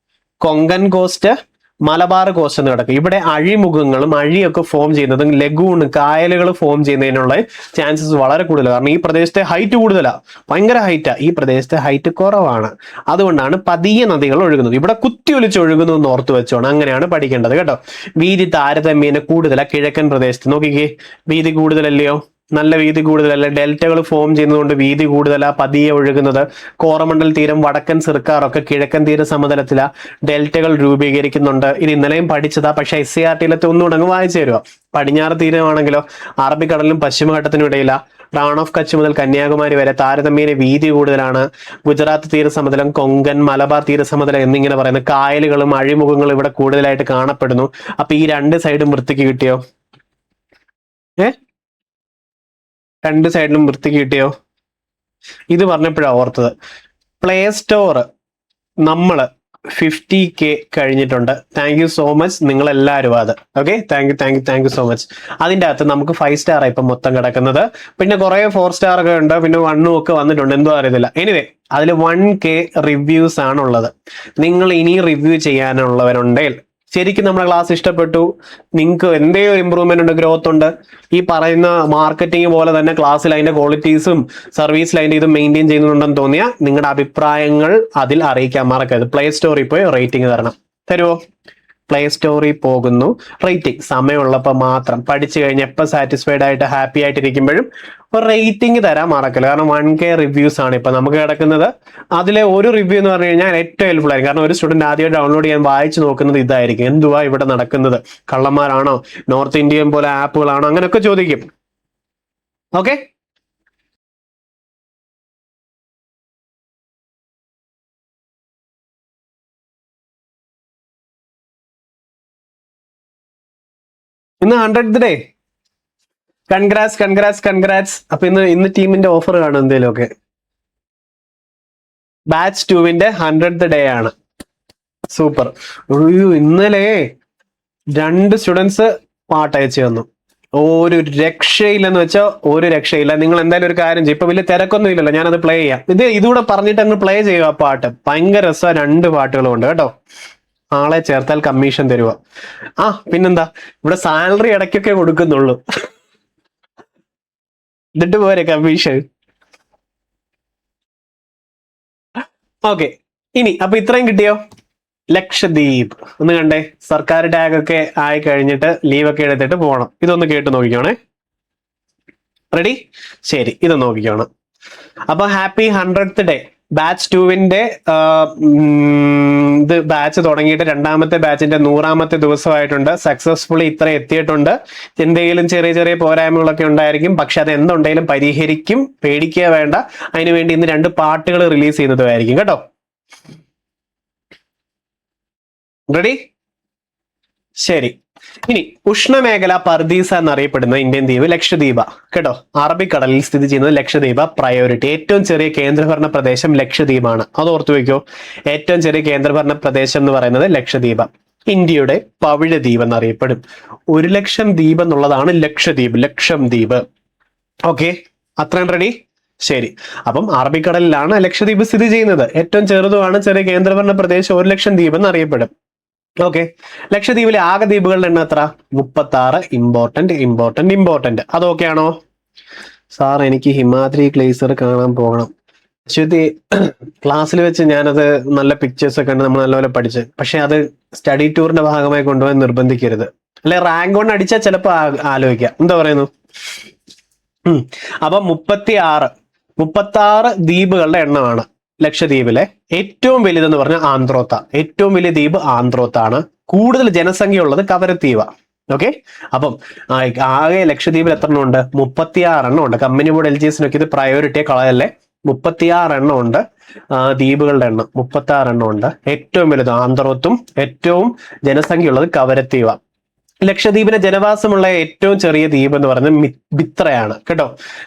Konkan coast, Malabar coast എന്ന് കിടക്കും. ഇവിടെ അഴിമുഖങ്ങളും അഴിയൊക്കെ ഫോം ചെയ്യുന്നതും ലഗൂൺ, കായലുകൾ ഫോം ചെയ്യുന്നതിനുള്ള ചാൻസസ് വളരെ കൂടുതലാണ്. കാരണം ഈ പ്രദേശത്തെ ഹൈറ്റ് കൂടുതലാണ്, ഭയങ്കര ഹൈറ്റാ. ഈ പ്രദേശത്തെ ഹൈറ്റ് കുറവാണ്. അതുകൊണ്ടാണ് പതിയെ നദികൾ ഒഴുകുന്നത്. ഇവിടെ കുത്തി ഒലിച്ച് ഒഴുകുന്നു എന്ന് ഓർത്ത് വെച്ചോണം. അങ്ങനെയാണ് പഠിക്കേണ്ടത് കേട്ടോ. വീതി താരതമ്യേന കൂടുതലാണ് കിഴക്കൻ പ്രദേശത്ത്. നോക്കിക്കേ, വീതി കൂടുതലല്ലയോ? നല്ല വീതി കൂടുതലല്ല. ഡെൽറ്റകൾ ഫോം ചെയ്യുന്നതുകൊണ്ട് വീതി കൂടുതലാ, പതിയെ ഒഴുകുന്നത്. കോറമണ്ടൽ തീരം, വടക്കൻ സിർക്കാറൊക്കെ കിഴക്കൻ തീര സമതലത്തിലാ ഡെൽറ്റകൾ രൂപീകരിക്കുന്നുണ്ട്. ഇത് ഇന്നലെയും പഠിച്ചതാ, പക്ഷെ SCRT-യിലത്തെ ഒന്നുകൂടെ അങ്ങ് വായിച്ചു തരുക. പടിഞ്ഞാറ് തീരമാണെങ്കിലോ അറബിക്കടലിനും പശ്ചിമഘട്ടത്തിനും ഇടയില, റാൺ ഓഫ് കച്ച് മുതൽ കന്യാകുമാരി വരെ താരതമ്യേന വീതി കൂടുതലാണ്. ഗുജറാത്ത് തീരസമതലം, കൊങ്കൺ, മലബാർ തീരസമതലം എന്നിങ്ങനെ പറയുന്ന കായലുകളും അഴിമുഖങ്ങളും ഇവിടെ കൂടുതലായിട്ട് കാണപ്പെടുന്നു. അപ്പൊ ഈ രണ്ട് സൈഡും വൃത്തിക്ക് കിട്ടിയോ? രണ്ട് സൈഡിലും വൃത്തിക്ക് കിട്ടിയോ? ഇത് പറഞ്ഞപ്പോഴാണ് ഓർത്തത്. പ്ലേ സ്റ്റോർ നമ്മള് 50K കഴിഞ്ഞിട്ടുണ്ട്. താങ്ക് യു സോ മച്ച് നിങ്ങൾ എല്ലാവരും. അത് okay, thank you so much. അതിൻ്റെ അകത്ത് നമുക്ക് 5 സ്റ്റാർ ഇപ്പം മൊത്തം കിടക്കുന്നത്. പിന്നെ കുറെ 4 സ്റ്റാർ ഒക്കെ ഉണ്ട്, പിന്നെ 1 ഒക്കെ വന്നിട്ടുണ്ട്, എന്തോ അറിയത്തില്ല. എനിവേ, അതിൽ 1K റിവ്യൂസ് ആണുള്ളത്. നിങ്ങൾ ഇനി റിവ്യൂ ചെയ്യാനുള്ളവരുണ്ടെങ്കിൽ, ശരിക്കും നമ്മുടെ ക്ലാസ് ഇഷ്ടപ്പെട്ടു, നിങ്ങൾക്ക് എന്തെങ്കിലും ഇമ്പ്രൂവ്മെന്റ് ഉണ്ട്, ഗ്രോത്ത് ഉണ്ട്, ഈ പറയുന്ന മാർക്കറ്റിംഗ് പോലെ തന്നെ ക്ലാസ്സിൽ അതിന്റെ ക്വാളിറ്റീസും സർവീസിൽ അതിന്റെ ഇതും മെയിൻറ്റെയിൻ ചെയ്യുന്നുണ്ടെന്ന് തോന്നിയാൽ നിങ്ങളുടെ അഭിപ്രായങ്ങൾ അതിൽ അറിയിക്കാൻ മറക്കരുത്. പ്ലേ സ്റ്റോറിൽ പോയി റേറ്റിംഗ് തരുമോ? പ്ലേ സ്റ്റോറിൽ പോകുന്നു, റേറ്റിംഗ് സമയമുള്ളപ്പോൾ മാത്രം. പഠിച്ചു കഴിഞ്ഞ് എപ്പോൾ സാറ്റിസ്ഫൈഡ് ആയിട്ട് ഹാപ്പി ആയിട്ടിരിക്കുമ്പോഴും ഒരു റേറ്റിംഗ് തരാൻ മറക്കില്ല. കാരണം 1K റിവ്യൂസ് ആണ് ഇപ്പൊ നമുക്ക് കിടക്കുന്നത്. അതിലെ ഒരു റിവ്യൂ എന്ന് പറഞ്ഞു കഴിഞ്ഞാൽ ഏറ്റവും ഹെൽപ്ഫുൾ ആയിരിക്കും. കാരണം ഒരു സ്റ്റുഡന്റ് ആദ്യം ഡൗൺലോഡ് ചെയ്യാൻ വായിച്ചു നോക്കുന്നത് ഇതായിരിക്കും, എന്തുവാ ഇവിടെ നടക്കുന്നത്, കള്ളന്മാരാണോ, നോർത്ത് ഇന്ത്യൻ പോലെ ആപ്പുകളാണോ, അങ്ങനെയൊക്കെ ചോദിക്കും. ഓക്കെ. ഇന്ന് 100th ഡേ. കൺഗ്രാറ്റ്സ്. അപ്പൊ ഇന്ന് ടീമിന്റെ ഓഫർ കാണും എന്തേലും ഒക്കെ. ബാച്ച് 2 100th ഡേ ആണ്. സൂപ്പർ. ഇന്നലെ 2 സ്റ്റുഡൻസ് പാട്ട് അയച്ചു തന്നു. ഒരു രക്ഷയില്ലെന്ന് വെച്ചാൽ ഒരു രക്ഷയില്ല. നിങ്ങൾ എന്തായാലും ഒരു കാര്യം ചെയ്യും. ഇപ്പൊ വലിയ തിരക്കൊന്നും ഇല്ലല്ലോ, ഞാനത് പ്ലേ ചെയ്യാം. ഇതുകൂടെ പറഞ്ഞിട്ട് അങ്ങ് പ്ലേ ചെയ്യുക ആ പാട്ട്. ഭയങ്കര രസമാണ്. 2 പാട്ടുകളും ഉണ്ട് കേട്ടോ. ആളെ ചേർത്താൽ കമ്മീഷൻ തരുക. പിന്നെന്താ, ഇവിടെ സാലറി ഇടയ്ക്കൊക്കെ കൊടുക്കുന്നുള്ളൂ. എന്നിട്ട് പോരെ കമ്മീഷൻ. ഓക്കെ, ഇനി അപ്പൊ ഇത്രയും കിട്ടിയോ? ലക്ഷദ്വീപ് ഒന്ന് കണ്ടേ. സർക്കാർ ടാഗ് ഒക്കെ ആയി കഴിഞ്ഞിട്ട് ലീവൊക്കെ എടുത്തിട്ട് പോകണം. ഇതൊന്ന് കേട്ട് നോക്കിക്കോണേ. റെഡി? ശരി, ഇത് നോക്കിക്കോണം. അപ്പൊ ഹാപ്പി 100th ഡേ. ബാച്ച് 2 ഇത് ബാച്ച് തുടങ്ങിയിട്ട് 2ാമത്തെ ബാച്ചിന്റെ 100ാമത്തെ ദിവസമായിട്ടുണ്ട്. സക്സസ്ഫുള്ളി ഇത്ര എത്തിയിട്ടുണ്ട്. എന്തെങ്കിലും ചെറിയ ചെറിയ പോരായ്മകളൊക്കെ ഉണ്ടായിരിക്കും, പക്ഷെ അത് എന്തുണ്ടെങ്കിലും പരിഹരിക്കും. പേടിക്കുക വേണ്ട. അതിനുവേണ്ടി ഇന്ന് 2 പാട്ടുകൾ റിലീസ് ചെയ്യുന്നതുമായിരിക്കും കേട്ടോ. റെഡി? ശരി. ഇനി ഉഷ്ണമേഖല പർദീസ എന്നറിയപ്പെടുന്ന ഇന്ത്യൻ ദ്വീപ് ലക്ഷദ്വീപ കേട്ടോ. അറബിക്കടലിൽ സ്ഥിതി ചെയ്യുന്നത് ലക്ഷദ്വീപ. പ്രയോറിറ്റി ഏറ്റവും ചെറിയ കേന്ദ്രഭരണ പ്രദേശം ലക്ഷദ്വീപാണ്. അത് ഓർത്തു വെക്കോ. ഏറ്റവും ചെറിയ കേന്ദ്രഭരണ പ്രദേശം എന്ന് പറയുന്നത് ലക്ഷദ്വീപ. ഇന്ത്യയുടെ പവിഴദ്വീപ് എന്നറിയപ്പെടും. 1,00,000 ദ്വീപ് എന്നുള്ളതാണ് ലക്ഷദ്വീപ്. ലക്ഷം ദ്വീപ്. ഓക്കെ, അത്രയും റെഡി? ശരി. അപ്പം അറബിക്കടലിലാണ് ലക്ഷദ്വീപ് സ്ഥിതി ചെയ്യുന്നത്. ഏറ്റവും ചെറുതുമാണ്. ചെറിയ കേന്ദ്രഭരണ പ്രദേശം 1,00,000 ദ്വീപ് എന്നറിയപ്പെടും. ഓക്കെ, ലക്ഷദ്വീപിലെ ആകെ ദ്വീപുകളുടെ എണ്ണം എത്ര? 36. ഇമ്പോർട്ടന്റ്. അതൊക്കെയാണോ സാർ? എനിക്ക് ഹിമാദ്രി ഗ്ലേസർ കാണാൻ പോകണം. ശ്രുതി, ക്ലാസ്സിൽ വെച്ച് ഞാനത് നല്ല പിക്ചേഴ്സ് ഒക്കെ ഉണ്ട്, നമ്മൾ നല്ലപോലെ പഠിച്ച്. പക്ഷെ അത് സ്റ്റഡി ടൂറിന്റെ ഭാഗമായി കൊണ്ടുപോകാൻ നിർബന്ധിക്കരുത്. അല്ലെ റാങ്ക് 1 അടിച്ചാൽ ചിലപ്പോൾ ആലോചിക്കാം. എന്താ പറയുന്നു? അപ്പൊ 36 ദ്വീപുകളുടെ എണ്ണമാണ് ലക്ഷദ്വീപിലെ. ഏറ്റവും വലുതെന്ന് പറഞ്ഞാൽ ആന്ത്രോത്ത. ഏറ്റവും വലിയ ദ്വീപ് ആന്ത്രോത്താണ്. കൂടുതൽ ജനസംഖ്യ ഉള്ളത് കവരത്തീവ. ഓക്കെ, അപ്പം ആകെ ലക്ഷദ്വീപിൽ എത്ര എണ്ണം ഉണ്ട്? 36 എണ്ണം ഉണ്ട്. കമ്പനി ബോർഡ് LGSനൊക്കെ ഇത് പ്രയോറിറ്റിയെ കളയല്ലേ. 36 എണ്ണം ഉണ്ട്. ദ്വീപുകളുടെ എണ്ണം 36 എണ്ണം ഉണ്ട്. ഏറ്റവും വലുത് ആന്ത്രോത്തും ഏറ്റവും ജനസംഖ്യ ഉള്ളത് കവരത്തീവ. ലക്ഷദ്വീപിലെ ജനവാസമുള്ള ഏറ്റവും ചെറിയ ദ്വീപ് എന്ന് പറയുന്നത് ബിത്രയാണ് കേട്ടോ.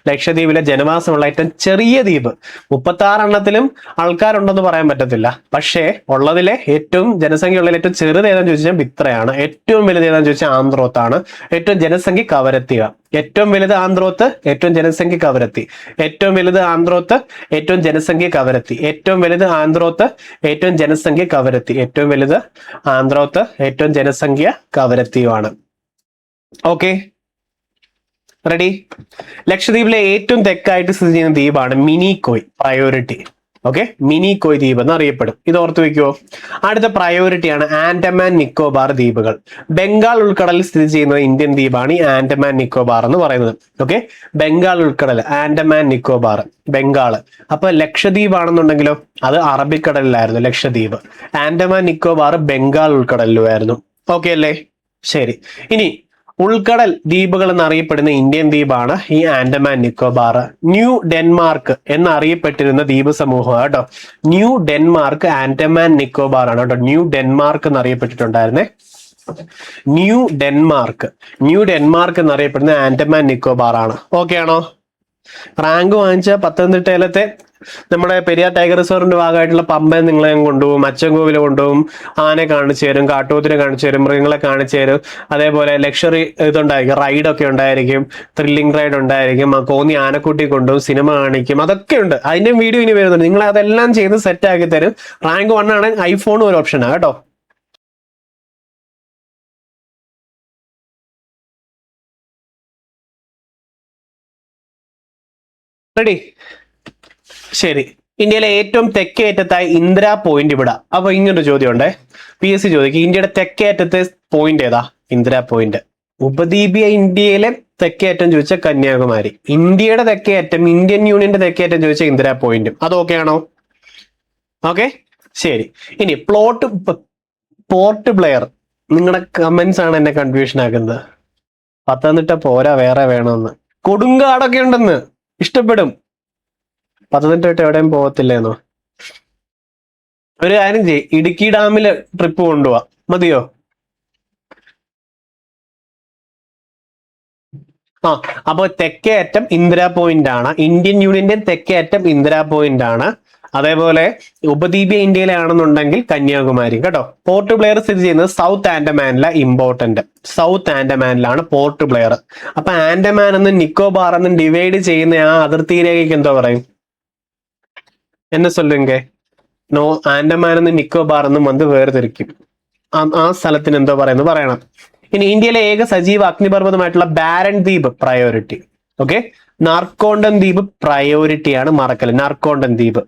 ലക്ഷദ്വീപിലെ ജനവാസമുള്ള ഏറ്റവും ചെറിയ ദ്വീപ്. 36 എണ്ണത്തിലും ആൾക്കാരുണ്ടെന്ന് പറയാൻ പറ്റത്തില്ല. പക്ഷേ ഉള്ളതിലെ ഏറ്റവും ജനസംഖ്യ ഉള്ളതിൽ ഏറ്റവും ചെറുത് ഏതാന്ന് ചോദിച്ചാൽ ബിത്രയാണ്. ഏറ്റവും വലുത് ഏതാന്ന് ചോദിച്ചാൽ ആന്ത്രോത്താണ്. ഏറ്റവും ജനസംഖ്യ കവരത്തിയ. ഏറ്റവും വലുത് ആന്ത്രോത്ത്, ഏറ്റവും ജനസംഖ്യ കവരത്തി. ഏറ്റവും വലുത് ആന്ത്രോത്ത്, ഏറ്റവും ജനസംഖ്യ കവരത്തി. ഏറ്റവും വലുത് ആന്ത്രോത്ത്, ഏറ്റവും ജനസംഖ്യ കവരത്തി. ഏറ്റവും വലുത് ആന്ത്രോത്ത്, ഏറ്റവും ജനസംഖ്യ കവരത്തിയുമാണ്. Okay, ready? ലക്ഷദ്വീപിലെ ഏറ്റവും തെക്കായിട്ട് സ്ഥിതി ചെയ്യുന്ന ദ്വീപാണ് മിനിക്കോയ്. പ്രയോറിറ്റി. ഓക്കെ, മിനിക്കോയ് ദ്വീപ് എന്ന് അറിയപ്പെടും. ഇത് ഓർത്ത് വെക്കുവോ. അടുത്ത പ്രയോറിറ്റിയാണ് ആൻഡമാൻ നിക്കോബാർ ദ്വീപുകൾ. ബംഗാൾ ഉൾക്കടലിൽ സ്ഥിതി ചെയ്യുന്ന ഇന്ത്യൻ ദ്വീപാണ് ഈ ആൻഡമാൻ നിക്കോബാർ എന്ന് പറയുന്നത്. ഓക്കെ, ബംഗാൾ ഉൾക്കടൽ, ആൻഡമാൻ നിക്കോബാർ, ബംഗാള്. അപ്പൊ ലക്ഷദ്വീപ് ആണെന്നുണ്ടെങ്കിലോ അത് അറബിക്കടലിലായിരുന്നു ലക്ഷദ്വീപ്. ആൻഡമാൻ നിക്കോബാർ ബംഗാൾ ഉൾക്കടലിലുമായിരുന്നു. ഓക്കെ അല്ലേ? ശരി. ഇനി ഉൾക്കടൽ ദ്വീപുകൾ എന്നറിയപ്പെടുന്ന ഇന്ത്യൻ ദ്വീപാണ് ഈ ആൻഡമാൻ നിക്കോബാർ. ന്യൂ ഡെൻമാർക്ക് എന്നറിയപ്പെട്ടിരുന്ന ദ്വീപ് സമൂഹം കേട്ടോ. ന്യൂ ഡെൻമാർക്ക് ആൻഡമാൻ നിക്കോബാർ ആണ് കേട്ടോ. ന്യൂ ഡെൻമാർക്ക് എന്നറിയപ്പെട്ടിട്ടുണ്ടായിരുന്നേ. ന്യൂ ഡെൻമാർക്ക് എന്നറിയപ്പെടുന്ന ആൻഡമാൻ നിക്കോബാർ ആണ്. ഓക്കെ ആണോ? റാങ്ക് വാങ്ങിച്ച പത്തനംതിട്ടയിലത്തെ നമ്മുടെ പെരിയാർ ടൈഗർ റിസർവിന്റെ ഭാഗമായിട്ടുള്ള പമ്പയെ നിങ്ങളെ കൊണ്ടുപോകും, അച്ചൻകോവിലെ കൊണ്ടുപോകും, ആനയെ കാണിച്ചു തരും, കാട്ടുപോത്തിനെ കാണിച്ചു തരും, മൃഗങ്ങളെ കാണിച്ചു തരും. അതേപോലെ ലക്ഷറി ഇതുണ്ടായിരിക്കും, റൈഡൊക്കെ ഉണ്ടായിരിക്കും, ത്രില്ലിംഗ് റൈഡ് ഉണ്ടായിരിക്കും, കോന്നി ആനക്കുട്ടി കൊണ്ടുപോകും, സിനിമ കാണിക്കും. അതൊക്കെ ഉണ്ട്. അതിന്റെ വീഡിയോ ഇനി വരുന്നുണ്ട്. നിങ്ങൾ അതെല്ലാം ചെയ്ത് സെറ്റ് ആക്കി തരും. റാങ്ക് 1 ആണ്. ഐഫോൺ ഒരു ഓപ്ഷനാണ് കേട്ടോ. റെഡി? ശരി. ഇന്ത്യയിലെ ഏറ്റവും തെക്കേറ്റത്തായി ഇന്ദിരാ പോയിന്റ് ഇവിടെ. അപ്പൊ ഇങ്ങനൊരു ചോദ്യം ഉണ്ടേ. PSC ചോദിക്കും ഇന്ത്യയുടെ തെക്കേറ്റത്തെ പോയിന്റ് ഏതാ? ഇന്ദിരാ പോയിന്റ്. ഉപദ്വീപീയ ഇന്ത്യയിലെ തെക്കേറ്റം ചോദിച്ചാൽ കന്യാകുമാരി. ഇന്ത്യയുടെ തെക്കേറ്റം, ഇന്ത്യൻ യൂണിയന്റെ തെക്കേറ്റം ചോദിച്ചാൽ ഇന്ദിരാ പോയിന്റും. അത് ഓക്കെ ആണോ? ഓക്കെ, ശരി. ഇനി പോർട്ട് ബ്ലെയർ. നിങ്ങളുടെ കമന്റ്സ് ആണ് എന്നെ കൺഫ്യൂഷൻ ആക്കുന്നത്. പത്തനംതിട്ട പോരാ, വേറെ വേണമെന്ന്. കൊടുങ്കാടൊക്കെ ഉണ്ടെന്ന്. ഇഷ്ടപ്പെടും. പത്തനംതിട്ട എവിടെയും പോകത്തില്ലേന്നോ? ഒരു കാര്യം ചെയ്യ്, ഇടുക്കി ഡാമില് ട്രിപ്പ് കൊണ്ടുപോവാ. മതിയോ? ആ അപ്പൊ തെക്കേ അറ്റം ഇന്ദിര പോയിന്റ് ആണ്. ഇന്ത്യൻ യൂണിയന്റെ തെക്കേ അറ്റം ഇന്ദിര പോയിന്റ് ആണ്. അതേപോലെ ഉപദ്വീപീയ ഇന്ത്യയിലാണെന്നുണ്ടെങ്കിൽ കന്യാകുമാരി കേട്ടോ. പോർട്ട് ബ്ലെയർ സ്ഥിതി ചെയ്യുന്നത് സൗത്ത് ആൻഡമാനിലെ. ഇമ്പോർട്ടന്റ്, സൗത്ത് ആൻഡമാനിലാണ് പോർട്ട് ബ്ലെയർ. അപ്പൊ ആൻഡമാൻ എന്നും നിക്കോബാർ എന്നും ഡിവൈഡ് ചെയ്യുന്ന ആ അതിർത്തി രേഖയ്ക്ക് എന്തോ പറയും? എന്നെ സൊല്ലുങ്ക. നോ, ആൻഡമാൻ എന്നും നിക്കോബാർ എന്നും വന്ന് വേർതിരിക്കും. ആ സ്ഥലത്തിന് എന്തോ പറയുന്നു പറയണം. ഇനി ഇന്ത്യയിലെ ഏക സജീവ അഗ്നിപർവ്വതമായിട്ടുള്ള ബാരൻ ദ്വീപ് പ്രയോറിറ്റി. ഓക്കെ, നാർക്കോണ്ടൻ ദ്വീപ് പ്രയോറിറ്റി ആണ്, മറക്കല്. നാർക്കോണ്ടൻ ദ്വീപ്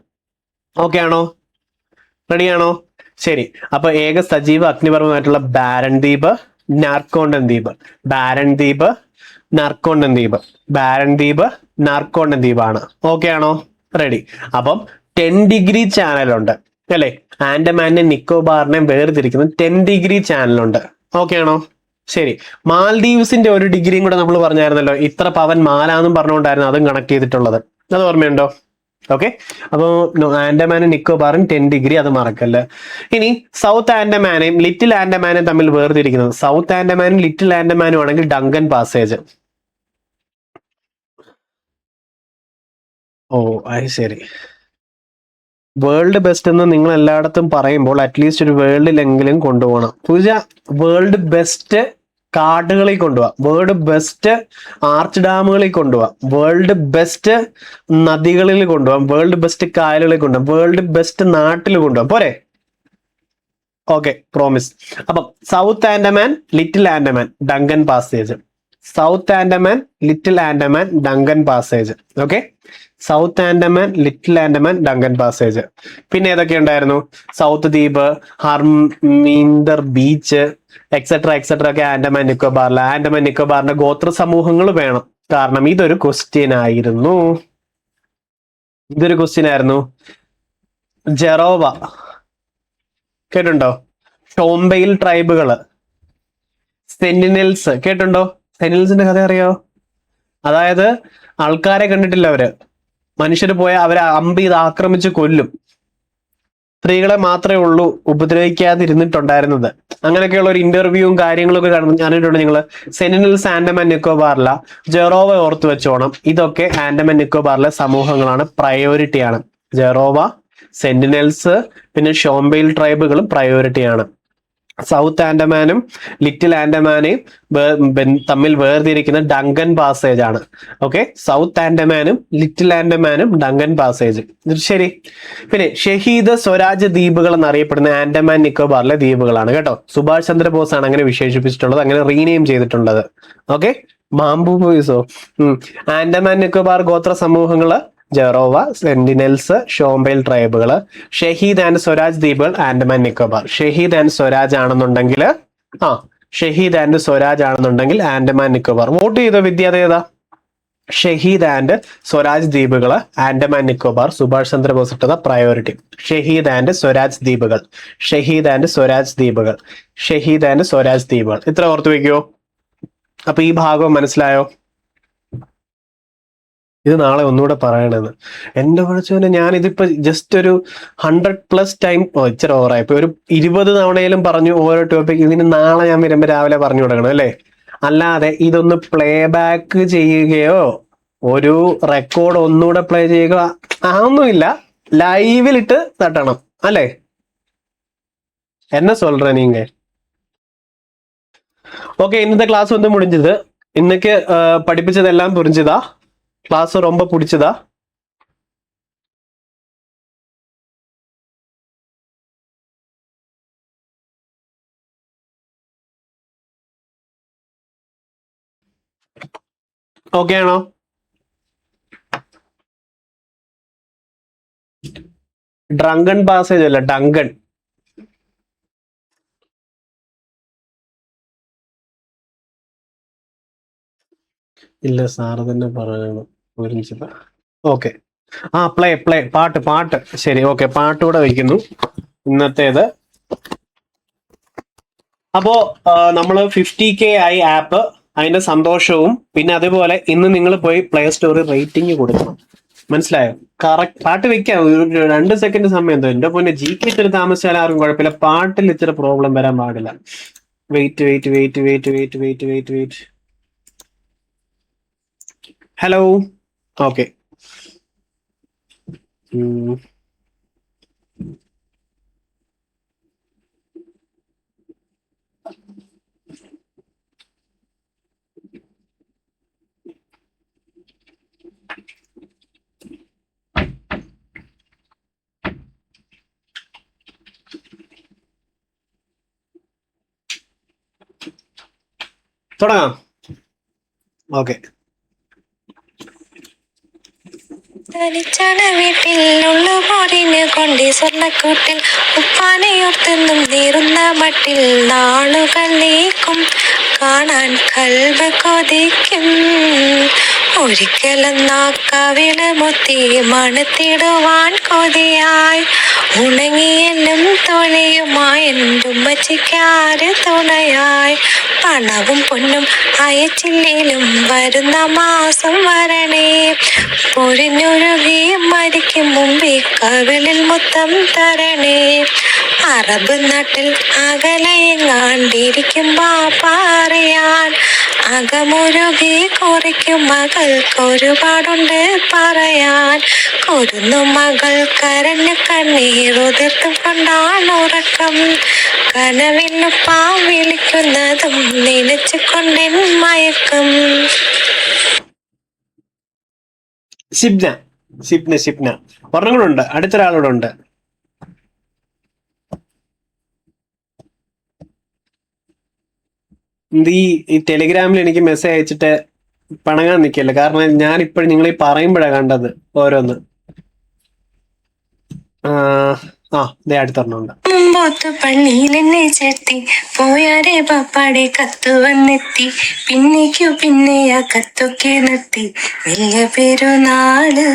ഓക്കെ ആണോ? റെഡിയാണോ? ശരി. അപ്പൊ ഏക സജീവ അഗ്നിപർവ്വതമായിട്ടുള്ള ബാരൻ ദ്വീപ്, നാർക്കോണ്ടൻ ദ്വീപ്. ബാരൻ ദ്വീപ്, നാർക്കോണ്ടൻ ദ്വീപ്. ബാരൻ ദ്വീപ്, നാർക്കോണ്ടൻ ദ്വീപാണ്. ഓക്കെ ആണോ? റെഡി. അപ്പം 10° ചാനലുണ്ട് അല്ലെ? ആൻഡമാനെ നിക്കോബാറിനെ വേർതിരിക്കുന്ന 10° ചാനലുണ്ട്. ഓക്കെ ആണോ? ശരി. മാൽദീവ്സിന്റെ ഒരു ഡിഗ്രിയും കൂടെ നമ്മൾ പറഞ്ഞായിരുന്നല്ലോ, ഇത്ര പവൻ മാലാന്നും പറഞ്ഞുകൊണ്ടായിരുന്നു അതും കണക്ട് ചെയ്തിട്ടുള്ളത്. അത് ഓർമ്മയുണ്ടോ? ഓക്കെ, അപ്പോ ആൻഡമാനും നിക്കോബാറും 10°, അത് മറക്കല്ല. ഇനി സൗത്ത് ആൻഡമാനെയും ലിറ്റിൽ ആൻഡമാനെയും തമ്മിൽ വേർതിരിക്കുന്നത്, സൗത്ത് ആൻഡമാനും ലിറ്റിൽ ആൻഡമാനും ആണെങ്കിൽ ഡങ്കൻ പാസേജ്. ഓ അത് ശരി. വേൾഡ് ബെസ്റ്റ് എന്ന് നിങ്ങൾ എല്ലായിടത്തും പറയുമ്പോൾ അറ്റ്ലീസ്റ്റ് ഒരു വേൾഡിലെങ്കിലും കൊണ്ടുപോകണം. പൂജ, വേൾഡ് ബെസ്റ്റ് കാടുകളിൽ കൊണ്ടുപോവാം, വേൾഡ് ബെസ്റ്റ് ആർച്ച് ഡാമുകളിൽ കൊണ്ടുപോവാം, വേൾഡ് ബെസ്റ്റ് നദികളിൽ കൊണ്ടുപോകാം, വേൾഡ് ബെസ്റ്റ് കായലുകളിൽ കൊണ്ടുപോകാം, വേൾഡ് ബെസ്റ്റ് നാട്ടിൽ കൊണ്ടുപോകാം. പോരെ? Okay, promise. അപ്പം south Andaman, little Andaman, Duncan passage. South Andaman, little Andaman, Duncan passage. Okay, south Andaman, little Andaman, Duncan passage. പിന്നെ ഏതൊക്കെ ഉണ്ടായിരുന്നു? സൗത്ത് ദ്വീപ്, ഹർമീന്ദർ ബീച്ച്, എക്സെട്ര എക്സെട്ര ഒക്കെ ആൻഡമാൻ നിക്കോബാറിലെ. ആൻഡമാൻ നിക്കോബാറിന്റെ ഗോത്ര സമൂഹങ്ങൾ വേണം, കാരണം ഇതൊരു ക്വസ്റ്റ്യൻ ആയിരുന്നു. ഇതൊരു ക്വസ്റ്റ്യൻ ആയിരുന്നു. ജെറോവ കേട്ടുണ്ടോ? ഷോംബെയിൽ ട്രൈബുകള്, സെന്റിനൽസ് കേട്ടുണ്ടോ? സെന്റിനൽസിന്റെ കഥ അറിയോ? അതായത് ആൾക്കാരെ കണ്ടിട്ടില്ല, അവര് മനുഷ്യര് പോയാൽ അവരെ അമ്പ് ചെയ്ത് ആക്രമിച്ച് കൊല്ലും. സ്ത്രീകളെ മാത്രമേ ഉള്ളൂ ഉപദ്രവിക്കാതിരുന്നിട്ടുണ്ടായിരുന്നത്. അങ്ങനെയൊക്കെയുള്ള ഒരു ഇന്റർവ്യൂവും കാര്യങ്ങളും ഒക്കെ കണ്ടിട്ടുണ്ട് നിങ്ങള്. സെന്റിനൽസ് ആൻഡമാൻ നിക്കോബാറില. ജെറോവ ഓർത്ത് വെച്ചോണം. ഇതൊക്കെ ആൻഡമാൻ നിക്കോബാറിലെ സമൂഹങ്ങളാണ്, പ്രയോറിറ്റിയാണ്. ജെറോവ, സെന്റിനൽസ്, പിന്നെ ഷോംബെയിൽ ട്രൈബുകളും പ്രയോറിറ്റിയാണ്. സൗത്ത് ആൻഡമാനും ലിറ്റിൽ ആൻഡമാനെയും തമ്മിൽ വേർതിരിക്കുന്ന ഡങ്കൻ പാസേജ് ആണ്. ഓക്കെ, സൗത്ത് ആൻഡമാനും ലിറ്റിൽ ആൻഡമാനും ഡങ്കൻ പാസേജ്. ശരി. പിന്നെ ഷഹീദ് സ്വരാജ് ദ്വീപുകൾ എന്നറിയപ്പെടുന്ന ആൻഡമാൻ നിക്കോബാറിലെ ദ്വീപുകളാണ് കേട്ടോ. സുഭാഷ് ചന്ദ്രബോസ് ആണ് അങ്ങനെ വിശേഷിപ്പിച്ചിട്ടുള്ളത്, അങ്ങനെ റീനെയിം ചെയ്തിട്ടുള്ളത്. ഓക്കെ, മാംബു ബോയ്സോ. ആൻഡമാൻ നിക്കോബാർ ഗോത്ര സമൂഹങ്ങള് ജെറോവ, സെന്റിനൽസ്, ഷോംബെയിൽ ട്രൈബുകള്. ഷഹീദ് ആൻഡ് സ്വരാജ് ദ്വീപുകൾ ആൻഡമാൻ നിക്കോബാർ. ഷഹീദ് ആൻഡ് സ്വരാജ് ആണെന്നുണ്ടെങ്കിൽ ഷഹീദ് ആൻഡ് സ്വരാജ് ആണെന്നുണ്ടെങ്കിൽ ആൻഡമാൻ നിക്കോബാർ. വോട്ട് ചെയ്തോ വിദ്യ? അതേതാ? ഷഹീദ് ആൻഡ് സ്വരാജ് ദ്വീപുകൾ ആൻഡമാൻ നിക്കോബാർ. സുഭാഷ് ചന്ദ്രബോസ് ഇട്ടത് പ്രയോറിറ്റി. ഷഹീദ് ആൻഡ് സ്വരാജ് ദ്വീപുകൾ, ഷഹീദ് ആൻഡ് സ്വരാജ് ദ്വീപുകൾ, ഷഹീദ് ആൻഡ് സ്വരാജ് ദ്വീപുകൾ. ഇത്ര ഓർത്ത് വെക്കുവോ? അപ്പൊ ഈ ഭാഗം മനസ്സിലായോ? ഇത് നാളെ ഒന്നുകൂടെ പറയണെന്ന്. എന്റെ പഠിച്ചവനെ, ഞാൻ ഇതിപ്പോ ജസ്റ്റ് ഒരു 100+ ടൈം, ഇച്ചിരി ഓവറായി ഇപ്പൊ ഒരു 20 തവണയിലും പറഞ്ഞു ഓരോ ടോപ്പിക്. ഇതിന് നാളെ ഞാൻ വരുമ്പോ രാവിലെ പറഞ്ഞു കൊടുക്കണം അല്ലേ? അല്ലാതെ ഇതൊന്ന് പ്ലേ ബാക്ക് ചെയ്യുകയോ ഒരു റെക്കോർഡ് ഒന്നുകൂടെ പ്ലേ ചെയ്യുക അതൊന്നുമില്ല. ലൈവിലിട്ട് തട്ടണം അല്ലേ? என்ன சொல்ற நீங்க? ஓகே, ഇന്നത്തെ ക്ലാസ് வந்து முடிஞ்சது. இன்னைக்கு படிப்பிச்சதெல்லாம் புரிஞ்சுதா? ക്ലാസ് ரொம்ப പിടിച്ചതാ? ഓക്കെ ആണോ? ഡ്രങ്കൺ പാസേജ് അല്ല, ഡങ്കൺ. ഇല്ല, സാറ് തന്നെ പറയണം. ഓക്കെ, പ്ലേ പ്ലേ പാട്ട് പാട്ട്. ശരി, ഓക്കെ, പാട്ടുകൂടെ വയ്ക്കുന്നു ഇന്നത്തേത്. അപ്പോ നമ്മള് 50K ആയി ആപ്പ്, അതിന്റെ സന്തോഷവും. പിന്നെ അതുപോലെ ഇന്ന് നിങ്ങൾ പോയി പ്ലേ സ്റ്റോറിൽ റേറ്റിംഗ് കൊടുക്കണം. മനസ്സിലായോ? കറക്റ്റ് പാട്ട് വെക്കാം. ഒരു 2 സെക്കൻഡ് സമയം എന്തോ. എന്റെ പൊന്നെ, GK ഇച്ചിരി താമസിച്ചാൽ ആർക്കും കുഴപ്പമില്ല, പാട്ടിൽ ഇച്ചിരി പ്രോബ്ലം വരാൻ പാടില്ല. Wait wait wait wait wait wait wait wait hello. Okay. തുടങ്ങാം. ഓക്കെ. തനിച്ചാണ് വീട്ടിൽ ഉള്ളുപോരിന് കൊണ്ട് സ്വർണ്ണക്കൂട്ടിൽ ഉപ്പാനയോർത്തെന്നും നീറുന്ന മട്ടിൽ നാളുകൾ നീക്കും കാണാൻ കൽബ് കൊതിക്കും. ഒരിക്കലെന്നാ കവിളമുത്തി മണത്തിടുവാൻ കൊതിയായി ഉണങ്ങിയെല്ലും തൊഴിയുമായി എന്റുമ്മച്ചിക്കാര് തുണയായി. പണവും പൊന്നും അയച്ചില്ലേലും വരുന്ന മാസം വരണേ. പൊരിഞ്ഞൊഴുകി മരിക്കും മുമ്പേ കവിളിൽ മുത്തം തരണേ. അറബ് നാട്ടിൽ അകലെയെങ്ങാണ്ടിരിക്കും പാറിയാൻ അകമൊരുകി കുറിക്കും മകൾക്കൊരുപാടുണ്ട് പറയാൻ. കൊരുന്നു മകൾ കരഞ്ഞു കണ്ണീറുതിർത്തും കൊണ്ടാണ് ഉറക്കം. കനവിലുപ്പാ വിളിക്കുന്നതും നനച്ചു കൊണ്ടെൻ മയക്കം. ഷിബ്ന ഷിബ്ന ഷിബ്ന ഒരെണ്ണങ്ങളുണ്ട്. അടുത്തൊരാളോട് ഉണ്ട്. ഈ ടെലിഗ്രാമിൽ എനിക്ക് മെസ്സേജ് അയച്ചിട്ട് പണങ്ങാൻ നിൽക്കല്ല. കാരണം ഞാൻ ഇപ്പോഴും നിങ്ങൾ ഈ പറയുമ്പോഴാണ് കണ്ടത് ഓരോന്ന്. അടുത്തൊരെണ്ണമുണ്ട്. മുമ്പോത്ത് പള്ളിയിൽ എന്നെ ചേർത്തി പോയാരെ പപ്പാടെ കത്ത് വന്നെത്തി. പിന്നേക്കു പിന്നെയാ കത്തൊക്കെ നിർത്തി. വലിയ പെരുന്നാള്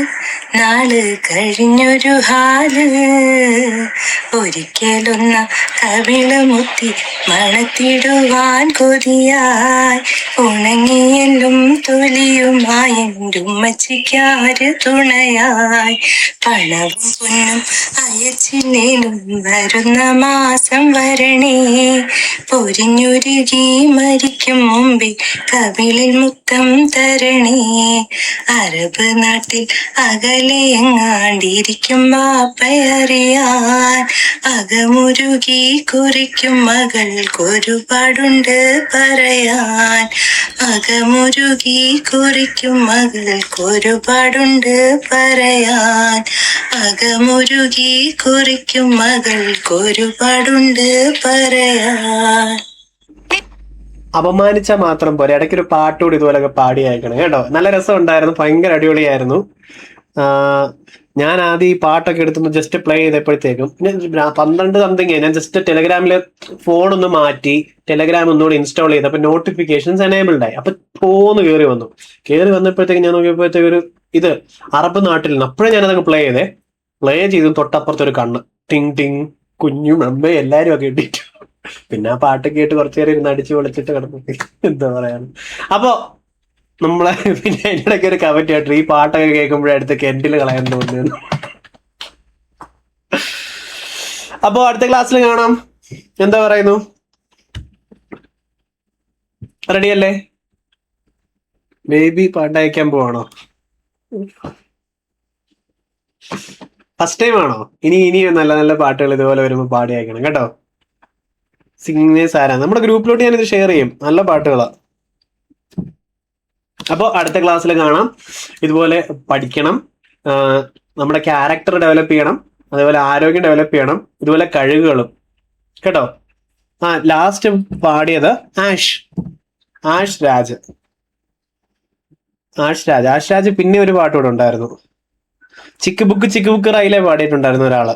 നാള് കഴിഞ്ഞൊരു ഹാല്. ഒരിക്കലൊന്ന കവിള് മുത്തി മണത്തിടുവാൻ കൊതിയായി ഉണങ്ങിയെല്ലും തൊലിയുമായി എന്റുമ്മച്ചിക്കാര് തുണയായി. പണവും പൊന്നും അയച്ചില്ലേലും വരുന്ന മാസം വരണേ. പൊരിഞ്ഞുരുകി മരിക്കും മുമ്പേ കവിളിൽ മുത്തം തരണേ. അറബ് നാട്ടിൽ അകലെ എങ്ങാണ്ടിരിക്കും വാപ്പയറിയാൻ അകമുരുകി കുറിക്കും മകൾക്കൊരുപാടുണ്ട് പറയാൻ. അകമുരുകി കുറിക്കും മകൾക്കൊരുപാടുണ്ട് പറയാൻ. അകമുരുകി കുറിക്കും മകൾക്കൊരുപാടുണ്ട് പറയാൻ. അപമാനിച്ച മാത്രം പോലെ ഇടയ്ക്കൊരു പാട്ടുകൂടി ഇതുപോലൊക്കെ പാടി അയക്കണം കേട്ടോ. നല്ല രസം ഉണ്ടായിരുന്നു. ഭയങ്കര അടിപൊളിയായിരുന്നു. ഞാൻ ആദ്യം ഈ പാട്ടൊക്കെ എടുത്തുമ്പോൾ ജസ്റ്റ് പ്ലേ ചെയ്തപ്പോഴത്തേക്കും 12 സംതിങ് ഞാൻ ജസ്റ്റ് ടെലഗ്രാമിൽ ഫോണൊന്ന് മാറ്റി ടെലഗ്രാം ഒന്നുകൂടി ഇൻസ്റ്റാൾ ചെയ്ത് അപ്പൊ നോട്ടിഫിക്കേഷൻസ് എനേബിൾഡ് ആയി. അപ്പൊ പോന്ന് കയറി വന്നപ്പോഴത്തേക്കും ഞാൻ നോക്കിയപ്പോഴത്തേക്ക് ഒരു ഇത് അറബ് നാട്ടിൽ നിന്ന്. അപ്പോഴും ഞാനതങ്ങ് പ്ലേ ചെയ്തു. തൊട്ടപ്പുറത്തൊരു കണ്ണ് ടിങ് ടിങ് കുഞ്ഞും അമ്മയും എല്ലാരും ഒക്കെ ഇട്ടിട്ടു. പിന്നെ ആ പാട്ട് കേട്ട് കുറച്ചു നേരം ഇരുന്ന് അടിച്ചു പൊളിച്ചിട്ട് കിടന്നു. എന്താ പറയാന്ന്. അപ്പോ നമ്മളെ പിന്നെ അതിനിടയ്ക്ക് ഒരു കമന്റ് ആയിട്ട് ഈ പാട്ടൊക്കെ കേൾക്കുമ്പോഴേ അടുത്ത് കെൻഡിൽ കളയാൻ തോന്നുന്നു. അപ്പോ അടുത്ത ക്ലാസ്സിൽ കാണാം. എന്താ പറയുന്നു? റെഡിയല്ലേ? ബേബി പാട്ട് അയക്കാൻ പോവാണോ? ഫസ്റ്റ് ടൈം ആണോ? ഇനിയും നല്ല നല്ല പാട്ടുകൾ ഇതുപോലെ വരുമ്പോൾ പാടി അയക്കണം കേട്ടോ. സിംഗേഴ്സ് ആരാ? നമ്മുടെ ഗ്രൂപ്പിലോട്ട് ഞാനിത് ഷെയർ ചെയ്യും. നല്ല പാട്ടുകളാ. അപ്പോൾ അടുത്ത ക്ലാസ്സിൽ കാണാം. ഇതുപോലെ പഠിക്കണം, നമ്മുടെ ക്യാരക്ടർ ഡെവലപ്പ് ചെയ്യണം, അതേപോലെ ആരോഗ്യം ഡെവലപ്പ് ചെയ്യണം, ഇതുപോലെ കഴിവുകളും കേട്ടോ. ലാസ്റ്റ് പാടിയത് ആഷ് രാജ്. പിന്നെ ഒരു പാട്ട് കൂടെ ഉണ്ടായിരുന്നു. ചിക്ക് ബുക്ക് റൈലെ പാടിയിട്ടുണ്ടായിരുന്നു ഒരാള്.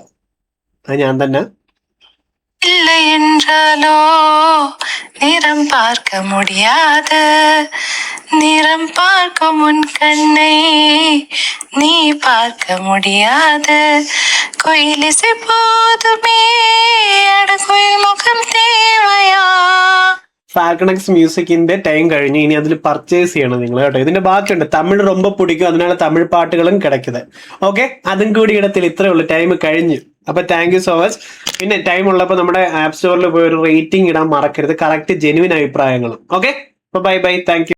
അത് ഞാൻ തന്നെ. இல்லை என்றாலோ நிறம் பார்க்க முடியாது. நிறம் பார்க்கும் உன் கண்ணை நீ பார்க்க முடியாது. குயிலிசை போதுமே அட குயில் முகம் தேவையா. ഫാൽക്കണക്സ് മ്യൂസിക്കിന്റെ ടൈം കഴിഞ്ഞ് ഇനി അതിൽ പർച്ചേസ് ചെയ്യണം നിങ്ങൾ കേട്ടോ. ഇതിന്റെ ബാക്കിയുണ്ട്. തമിഴ് ரொம்ப പിടിക്കും, അതിനാണ് തമിഴ് പാട്ടുകളും കിടക്കുന്നത്. ഓക്കെ, അതും കൂടി ഇടത്തിൽ ഇത്രേ ഉള്ളൂ. ടൈം കഴിഞ്ഞു. അപ്പൊ താങ്ക് യു സോ മച്ച്. പിന്നെ ടൈം ഉള്ളപ്പോൾ നമ്മുടെ ആപ്പ് സ്റ്റോറിൽ പോയി ഒരു റേറ്റിംഗ് ഇടാൻ മറക്കരുത്. കറക്റ്റ് ജെനുവിൻ അഭിപ്രായങ്ങളും. Okay, bye thank you.